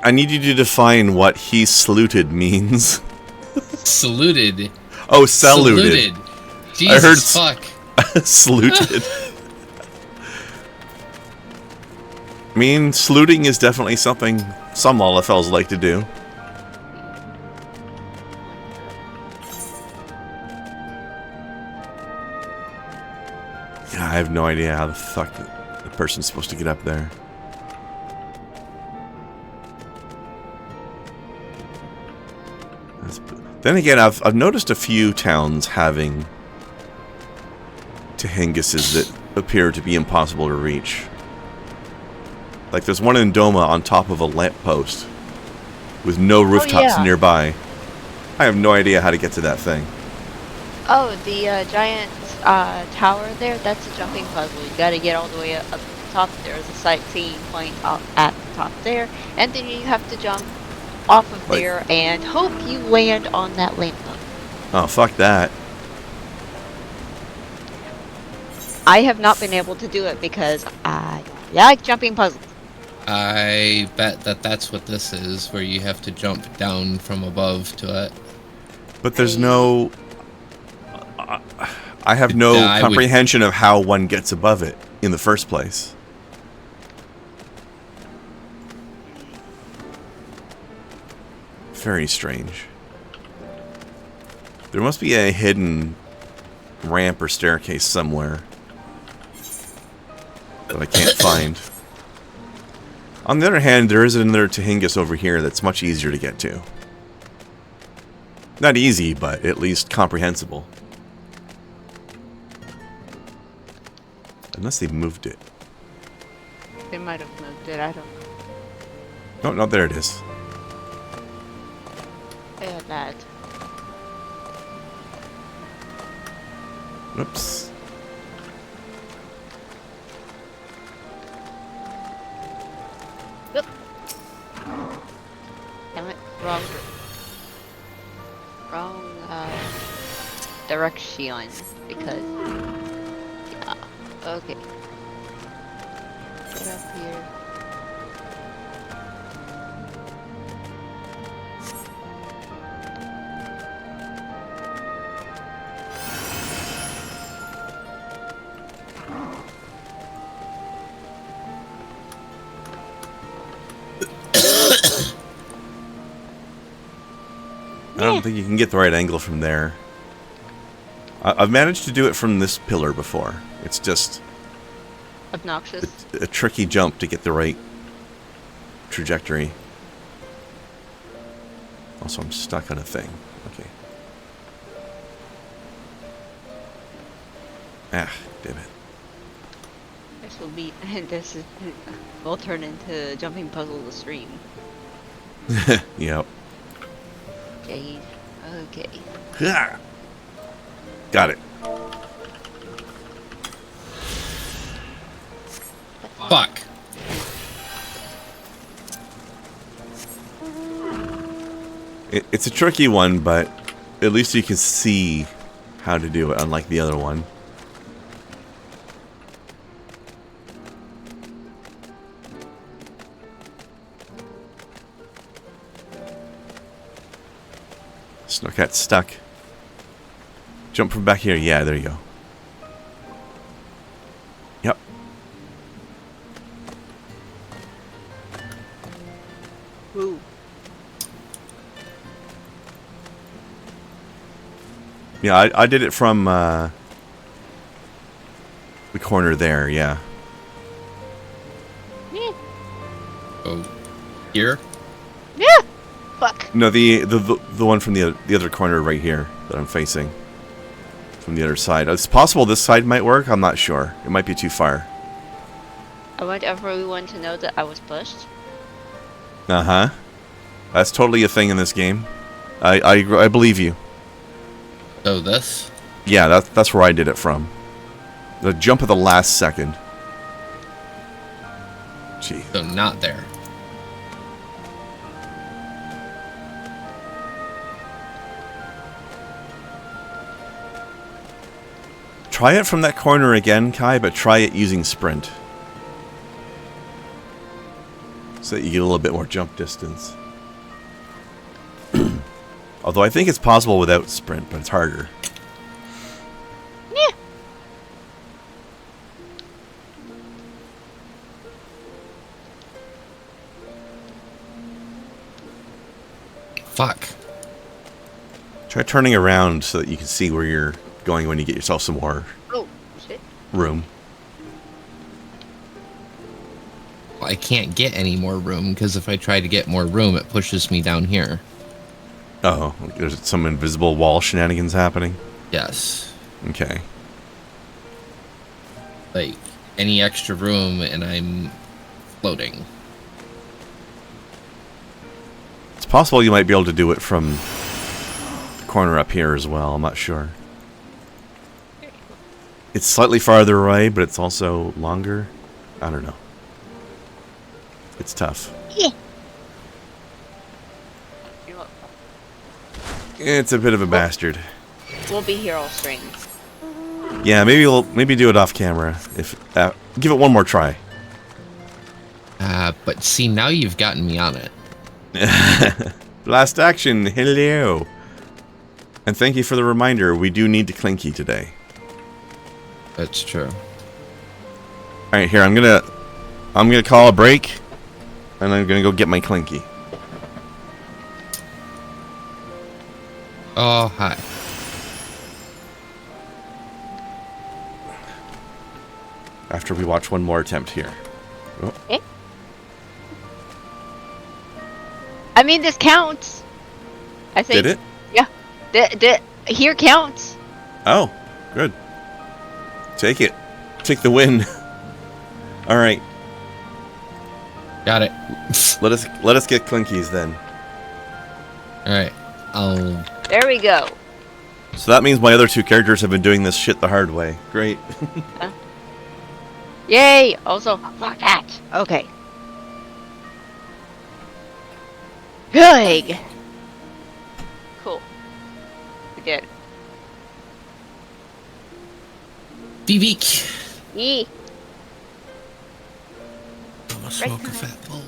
I need you to define what he saluted means. Saluted. Oh, saluted. Jesus fuck. Saluted. I mean, saluting is definitely something some Lalafells like to do. Yeah, I have no idea how the fuck the person's supposed to get up there. Then again, I've noticed a few towns having Tehinguses that appear to be impossible to reach. Like there's one in Doma on top of a lamppost with no rooftops nearby. I have no idea how to get to that thing. Oh, the giant tower there, that's a jumping puzzle. You gotta get all the way up to the top. There's a sightseeing point up at the top there, and then you have to jump off of there and hope you land on that lamppost. Oh, fuck that. I have not been able to do it because I like jumping puzzles. I bet that that's what this is, where you have to jump down from above to it. But there's no... I have no comprehension of how one gets above it in the first place. Very strange. There must be a hidden ramp or staircase somewhere that I can't find. On the other hand, there is another Tehingus over here that's much easier to get to. Not easy, but at least comprehensible. Unless they moved it. They might have moved it, I don't know. No, there it is. Yeah, that. Whoops. Yep. Damn it, wrong direction, because, yeah, okay. Get up here. I don't think you can get the right angle from there. I've managed to do it from this pillar before. It's just obnoxious. A tricky jump to get the right trajectory. Also, I'm stuck on a thing. Okay. Ah, damn it. This will be. This is. Will turn into jumping puzzle the stream. Yep. Okay. Okay. Yeah. Got it. Fuck. It's a tricky one, but at least you can see how to do it, unlike the other one. Snowcat's stuck. Jump from back here. Yeah, there you go. Yep. Woo. Yeah, I did it from the corner there, yeah. Yeah. Oh, here? Yeah. Fuck. No, the one from the other corner right here that I'm facing. From the other side. It's possible this side might work, I'm not sure. It might be too far. I want everyone to know that I was pushed. Uh-huh. That's totally a thing in this game. I believe you. So this? Yeah, that's where I did it from. The jump at the last second. Gee. So not there. Try it from that corner again, Kai, but try it using sprint. So that you get a little bit more jump distance. Although I think it's possible without sprint, but it's harder. Yeah. Fuck. Try turning around so that you can see where you're going when you get yourself some more Oh, shit. room. I can't get any more room because if I try to get more room, it pushes me down here. Oh, there's some invisible wall shenanigans happening? Yes. Okay. Like, any extra room and I'm floating. It's possible you might be able to do it from the corner up here as well. I'm not sure. It's slightly farther away, but it's also longer. I don't know. It's tough. Yeah. It's a bit of a bastard. We'll be here all stream. Yeah, maybe do it off camera. If give it one more try. But see, now you've gotten me on it. Last action. Hello. And thank you for the reminder. We do need to Clinky today. That's true. All right, here I'm gonna call a break, and I'm gonna go get my Clinky. Oh, hi. After we watch one more attempt here. Oh. Eh? I mean, this counts. I think. Did it? Yeah. The here counts. Oh, good. Take it. Take the win. All right. Got it. Let us get Clinkies then. All right. There we go. So that means my other two characters have been doing this shit the hard way. Great. Yay! Also, fuck that. Okay. Good. Cool. We did. Vivek. Yee. I'm gonna smoke a fat bowl.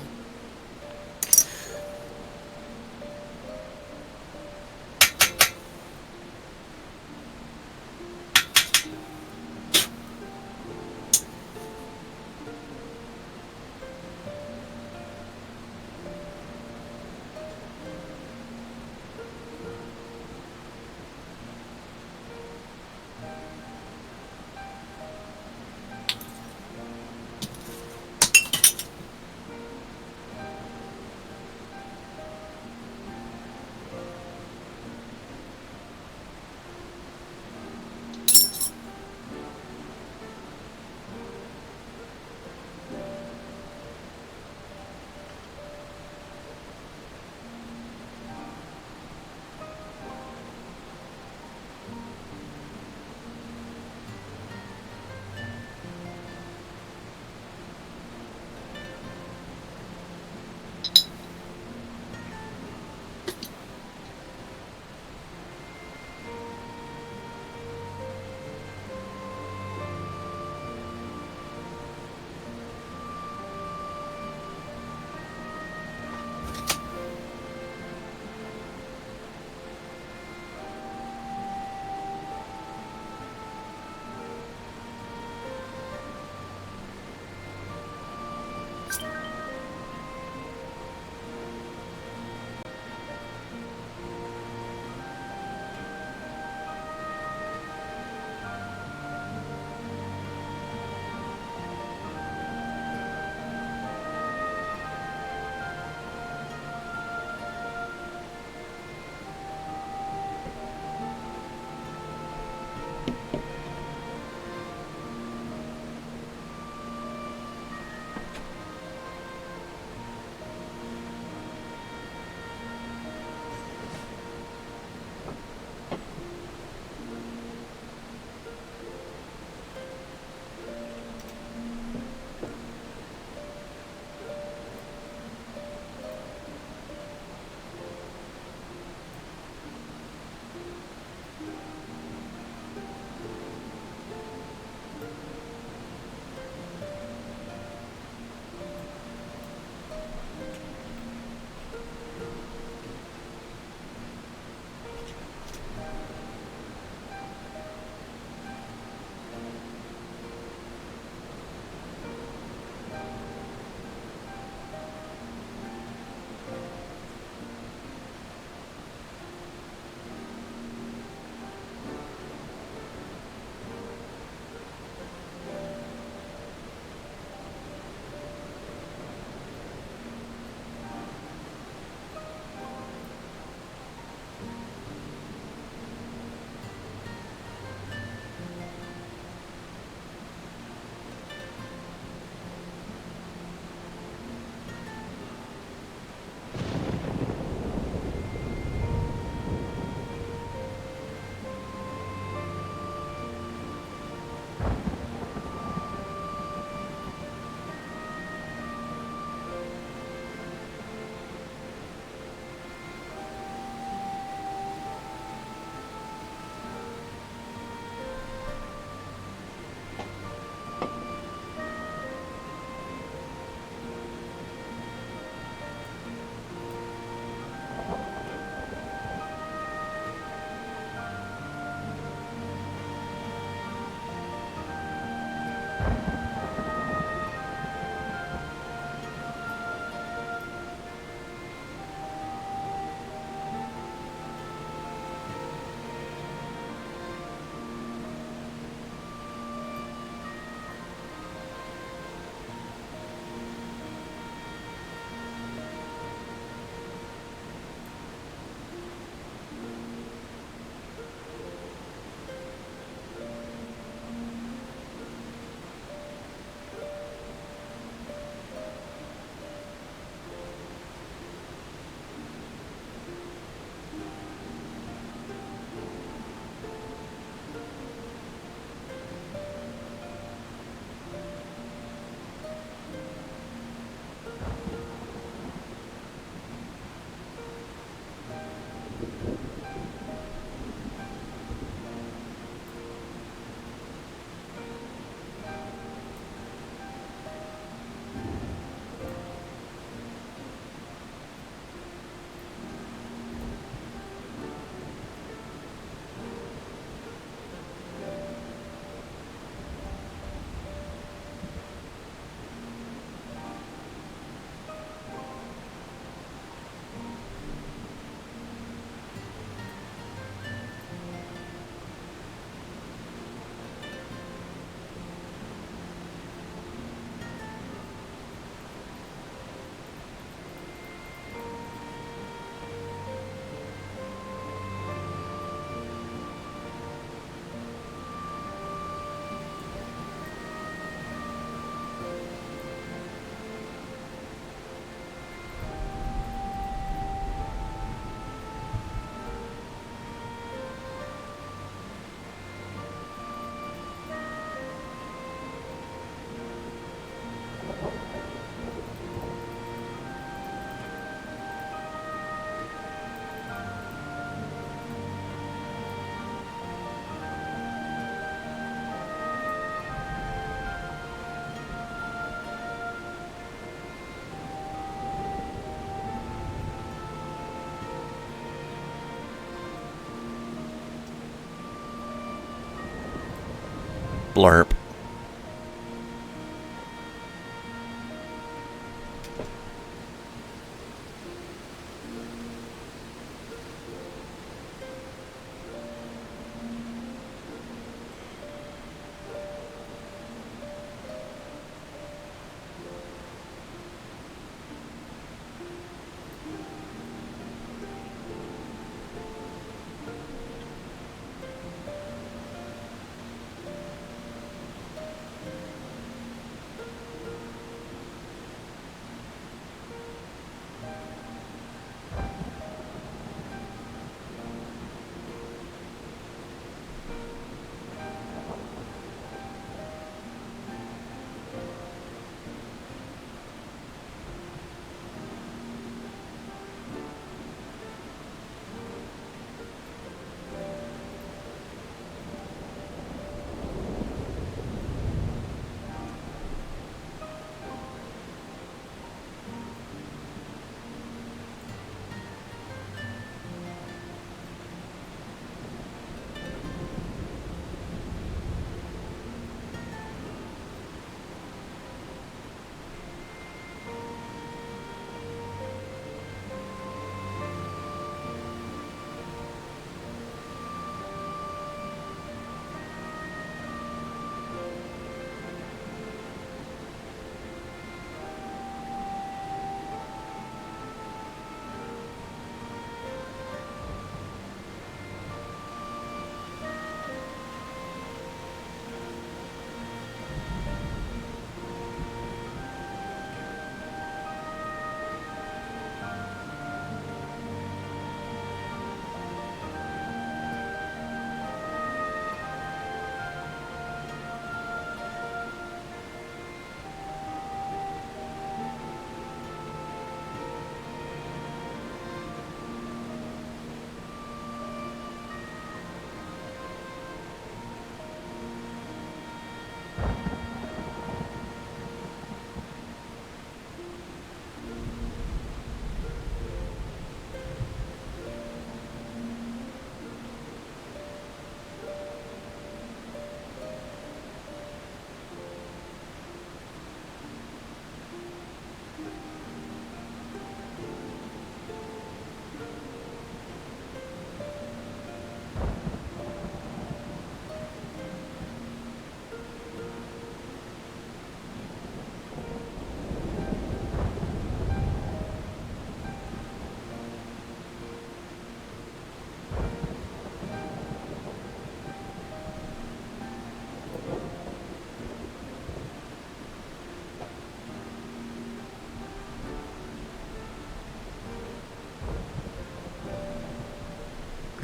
Blurp.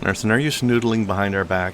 Nerson, are you snoodling behind our back?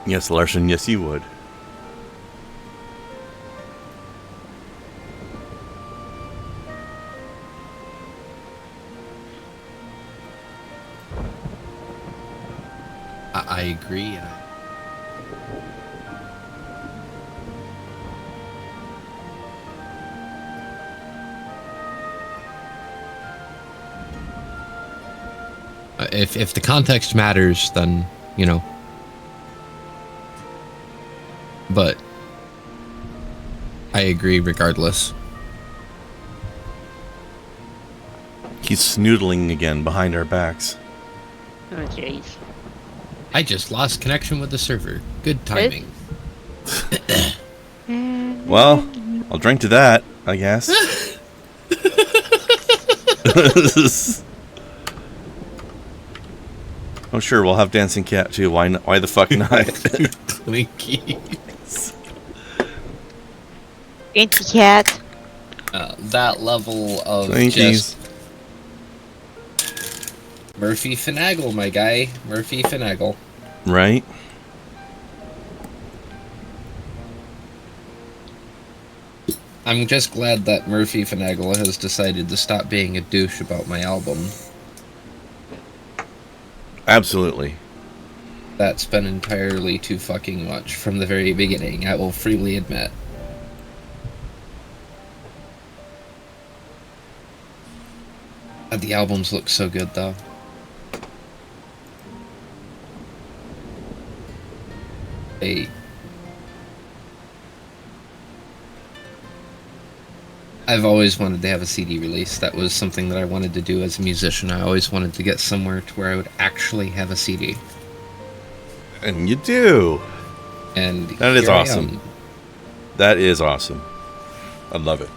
Yes, Larson, yes you would. I agree. If the context matters, then, you know. But I agree regardless. He's snoodling again behind our backs. Oh, jeez. I just lost connection with the server. Good timing. Well, I'll drink to that, I guess. Oh, sure, we'll have Dancing Cat too. Why not? Why the fuck not? Twinkies. Dainty cat. That level of Twinkies. just Murphy Finagle, my guy. Murphy Finagle. Right? I'm just glad that Murphy Finagle has decided to stop being a douche about my album. Absolutely. That's been entirely too fucking much from the very beginning, I will freely admit. The albums look so good, though. I've always wanted to have a CD release. That was something that I wanted to do as a musician. I always wanted to get somewhere to where I would actually have a CD. And you do. And that is awesome. That is awesome. I love it.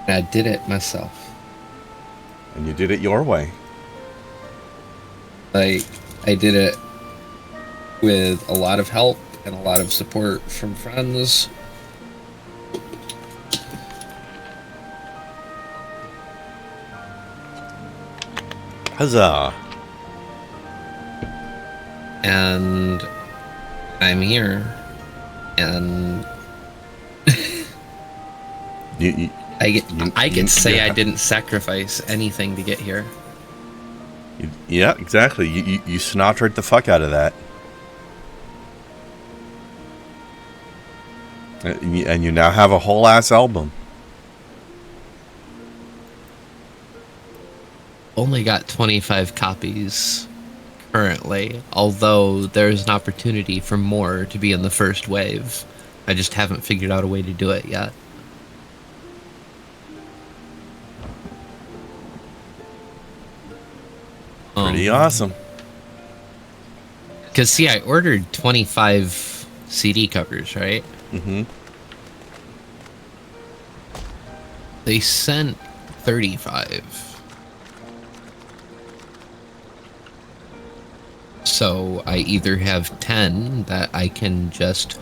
I did it myself. And you did it your way. Like, I did it with a lot of help and a lot of support from friends. Huzzah! And I'm here. And I can say I didn't sacrifice anything to get here. Yeah, exactly. You snottered the fuck out of that. And you now have a whole ass album. Only got 25 copies currently, although there's an opportunity for more to be in the first wave. I just haven't figured out a way to do it yet. Pretty awesome. Because, see, I ordered 25 CD covers, right? Mm-hmm. They sent 35. So I either have 10 that I can just,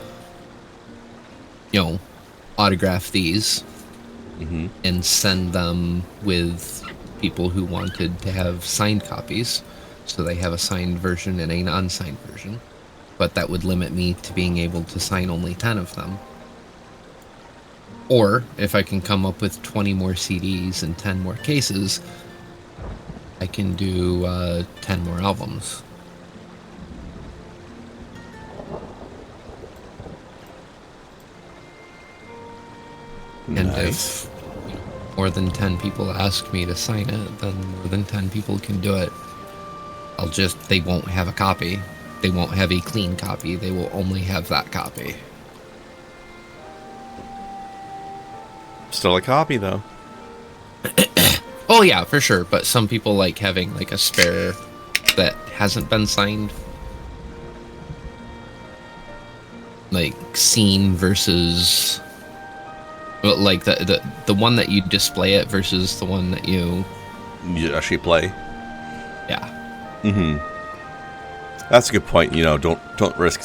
you know, autograph these and send them with people who wanted to have signed copies. So they have a signed version and an unsigned version. But that would limit me to being able to sign only 10 of them. Or, if I can come up with 20 more CDs and 10 more cases, I can do 10 more albums. Nice. And if more than 10 people ask me to sign it, then more than 10 people can do it. They won't have a copy. They won't have a clean copy. They will only have that copy. Still a copy, though. Oh, yeah, for sure. But some people like having, like, a spare that hasn't been signed. Like, scene versus... Well, like, the one that you display it versus the one that you actually play. Yeah. Mm-hmm. That's a good point. You know, don't risk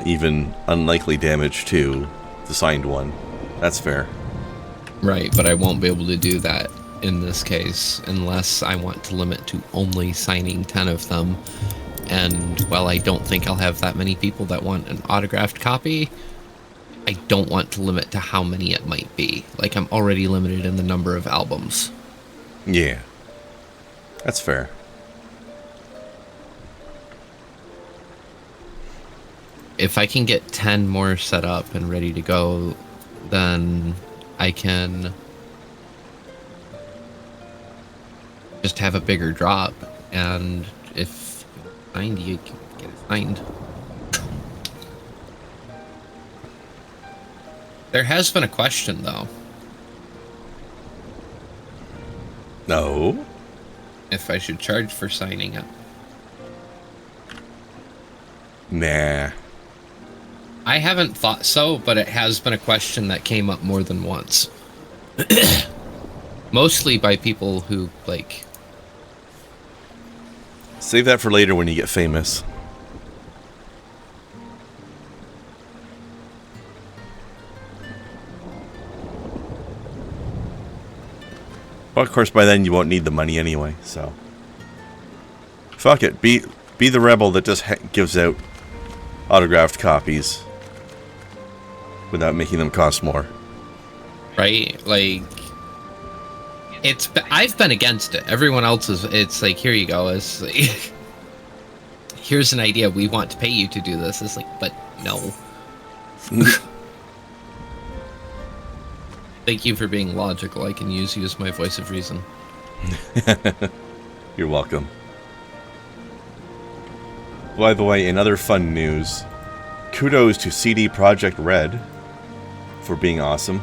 even unlikely damage to the signed one. That's fair. Right, but I won't be able to do that in this case, unless I want to limit to only signing 10 of them. And while I don't think I'll have that many people that want an autographed copy, I don't want to limit to how many it might be. Like, I'm already limited in the number of albums. Yeah. That's fair. If I can get 10 more set up and ready to go, then I can just have a bigger drop. And if signed, you can get it signed. There has been a question, though. No. If I should charge for signing it. Nah. I haven't thought so, but it has been a question that came up more than once. Mostly by people who, like... Save that for later when you get famous. But of course, by then you won't need the money anyway, so... Fuck it. Be the rebel that just gives out autographed copies without making them cost more. Right? Like... I've been against it. Everyone else is... It's like, here you go. It's like... Here's an idea. We want to pay you to do this. It's like, but no. Thank you for being logical. I can use you as my voice of reason. You're welcome. By the way, in other fun news, kudos to CD Projekt Red for being awesome.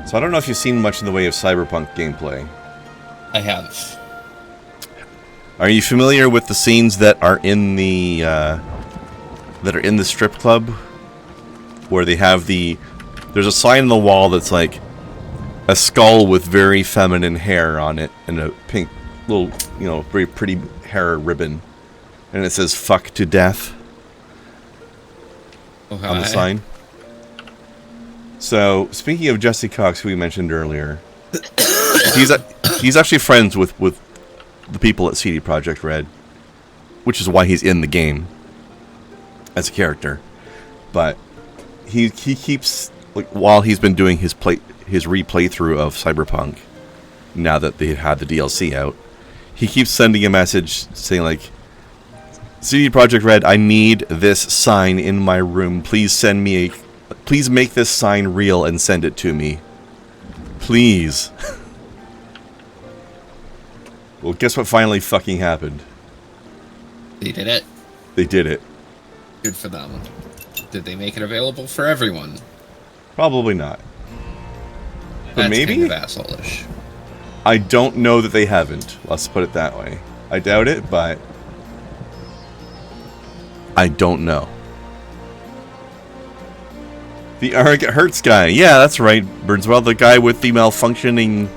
So I don't know if you've seen much in the way of Cyberpunk gameplay. I have. Are you familiar with the scenes that are in the strip club, where they have there's a sign on the wall that's like a skull with very feminine hair on it and a pink little, very pretty hair ribbon, and it says "fuck to death" on the sign. So, speaking of Jesse Cox, who we mentioned earlier, he's actually friends with the people at CD Projekt Red, which is why he's in the game as a character. But he keeps, like, while he's been doing his replaythrough of Cyberpunk, now that they had the DLC out, he keeps sending a message saying, like, CD Projekt Red, I need this sign in my room. Please make this sign real and send it to me. Please. Well, guess what finally fucking happened? They did it. They did it. Good for them. Did they make it available for everyone? Probably not. But That's maybe? kind of asshole-ish. I don't know that they haven't. Let's put it that way. I doubt it, but I don't know. The Arrogant Hertz guy. Yeah, that's right, Burnswell. The guy with the malfunctioning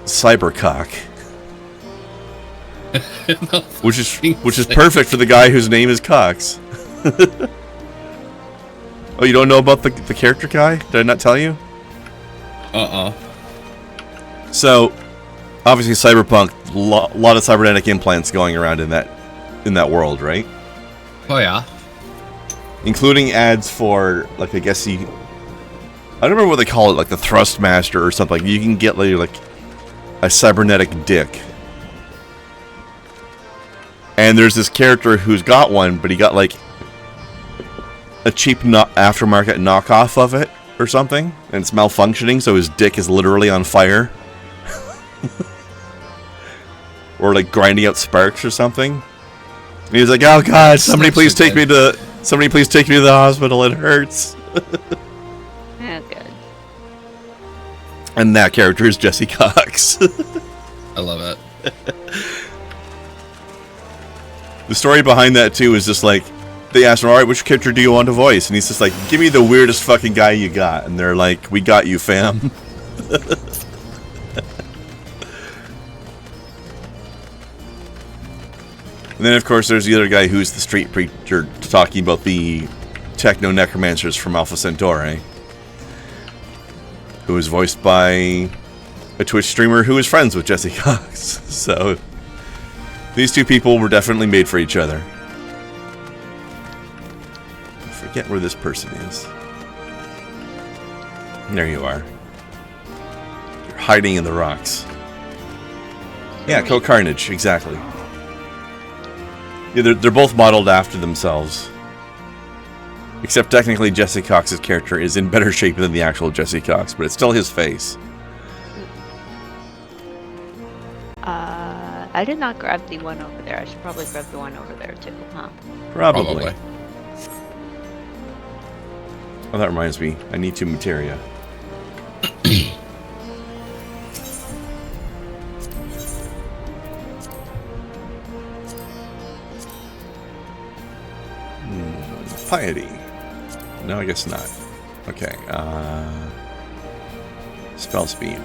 cybercock. which is perfect for the guy whose name is Cox. Oh, you don't know about the character guy? Did I not tell you? So, obviously, Cyberpunk, lot of cybernetic implants going around in that world, right? Oh yeah. Including ads for, like, I guess I don't remember what they call it, like the Thrustmaster or something. You can get like a cybernetic dick. And there's this character who's got one, but he got like a cheap aftermarket knockoff of it or something, and it's malfunctioning, so his dick is literally on fire. Or like grinding out sparks or something. And he's like, "Oh God, somebody please take me to the hospital. It hurts." Oh, good. And that character is Jesse Cox. I love it. The story behind that too is just like, they asked him, "All right, which character do you want to voice?" And he's just like, "Give me the weirdest fucking guy you got." And they're like, "We got you, fam." And then, of course, there's the other guy who's the street preacher talking about the techno-necromancers from Alpha Centauri. who is voiced by a Twitch streamer who is friends with Jesse Cox. So these two people were definitely made for each other. I forget where this person is. There you are. You're hiding in the rocks. Yeah, Co-Carnage, exactly. Yeah, they're both modeled after themselves. Except technically Jesse Cox's character is in better shape than the actual Jesse Cox, but it's still his face. I did not grab the one over there. I should probably grab the one over there too, huh? Probably. Oh, that reminds me. I need 2 materia. Piety. No, I guess not. Okay. Spell speed.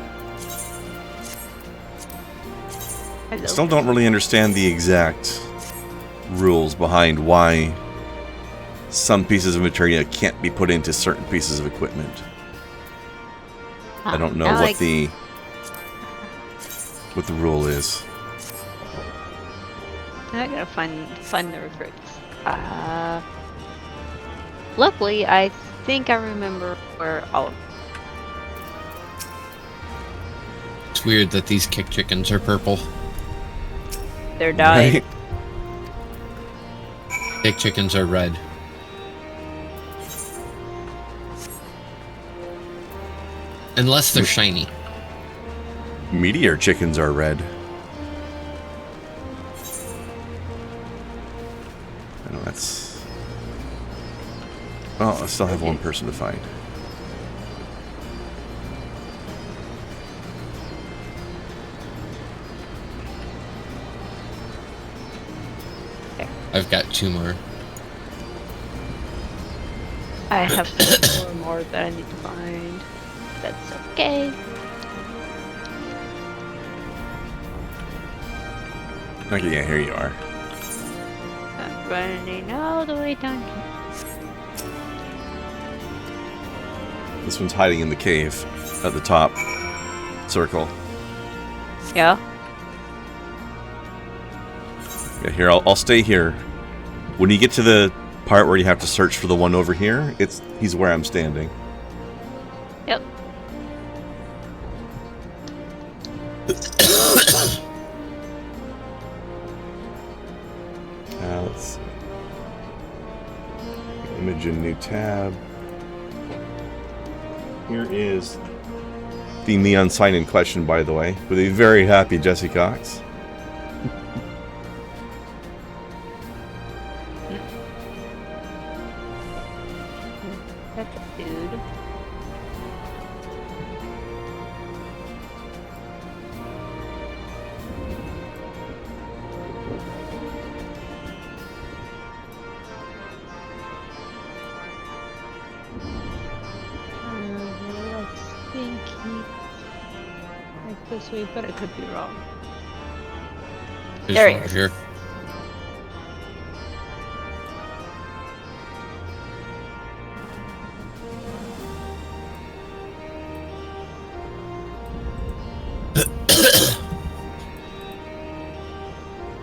I still don't really understand the exact rules behind why some pieces of materia can't be put into certain pieces of equipment. I don't know what the rule is. I gotta find the recruits. Luckily, I think I remember where all of them. It's weird that these kick chickens are purple. They're dying. Right? Kick chickens are red. Unless they're shiny. Meteor chickens are red. I know that's... Oh, I still have one person to find. I've got 2 more. I have 4 more that I need to find. That's okay. Okay, yeah, here you are. I'm running all the way down here. This one's hiding in the cave at the top circle. Yeah. Yeah, here, I'll stay here. When you get to the part where you have to search for the one over here, he's where I'm standing. Yep. Let's see. Image in new tab. Here is the neon sign in question, by the way, with a very happy Jesse Cox. That's a dude. This way, but I could be wrong. There he is. Here.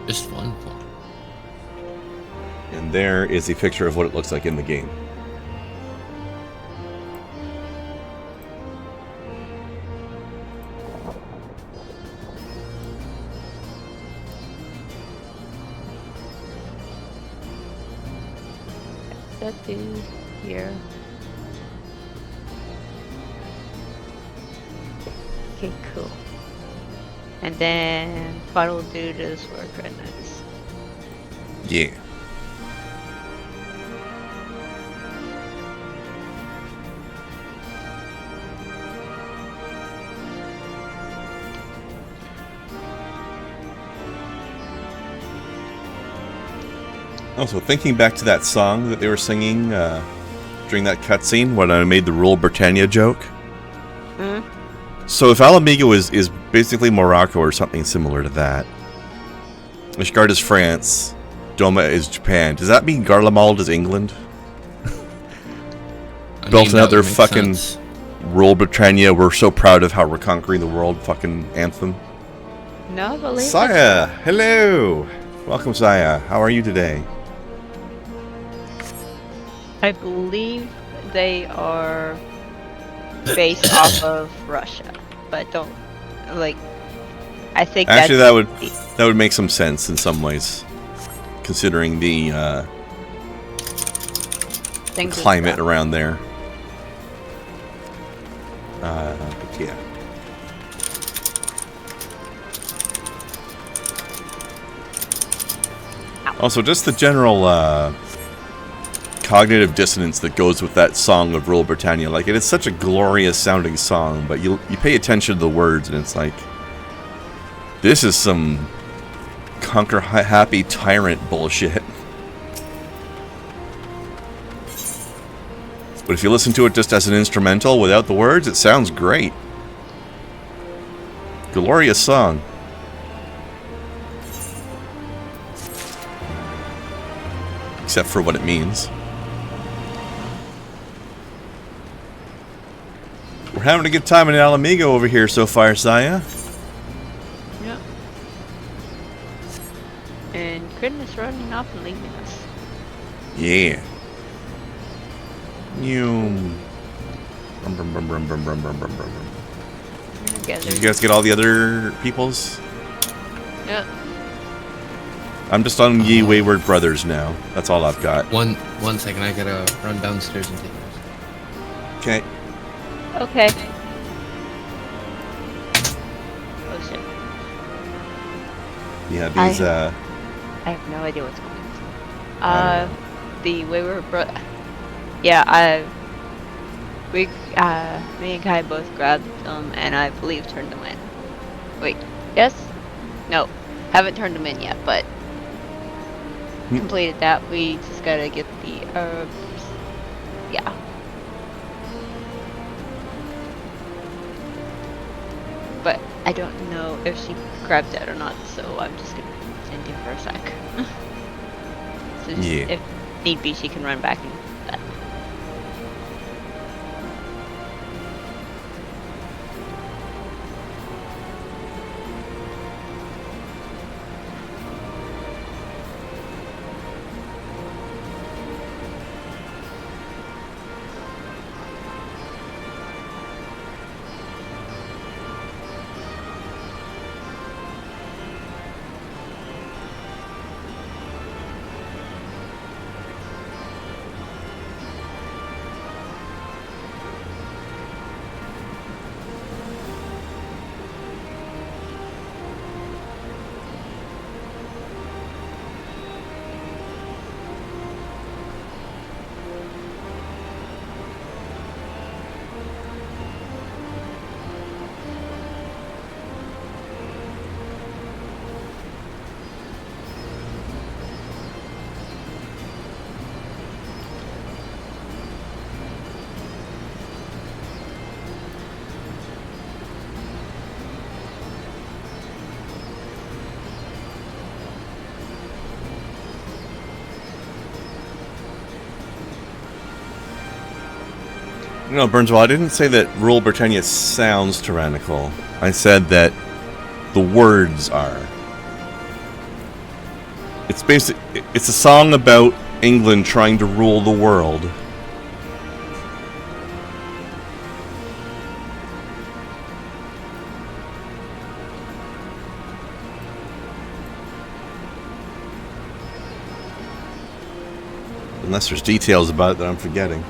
Just one. And there is a picture of what it looks like in the game. That dude here. Okay, cool. And then Bottle Dude is where Krendar is. Yeah. Also, thinking back to that song that they were singing during that cutscene when I made the Rule Britannia joke. Mm-hmm. So if Alamigo is basically Morocco or something similar to that, Ishgard is France, Doma is Japan, does that mean Garlemald is England? Built another fucking... sense. Rule Britannia, we're so proud of how we're conquering the world fucking anthem? No, I believe Saya, hello! Welcome, Saya. How are you today? I believe they are based off of Russia, but don't like. I think Actually, that's that would make some sense in some ways, considering the climate around there. But yeah. Also, just the general cognitive dissonance that goes with that song of Rule Britannia. Like, it is such a glorious sounding song, but you pay attention to the words, and it's like, this is some conquer happy tyrant bullshit. But if you listen to it just as an instrumental without the words, it sounds great. Glorious song. Except for what it means. We're having a good time in Alamigo over here so far, Saya. Yep. And Krendar's running off and leaving us. Yeah. You guys get all the other peoples? Yep. I'm just on Ye Wayward Brothers now. That's all I've got. One second, I gotta run downstairs and take this. Okay. Okay. Oh shit. Yeah, these I have no idea what's going on. The Wayward Yeah, me and Kai both grabbed them and I believe turned them in. Wait, yes? No, haven't turned them in yet, but completed that. We just gotta get the herbs. Yeah. But I don't know if she grabbed that or not, so I'm just gonna send you for a sec. So just, if need be, she can run back and that. No, Burnswell, I didn't say that Rule Britannia sounds tyrannical. I said that the words are. It's it's a song about England trying to rule the world. Unless there's details about it that I'm forgetting.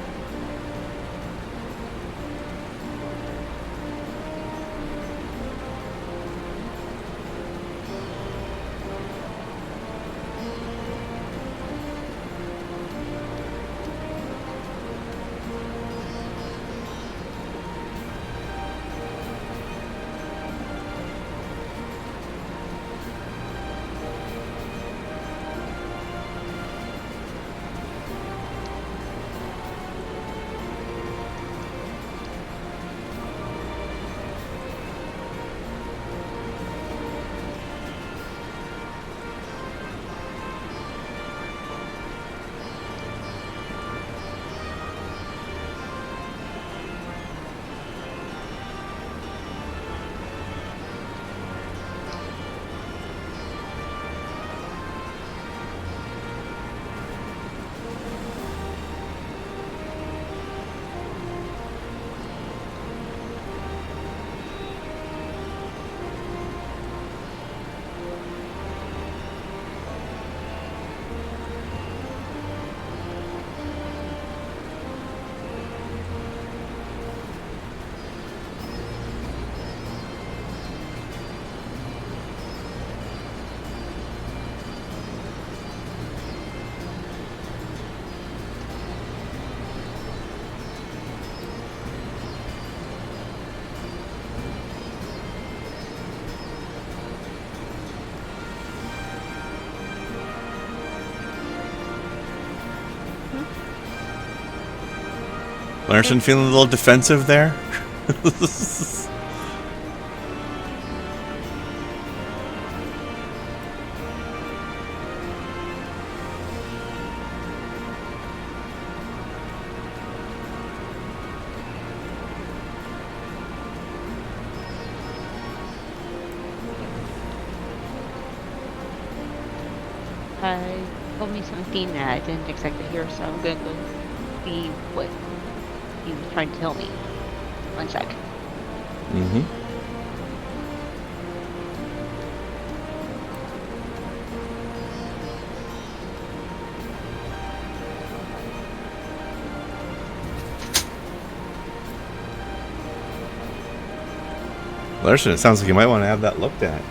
Larson feeling a little defensive there? Told me something that I didn't expect to hear, so I'm gonna go see what he was trying to tell me. One sec. Mm-hmm. Larson, it sounds like you might want to have that looked at.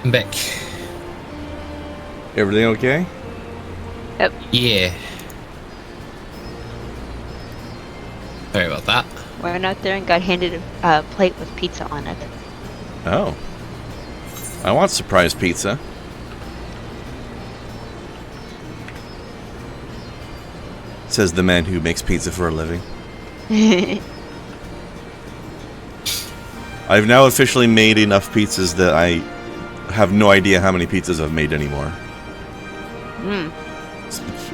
I'm back. Everything okay? Yep. Yeah. Sorry about that. Went out there and got handed a plate with pizza on it. Oh. I want surprise pizza. Says the man who makes pizza for a living. I've now officially made enough pizzas that I have no idea how many pizzas I've made anymore.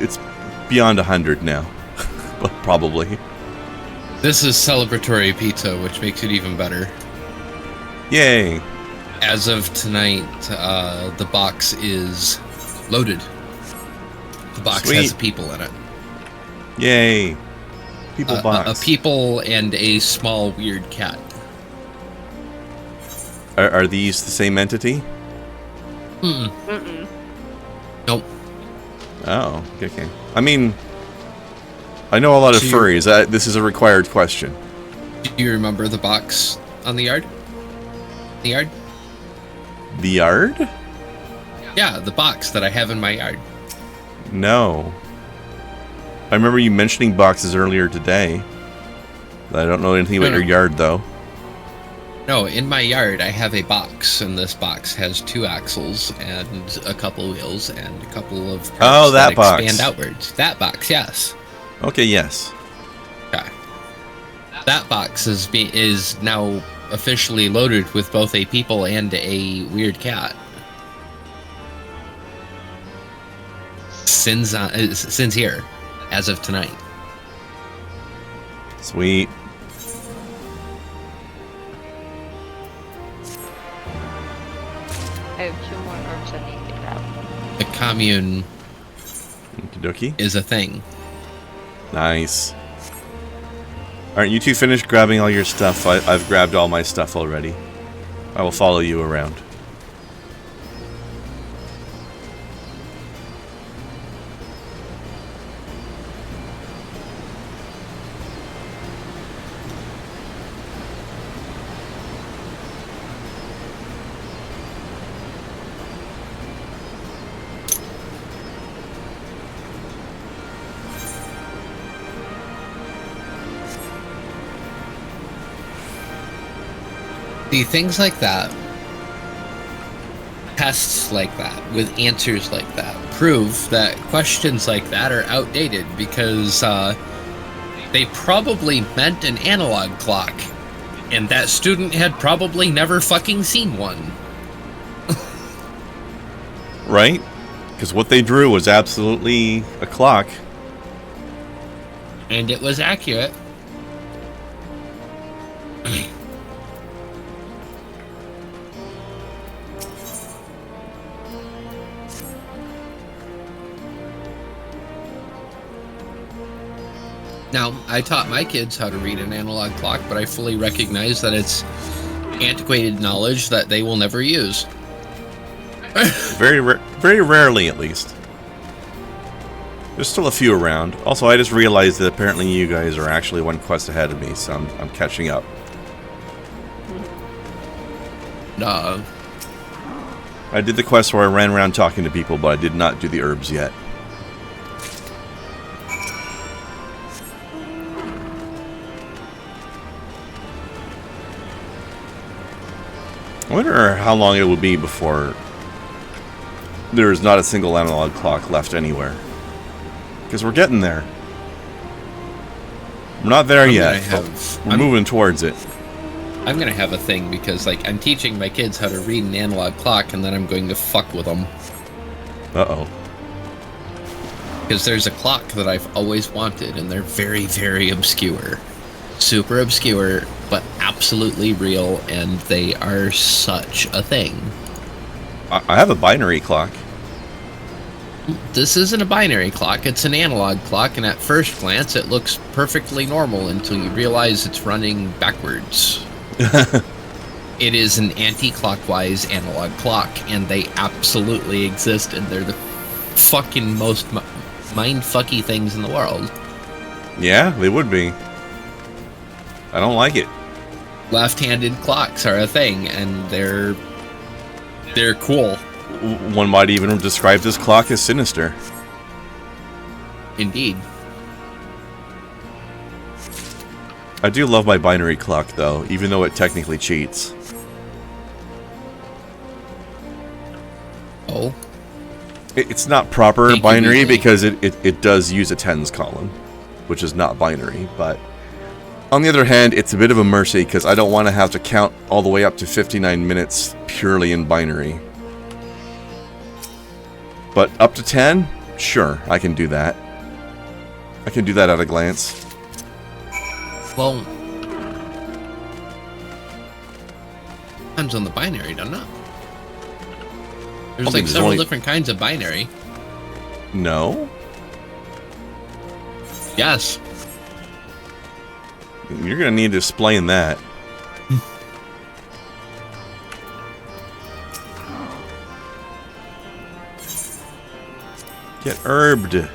It's beyond 100 now. Probably. This is celebratory pizza, which makes it even better. Yay! As of tonight, the box is loaded. The box Sweet. has people in it. Yay! People box. A people and a small weird cat. Are these the same entity? Nope. Oh, okay. I mean, I know a lot of furries. This is a required question. Do you remember the box on the yard? The yard? The yard? Yeah, the box that I have in my yard. No. I remember you mentioning boxes earlier today. I don't know anything about your yard, though. No, in my yard I have a box, and this box has 2 axles and a couple wheels and a couple of parts that box. expand outwards. That box, yes. Okay, yes. Okay. That box is now officially loaded with both a people and a weird cat. Since here, as of tonight. Sweet. I have 2 more herbs I need to grab. The commune Okey-dokey. is a thing. Nice. Aren't you two finished grabbing all your stuff? I've grabbed all my stuff already. I will follow you around. See, things like that, tests like that, with answers like that, prove that questions like that are outdated because they probably meant an analog clock, and that student had probably never fucking seen one. Right? Because what they drew was absolutely a clock. And it was accurate. Now, I taught my kids how to read an analog clock, but I fully recognize that it's antiquated knowledge that they will never use. Very rarely, at least. There's still a few around. Also, I just realized that apparently you guys are actually one quest ahead of me, so I'm catching up. I did the quest where I ran around talking to people, but I did not do the herbs yet. I wonder how long it would be before there is not a single analog clock left anywhere. Because we're getting there. We're not there yet. We're moving towards it. I'm gonna have a thing because, like, I'm teaching my kids how to read an analog clock, and then I'm going to fuck with them. Uh-oh. Because there's a clock that I've always wanted, and they're very, very obscure. Super obscure, but absolutely real, and they are such a thing. I have a binary clock. This isn't a binary clock, it's an analog clock, and at first glance it looks perfectly normal until you realize it's running backwards. It is an anti-clockwise analog clock, and they absolutely exist, and they're the fucking most mind-fucky things in the world. Yeah, they would be. I don't like it. Left-handed clocks are a thing, and they're cool. One might even describe this clock as sinister. Indeed. I do love my binary clock, though, even though it technically cheats. Oh? It's not proper binary because it does use a tens column, which is not binary, but on the other hand, it's a bit of a mercy because I don't want to have to count all the way up to 59 minutes purely in binary. But up to 10? Sure, I can do that. I can do that at a glance. Well, depends on the binary, doesn't it? There's like several different kinds of binary. No? Yes. You're gonna need to explain that. Get herbed.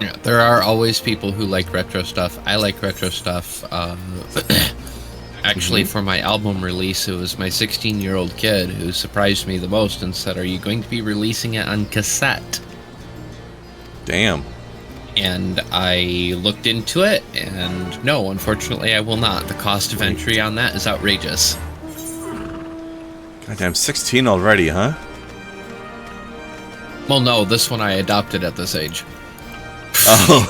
Yeah, there are always people who like retro stuff. I like retro stuff. Actually, for my album release, it was my 16-year-old kid who surprised me the most and said, "Are you going to be releasing it on cassette?" Damn. And I looked into it, and no, unfortunately, I will not. The cost of entry on that is outrageous. Goddamn, 16 already, huh? Well, no, this one I adopted at this age. Oh.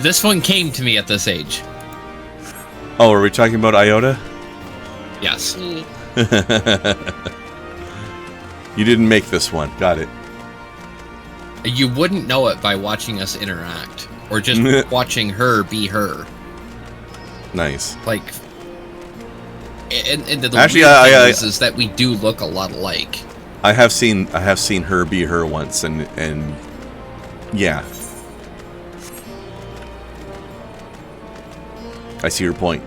This one came to me at this age. Oh, are we talking about Iota? Yes. You didn't make this one. Got it. You wouldn't know it by watching us interact, or just watching her be her. Nice. Like, and the actually, weird thing is that we do look a lot alike. I have seen her be her once, and yeah, I see your point.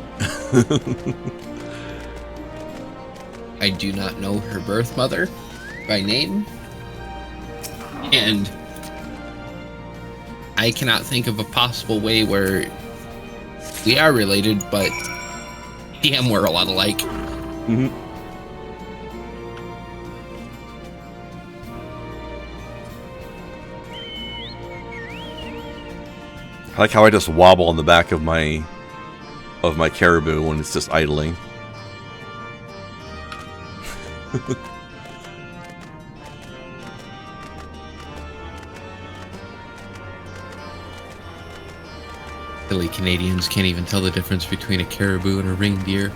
I do not know her birth mother by name, and I cannot think of a possible way where we are related, but damn, we're a lot alike. Mm-hmm. I like how I just wobble on the back of my caribou when it's just idling. Silly Canadians can't even tell the difference between a caribou and a reindeer.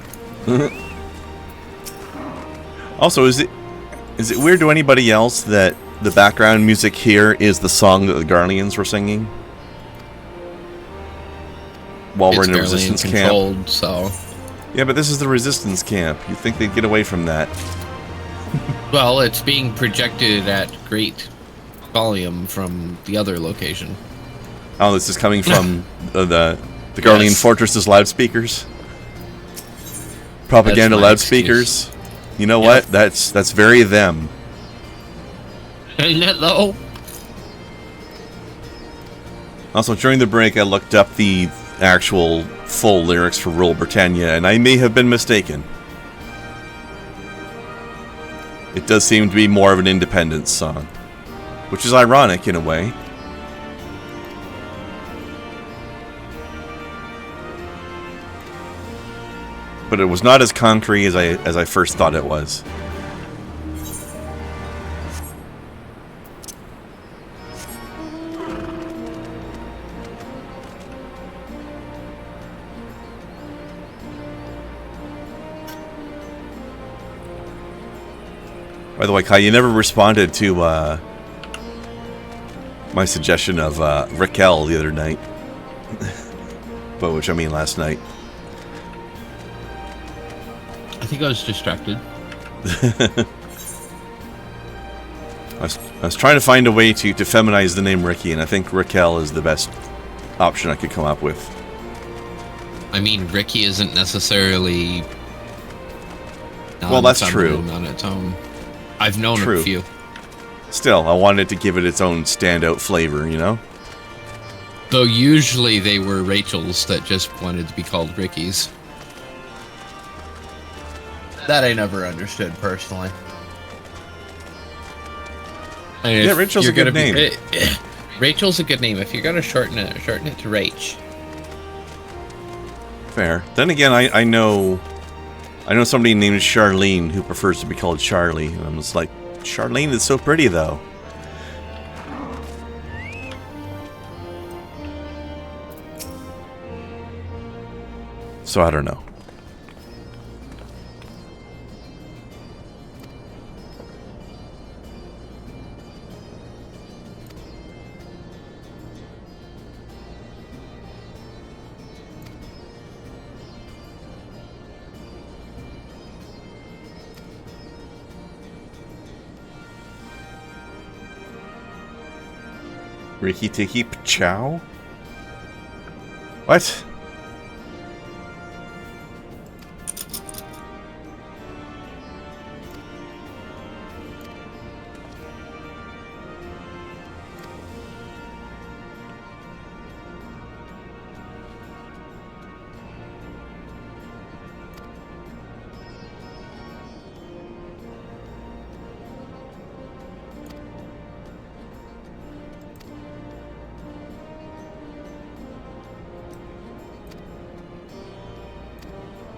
Also, is it weird to anybody else that the background music here is the song that the Guardians were singing while we're in a resistance camp? So yeah, but this is the resistance camp. You'd think they'd get away from that. well, it's being projected at great volume from the other location. Oh, this is coming from the Guardian Fortress's loudspeakers. Propaganda loudspeakers. You know what? That's very them. Ain't it though? Also, during the break, I looked up the actual full lyrics for Rule Britannia, and I may have been mistaken. It does seem to be more of an independence song, which is ironic in a way. But it was not as concrete as I first thought it was. By the way, Kai, you never responded to my suggestion of Raquel the other night. But which I mean last night. I think I was distracted. I was trying to find a way to feminize the name Ricky, and I think Raquel is the best option I could come up with. I mean, Ricky isn't necessarily well, that's true on its own. I've known a few. Still, I wanted to give it its own standout flavor, you know? Though usually they were Rachel's that just wanted to be called Ricky's. That I never understood personally. Yeah, Rachel's a good name. Rachel's a good name. If you're gonna shorten it to Rach. Fair. Then again, I know somebody named Charlene who prefers to be called Charlie, and I'm just like, Charlene is so pretty though. So I don't know. Ricky Tiki Chow? What?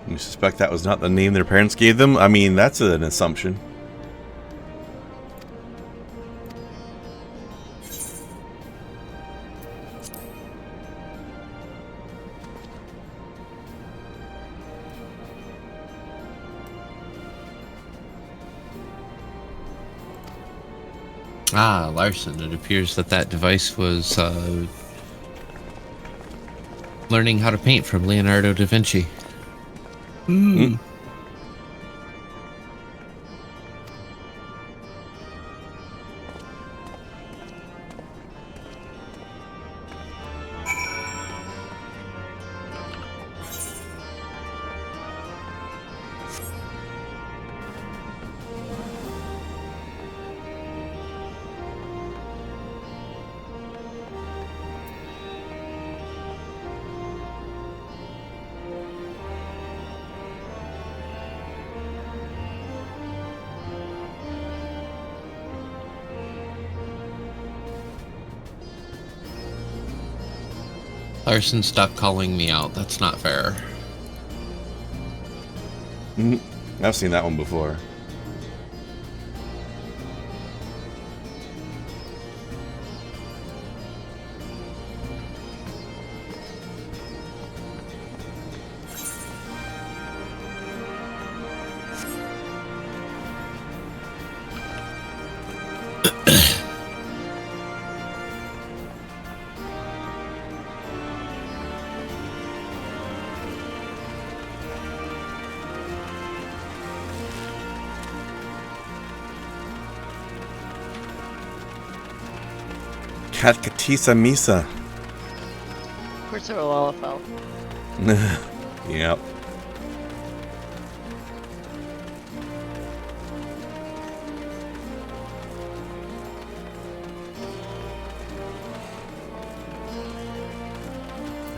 You suspect that was not the name their parents gave them? I mean, that's an assumption. Ah, Larson. It appears that device was learning how to paint from Leonardo da Vinci. Mm. Larson, stop calling me out. That's not fair. I've seen that one before. Katkatisa Misa. Where's our Lalafell? Yep.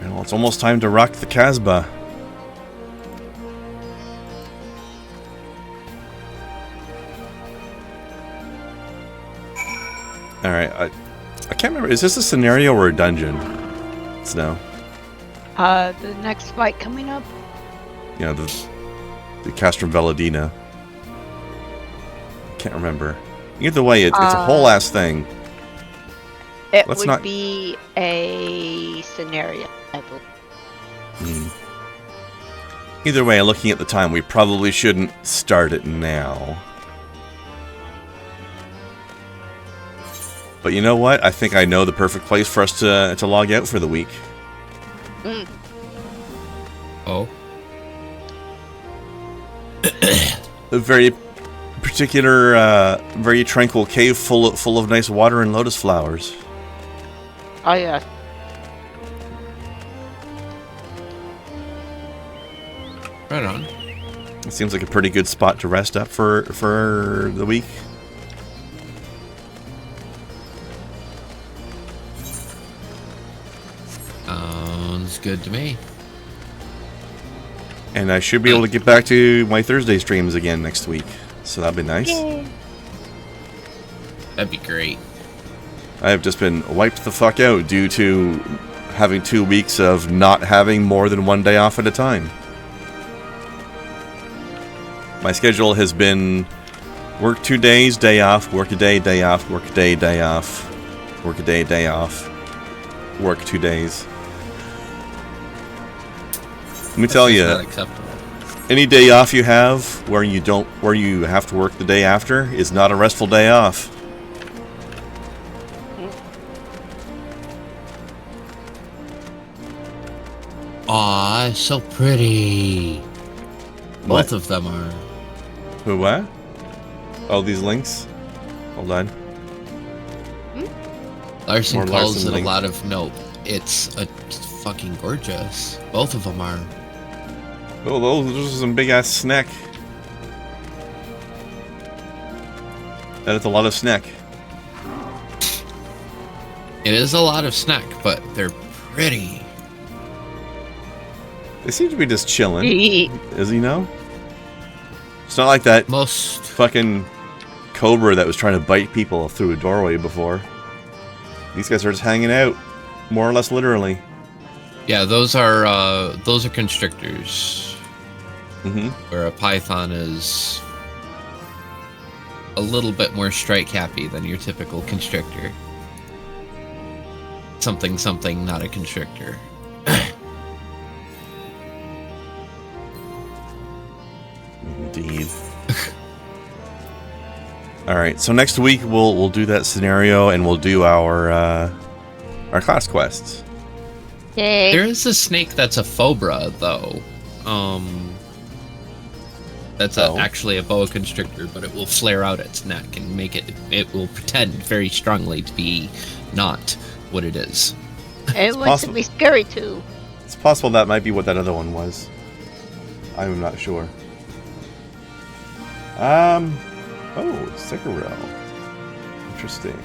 Well, it's almost time to rock the Casbah. Alright, I can't remember. Is this a scenario or a dungeon? Snow. The next fight coming up? Yeah, the Castrum Veladina. Can't remember. Either way, it's a whole ass thing. It Let's would not... be a scenario, I believe. Either way, looking at the time, we probably shouldn't start it now. But you know what? I think I know the perfect place for us to log out for the week. Oh. A very particular, very tranquil cave full of nice water and lotus flowers. Oh yeah. Right on. It seems like a pretty good spot to rest up for the week. Sounds good to me. And I should be able to get back to my Thursday streams again next week. So that'd be nice. Yay. That'd be great. I have just been wiped the fuck out due to having 2 weeks of not having more than 1 day off at a time. My schedule has been work 2 days, day off, work a day off, work a day off, work a day off, work 2 days. Let me tell you, Not acceptable. any day off you have where you have to work the day after is not a restful day off. Aw, so pretty. What? Both of them are. Who, what? Oh, these links? Hold on. Larson More calls Larson it link. a lot of nope. It's fucking gorgeous. Both of them are. Oh, those are some big ass snack. That is a lot of snack. It is a lot of snack, but they're pretty. They seem to be just chilling. Is he know? It's not like that Most fucking cobra that was trying to bite people through a doorway before. These guys are just hanging out, more or less literally. yeah, those are constrictors. Where a python is a little bit more strike happy than your typical constrictor. Something, not a constrictor. Indeed. All right, so next week we'll do that scenario and we'll do our class quests. Yay. There is a snake that's a phobra, though. That's actually a boa constrictor, but it will flare out its neck and make it. It will pretend very strongly to be not what it is. It wants to be scary too. It's possible that might be what that other one was. I'm not sure. Oh, Cigarelle. Interesting.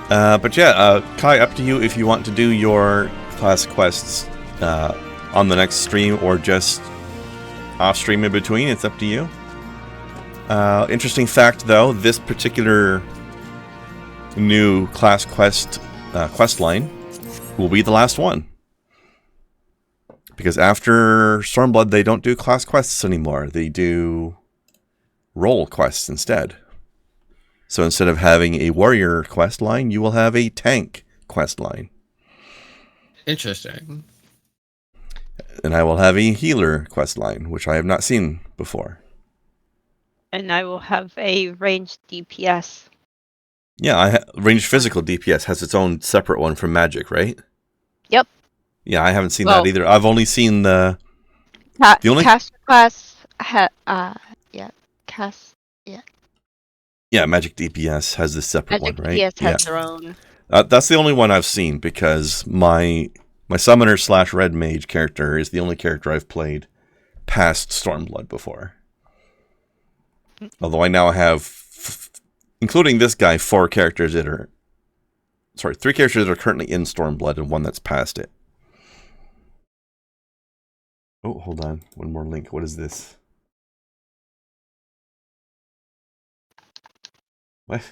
But yeah, Kai, up to you if you want to do your class quests on the next stream or just off stream in between. It's up to you. Interesting fact, though, this particular new class quest line will be the last one. Because after Stormblood, they don't do class quests anymore. They do role quests instead. So instead of having a warrior quest line, you will have a tank quest line. Interesting. And I will have a healer quest line, which I have not seen before. And I will have a ranged DPS. Yeah, ranged physical DPS has its own separate one from magic, right? Yep. Yeah, I haven't seen that either. I've only seen the only caster class. Cast Yeah. Yeah, Magic DPS has this separate Magic one, right? DPS has Yeah. their own. That's the only one I've seen because my summoner / red mage character is the only character I've played past Stormblood before. Although I now have, including this guy, 3 characters that are currently in Stormblood and 1 that's past it. Oh, hold on. One more link. What is this? What?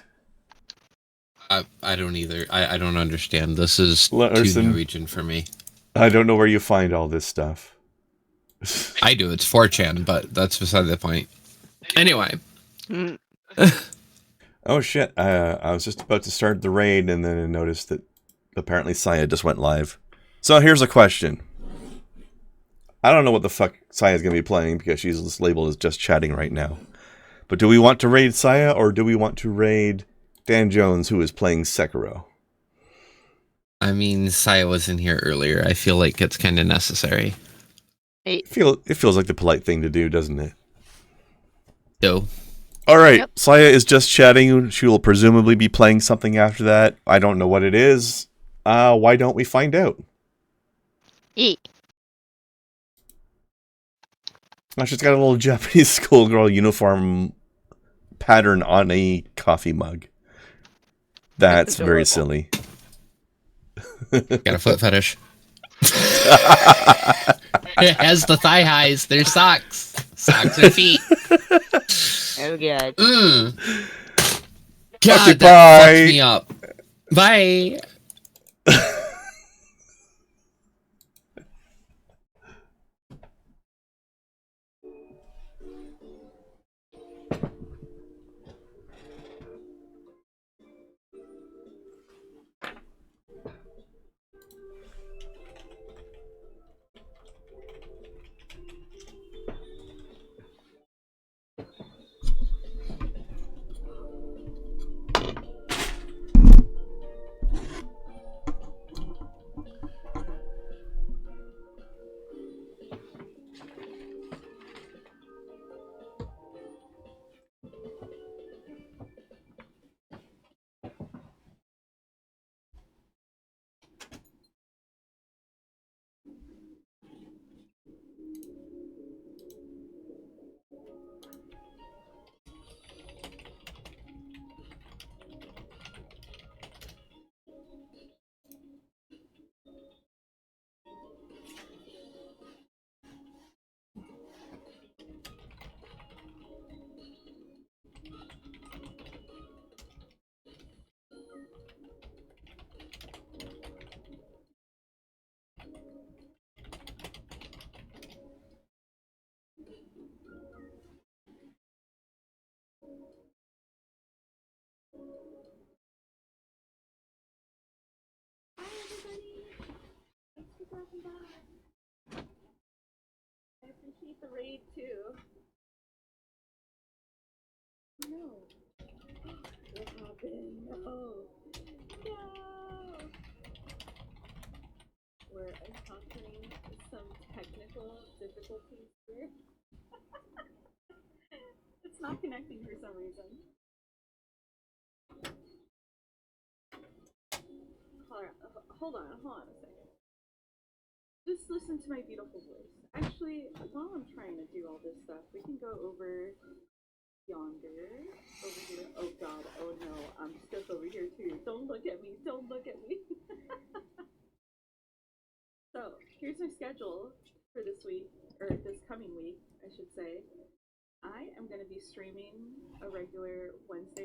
I don't either. I don't understand. This is Larson, too Norwegian for me. I don't know where you find all this stuff. I do. It's 4chan, but that's beside the point. Anyway. Oh shit! I was just about to start the raid, and then I noticed that apparently Saya just went live. So here's a question. I don't know what the fuck Saya's gonna be playing because she's labeled as just chatting right now. But do we want to raid Saya or do we want to raid Dan Jones, who is playing Sekiro? I mean, Saya was in here earlier. I feel like it's kind of necessary. It feels like the polite thing to do, doesn't it? So. All right, yep. Saya is just chatting. She will presumably be playing something after that. I don't know what it is. Why don't we find out? Oh, she's got a little Japanese schoolgirl uniform pattern on a coffee mug. That's very silly. Got a foot fetish. It has the thigh highs. They're socks. Socks and feet. Oh god. God, okay, that fucked me up. Bye. I appreciate the raid too. No. What happened? No. No. We're encountering some technical difficulties here. It's not connecting for some reason. Hold on a second. Just listen to my beautiful voice. Actually, while I'm trying to do all this stuff, we can go over yonder. Over here. Oh god, oh no, I'm stuck over here too. Don't look at me, don't look at me. So, here's my schedule for this week, or this coming week, I should say. I am going to be streaming a regular Wednesday